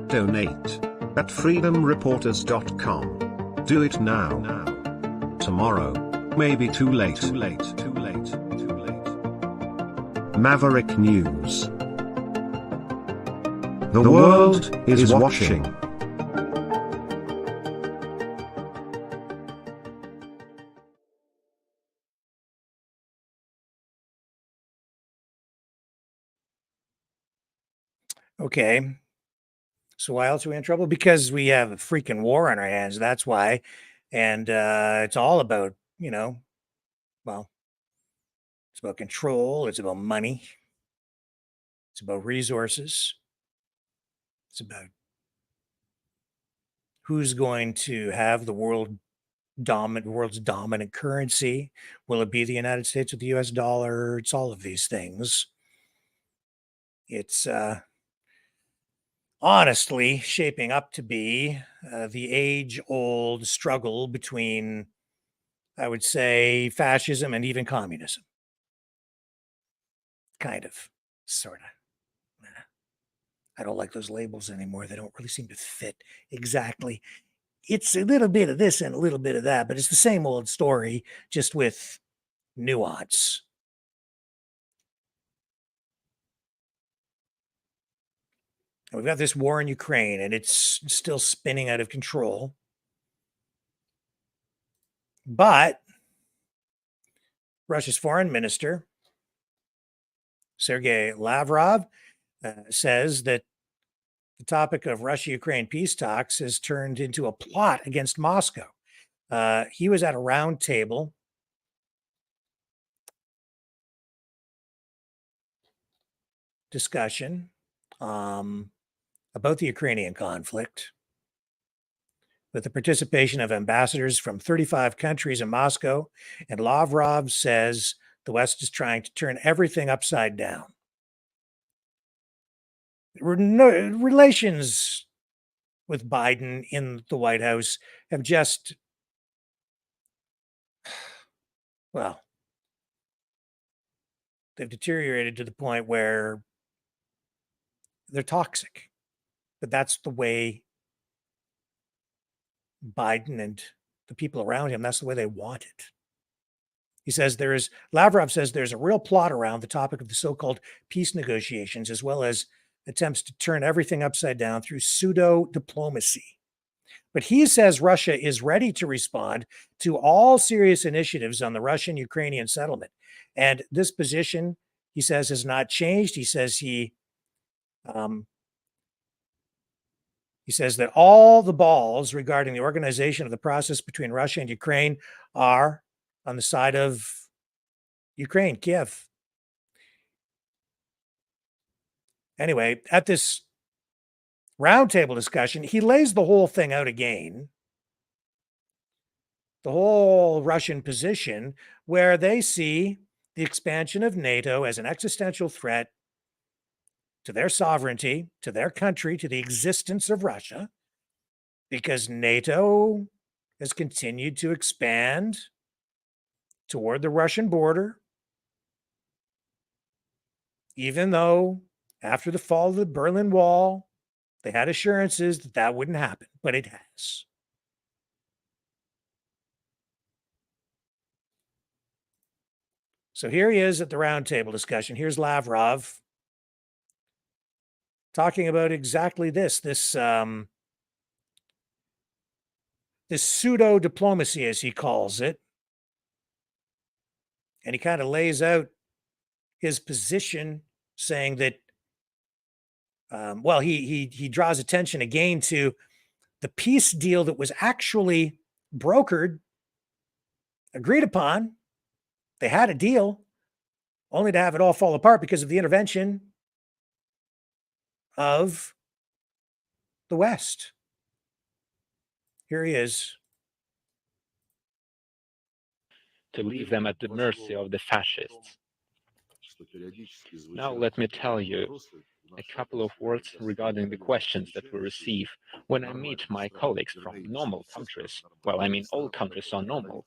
Donate at freedomreporters.com. Do it now. Tomorrow may be too late. Maverick News. The world is watching. Okay. So why else are we in trouble? Because we have a freaking war on our hands. That's why. And it's all about, well, it's about control. It's about money. It's about resources. It's about who's going to have the world's dominant currency. Will it be the United States or the US dollar? It's all of these things. It's honestly shaping up to be the age-old struggle between, I would say, fascism and even communism. Kind of, sort of. I don't like those labels anymore. They don't really seem to fit exactly. It's a little bit of this and a little bit of that, but it's the same old story, just with nuance. We've got this war in Ukraine, and it's still spinning out of control. But Russia's foreign minister, Sergei Lavrov, says that the topic of Russia-Ukraine peace talks has turned into a plot against Moscow. He was at a round table discussion about the Ukrainian conflict, with the participation of ambassadors from 35 countries in Moscow, and Lavrov says the West is trying to turn everything upside down. Relations with Biden in the White House have just, well, they've deteriorated to the point where they're toxic. But that's the way Biden and the people around him, that's the way they want it. He says Lavrov says there's a real plot around the topic of the so-called peace negotiations, as well as attempts to turn everything upside down through pseudo diplomacy. But he says Russia is ready to respond to all serious initiatives on the Russian-Ukrainian settlement. And this position, he says, has not changed. He says he says that all the balls regarding the organization of the process between Russia and Ukraine are on the side of Ukraine, Kiev. Anyway, at this roundtable discussion, he lays the whole thing out again, the whole Russian position, where they see the expansion of NATO as an existential threat to their sovereignty, to their country, to the existence of Russia, because NATO has continued to expand toward the Russian border, even though after the fall of the Berlin Wall, they had assurances that that wouldn't happen, but it has. So here he is at the roundtable discussion. Here's Lavrov talking about exactly this pseudo diplomacy, as he calls it. And he kind of lays out his position, saying that, he draws attention again to the peace deal that was actually brokered, agreed upon. They had a deal, only to have it all fall apart because of the intervention of the West. Here he is. To leave them at the mercy of the fascists. Now let me tell you a couple of words regarding the questions that we receive when I meet my colleagues from normal countries. Well, I mean all countries are normal.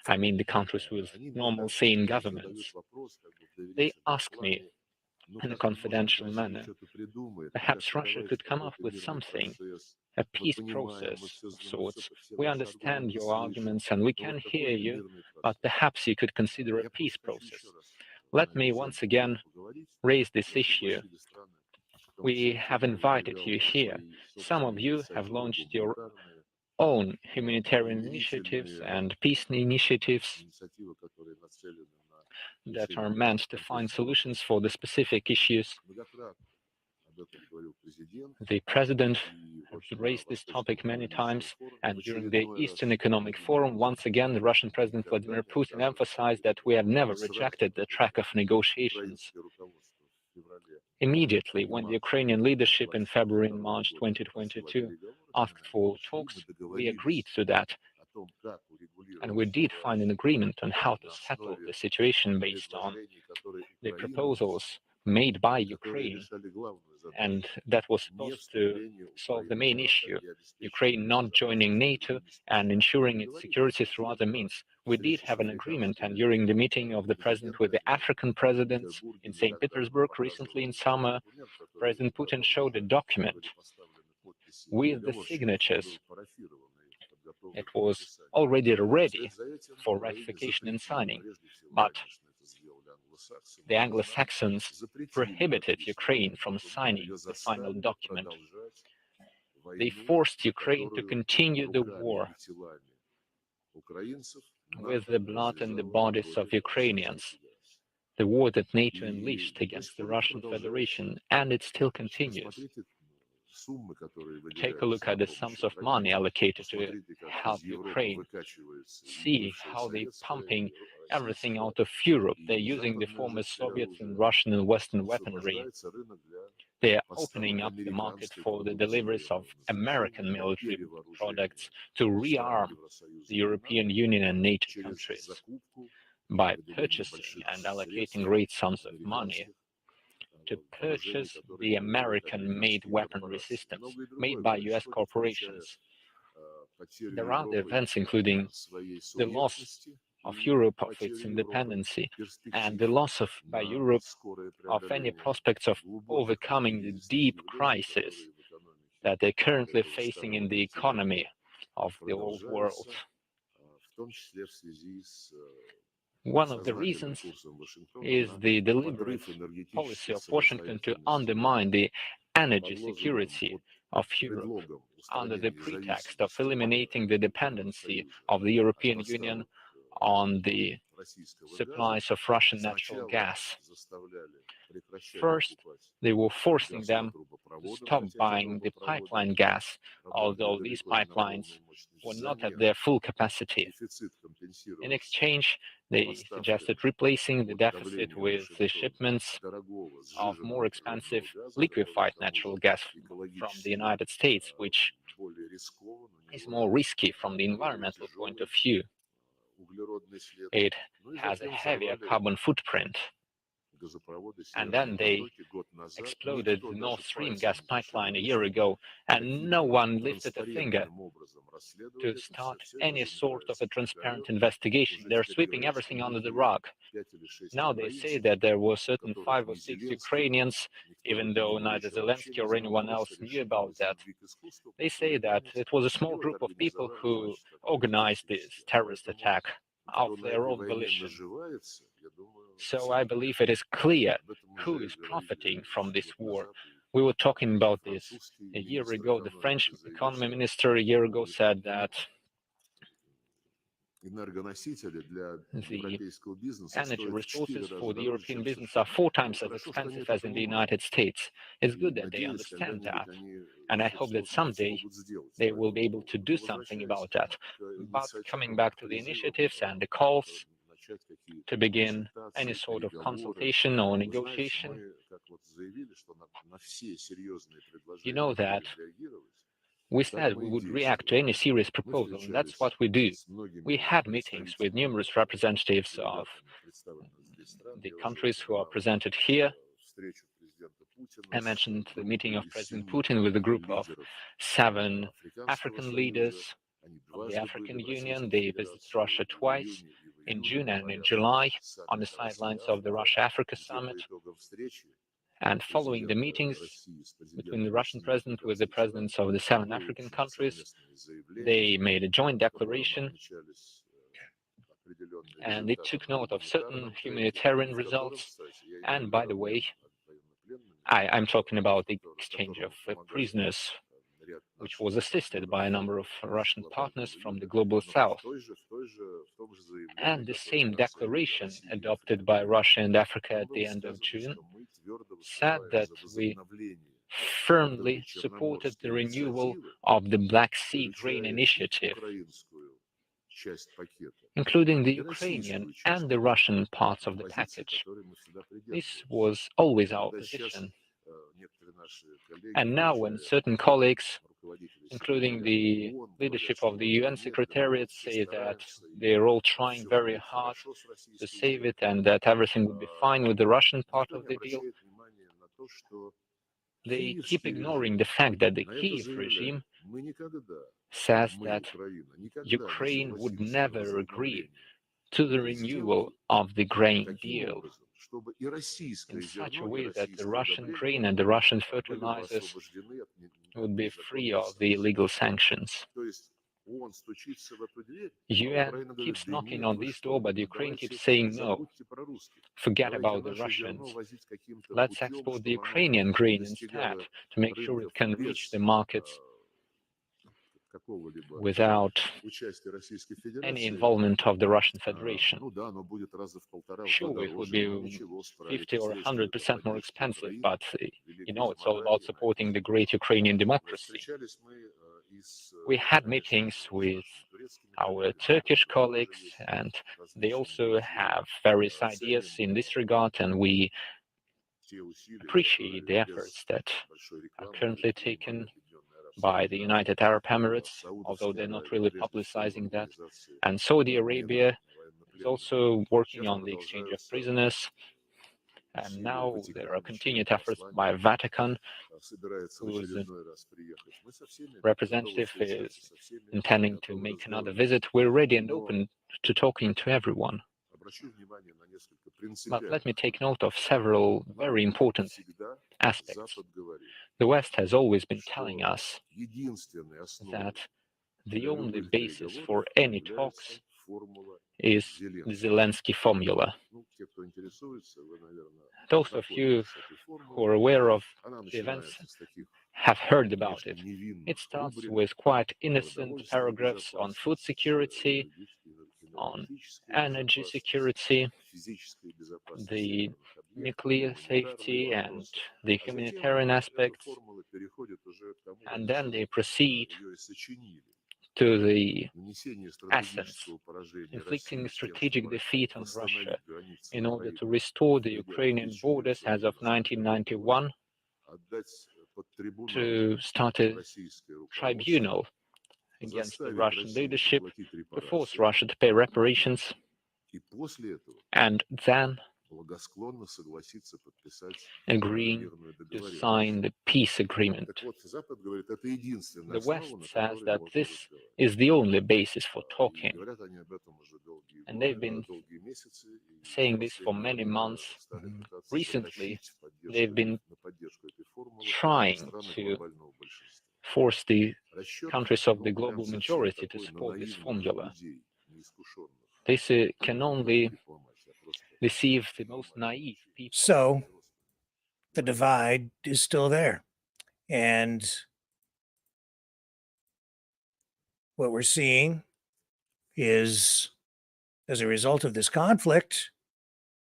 I mean the countries with normal, sane governments. They ask me in a confidential manner, perhaps Russia could come up with something, a peace process of sorts. We understand your arguments and we can hear you, but perhaps you could consider a peace process. Let me once again raise this issue. We have invited you here. Some of you have launched your own humanitarian initiatives and peace initiatives that are meant to find solutions for the specific issues. The president has raised this topic many times, and during the Eastern Economic Forum, once again, the Russian President Vladimir Putin emphasized that we have never rejected the track of negotiations. Immediately, when the Ukrainian leadership in February and March 2022 asked for talks, we agreed to that. And we did find an agreement on how to settle the situation based on the proposals made by Ukraine. And that was supposed to solve the main issue, Ukraine not joining NATO and ensuring its security through other means. We did have an agreement, and during the meeting of the president with the African presidents in St. Petersburg recently in summer, President Putin showed a document with the signatures. It was already ready for ratification and signing, but the Anglo-Saxons prohibited Ukraine from signing the final document. They forced Ukraine to continue the war with the blood and the bodies of Ukrainians, the war that NATO unleashed against the Russian Federation, and it still continues. Take a look at the sums of money allocated to help Ukraine. See how they're pumping everything out of Europe. They're using the former Soviet and Russian and Western weaponry They're opening up the market for the deliveries of American military products to rearm the European Union and NATO countries by purchasing and allocating great sums of money to purchase the American-made weaponry systems made by US corporations. There are other events, including the loss of Europe of its independence and the loss of by Europe of any prospects of overcoming the deep crisis that they're currently facing in the economy of the old world. One of the reasons is the deliberate policy of Washington to undermine the energy security of Europe under the pretext of eliminating the dependency of the European Union on the supplies of Russian natural gas. First, they were forcing them to stop buying the pipeline gas, although these pipelines were not at their full capacity. In exchange, they suggested replacing the deficit with the shipments of more expensive liquefied natural gas from the United States, which is more risky from the environmental point of view. It has a heavier carbon footprint. And then they exploded the Nord Stream gas pipeline a year ago, and no one lifted a finger to start any sort of a transparent investigation. They're sweeping everything under the rug. Now they say that there were certain 5 or 6 Ukrainians, even though neither Zelensky or anyone else knew about that. They say that it was a small group of people who organized this terrorist attack of their own volition. So I believe it is clear who is profiting from this war. We were talking about this a year ago. The French economy minister a year ago said that the energy resources for the European business are 4 times as expensive as in the United States. It's good that they understand that, and I hope that someday they will be able to do something about that. But coming back to the initiatives and the calls to begin any sort of consultation or negotiation, you know that we said we would react to any serious proposal, and that's what we do. We had meetings with numerous representatives of the countries who are presented here. I mentioned the meeting of President Putin with a group of 7 African leaders of the African Union. They visited Russia twice, in June and in July, on the sidelines of the Russia-Africa summit. And following the meetings between the Russian president with the presidents of the 7 African countries, they made a joint declaration, and it took note of certain humanitarian results. And by the way, I'm talking about the exchange of prisoners, which was assisted by a number of Russian partners from the global south. And the same declaration adopted by Russia and Africa at the end of June said that we firmly supported the renewal of the Black Sea Grain Initiative, including the Ukrainian and the Russian parts of the package. This was always our position. And now when certain colleagues, including the leadership of the UN Secretariat, say that they're all trying very hard to save it and that everything would be fine with the Russian part of the deal, they keep ignoring the fact that the Kiev regime says that Ukraine would never agree to the renewal of the grain deal in such a way that the Russian grain and the Russian fertilizers would be free of the illegal sanctions. UN keeps knocking on this door, but Ukraine keeps saying no. Forget about the Russians. Let's export the Ukrainian grain instead to make sure it can reach the markets without any involvement of the Russian Federation. Sure, it would be 50 or 100% more expensive, but you know, it's all about supporting the great Ukrainian democracy. We had meetings with our Turkish colleagues, and they also have various ideas in this regard, and we appreciate the efforts that are currently taken by the United Arab Emirates, although they're not really publicizing that. And Saudi Arabia is also working on the exchange of prisoners. And now there are continued efforts by Vatican, whose representative is intending to make another visit. We're ready and open to talking to everyone. But let me take note of several very important aspects. The West has always been telling us that the only basis for any talks is the Zelensky formula. Those of you who are aware of the events have heard about it. It starts with quite innocent paragraphs on food security, on energy security, the nuclear safety and the humanitarian aspects, and then they proceed to the essence, inflicting strategic defeat on Russia in order to restore the Ukrainian borders as of 1991, to start a tribunal against the Russian leadership, to force Russia to pay reparations, and then agreeing to sign the peace agreement. The West says that this is the only basis for talking, and they've been saying this for many months. Recently, they've been trying to force the countries of the global majority to support this formula. This can only deceive the most naive people. So the divide is still there. And what we're seeing is, as a result of this conflict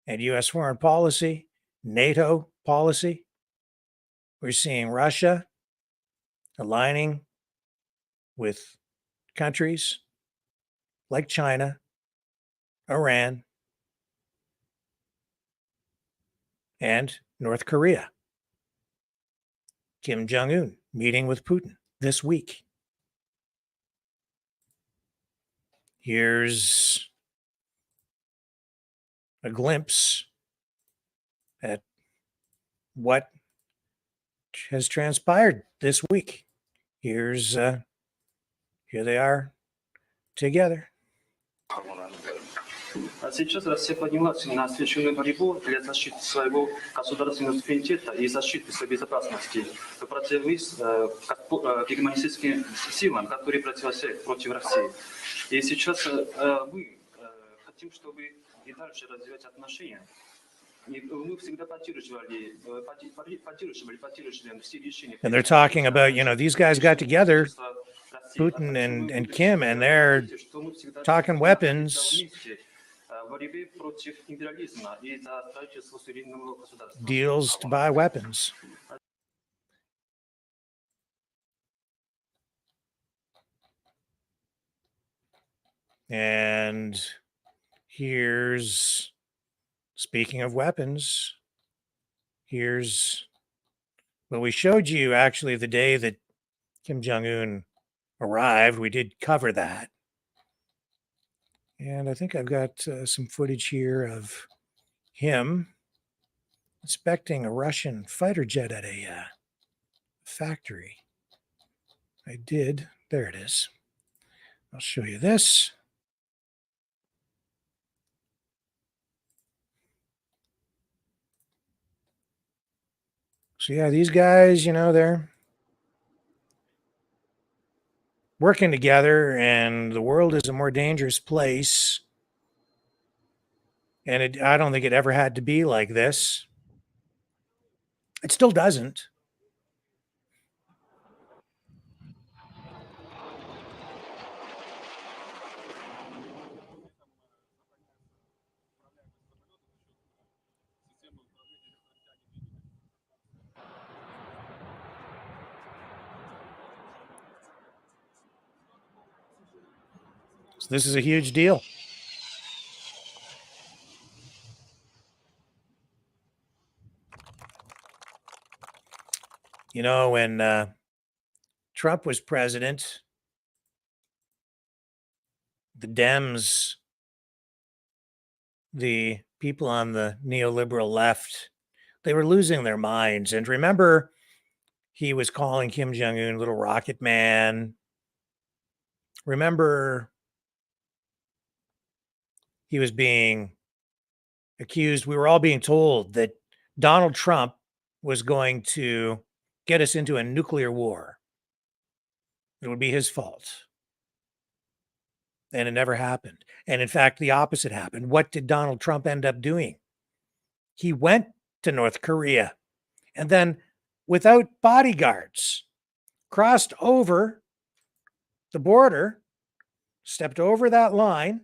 and U.S. foreign policy, NATO policy, we're seeing Russia aligning with countries like China, Iran, and North Korea. Kim Jong-un meeting with Putin this week. Here's a glimpse at what has transpired this week. Here they are together. А сейчас Россия поднялась на священную борьбу для защиты своего государственного суверенитета и защиты своей безопасности против гегемонистическим силам, которые противостоят против России. И сейчас мы хотим, чтобы и дальше развивать отношения. И мы всегда поддерживали все решения. And they're talking about, these guys got together, Putin and Kim, and they're talking weapons, deals to buy weapons. And here's, speaking of weapons, here's what we showed you actually the day that Kim Jong-un arrived. We did cover that. And I think I've got some footage here of him inspecting a Russian fighter jet at a factory. I did. There it is. I'll show you this. So yeah, these guys, they're working together, and the world is a more dangerous place. And I don't think it ever had to be like this. It still doesn't. So this is a huge deal. You know, when Trump was president, the Dems, the people on the neoliberal left, they were losing their minds. And remember, he was calling Kim Jong-un little rocket man. Remember, he was being accused. We were all being told that Donald Trump was going to get us into a nuclear war. It would be his fault. And it never happened. And in fact, the opposite happened. What did Donald Trump end up doing? He went to North Korea and then, without bodyguards, crossed over the border, stepped over that line,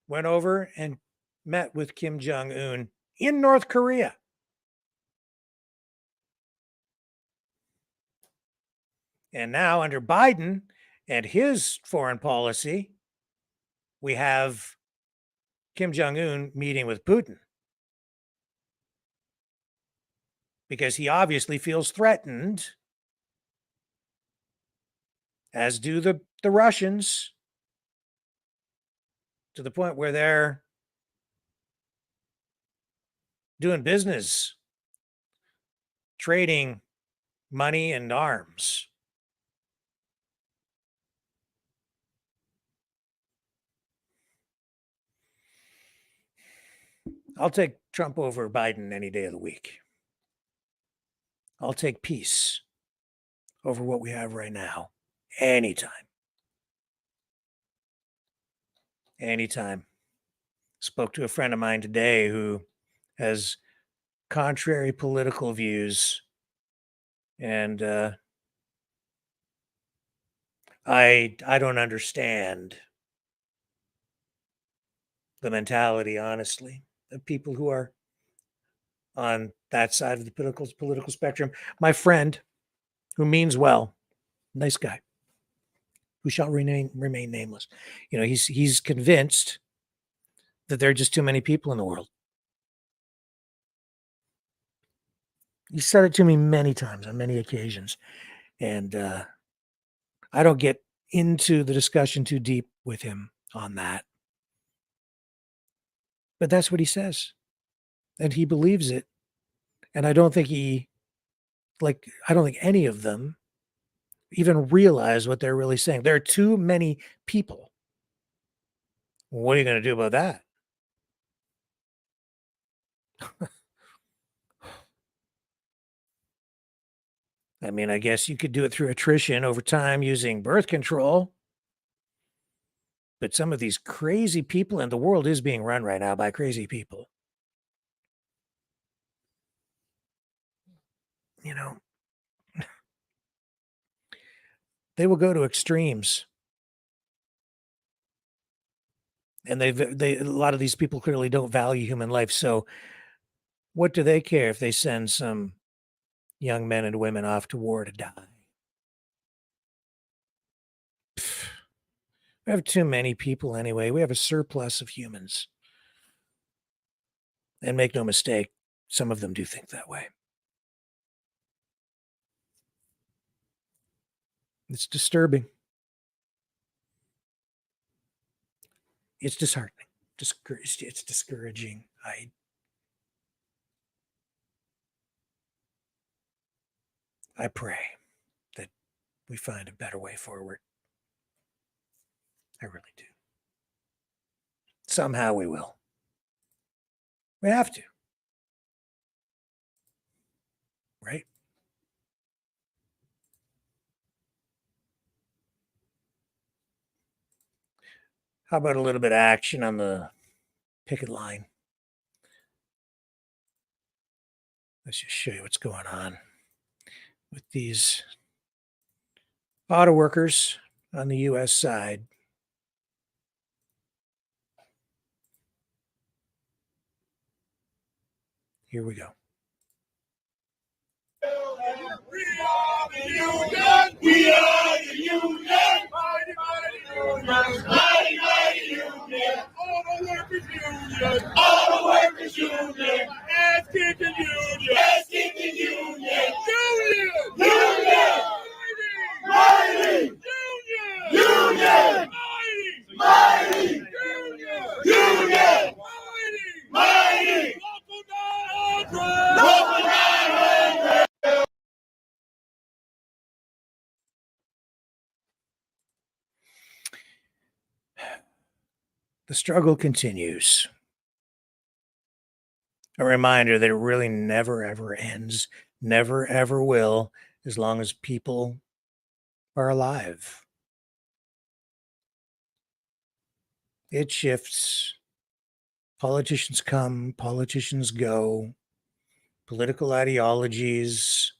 went over and met with Kim Jong-un in North Korea. And now, under Biden and his foreign policy, we have Kim Jong-un meeting with Putin because he obviously feels threatened, as do the Russians, to the point where they're doing business, trading money and arms. I'll take Trump over Biden any day of the week. I'll take peace over what we have right now anytime. Anytime. Spoke to a friend of mine today who has contrary political views, and I don't understand the mentality, honestly, of people who are on that side of the political spectrum. My friend, who means well, nice guy, who shall remain nameless. You know, he's convinced that there are just too many people in the world. He said it to me many times on many occasions, and I don't get into the discussion too deep with him on that. But that's what he says, and he believes it. And I don't think I don't think any of them even realize what they're really saying. There are too many people. What are you going to do about that? I mean, I guess you could do it through attrition over time using birth control. But some of these crazy people, and the world is being run right now by crazy people. You know, they will go to extremes. And a lot of these people clearly don't value human life. So what do they care if they send some young men and women off to war to die? We have too many people anyway. We have a surplus of humans. And make no mistake, some of them do think that way. It's disturbing. It's disheartening. It's discouraging. I pray that we find a better way forward. I really do. Somehow we will. We have to. Right? How about a little bit of action on the picket line? Let's just show you what's going on with these auto workers on the U.S. side. Here we go. We are the union. We are the union. Mighty, mighty union. Mighty, mighty union. Auto workers union. Auto workers union. Ass kicking union. Ass kicking union. The struggle continues. A reminder that it really never, ever ends, never, ever will, as long as people are alive. It shifts. Politicians come, politicians go. Political ideologies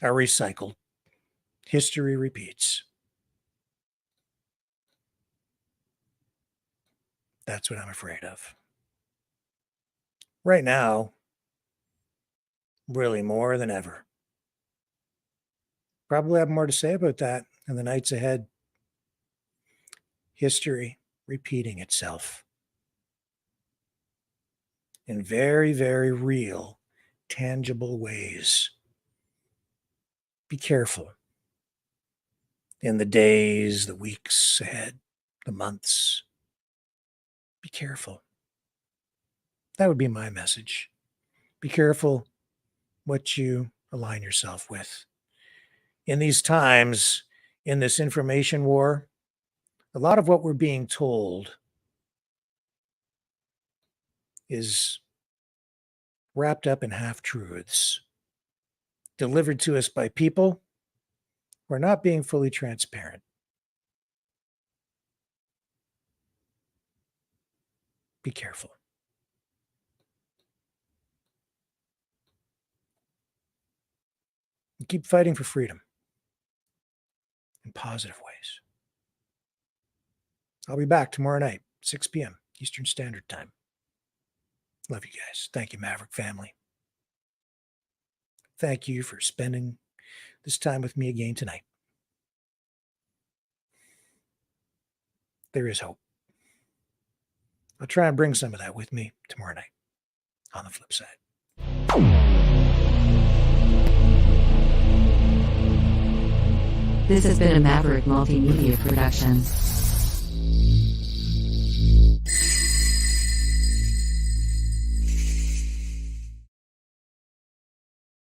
are recycled. History repeats. That's what I'm afraid of. Right now, really more than ever. Probably have more to say about that in the nights ahead. History repeating itself in very, very real, tangible ways. Be careful in the days, the weeks ahead, the months. Be careful. That would be my message. Be careful what you align yourself with. In these times, in this information war, a lot of what we're being told is wrapped up in half-truths, delivered to us by people who are not being fully transparent. Be careful. And keep fighting for freedom in positive ways. I'll be back tomorrow night, 6 p.m. Eastern Standard Time. Love you guys. Thank you, Maverick family. Thank you for spending this time with me again tonight. There is hope. I'll try and bring some of that with me tomorrow night on the flip side. This has been a Maverick Multimedia production.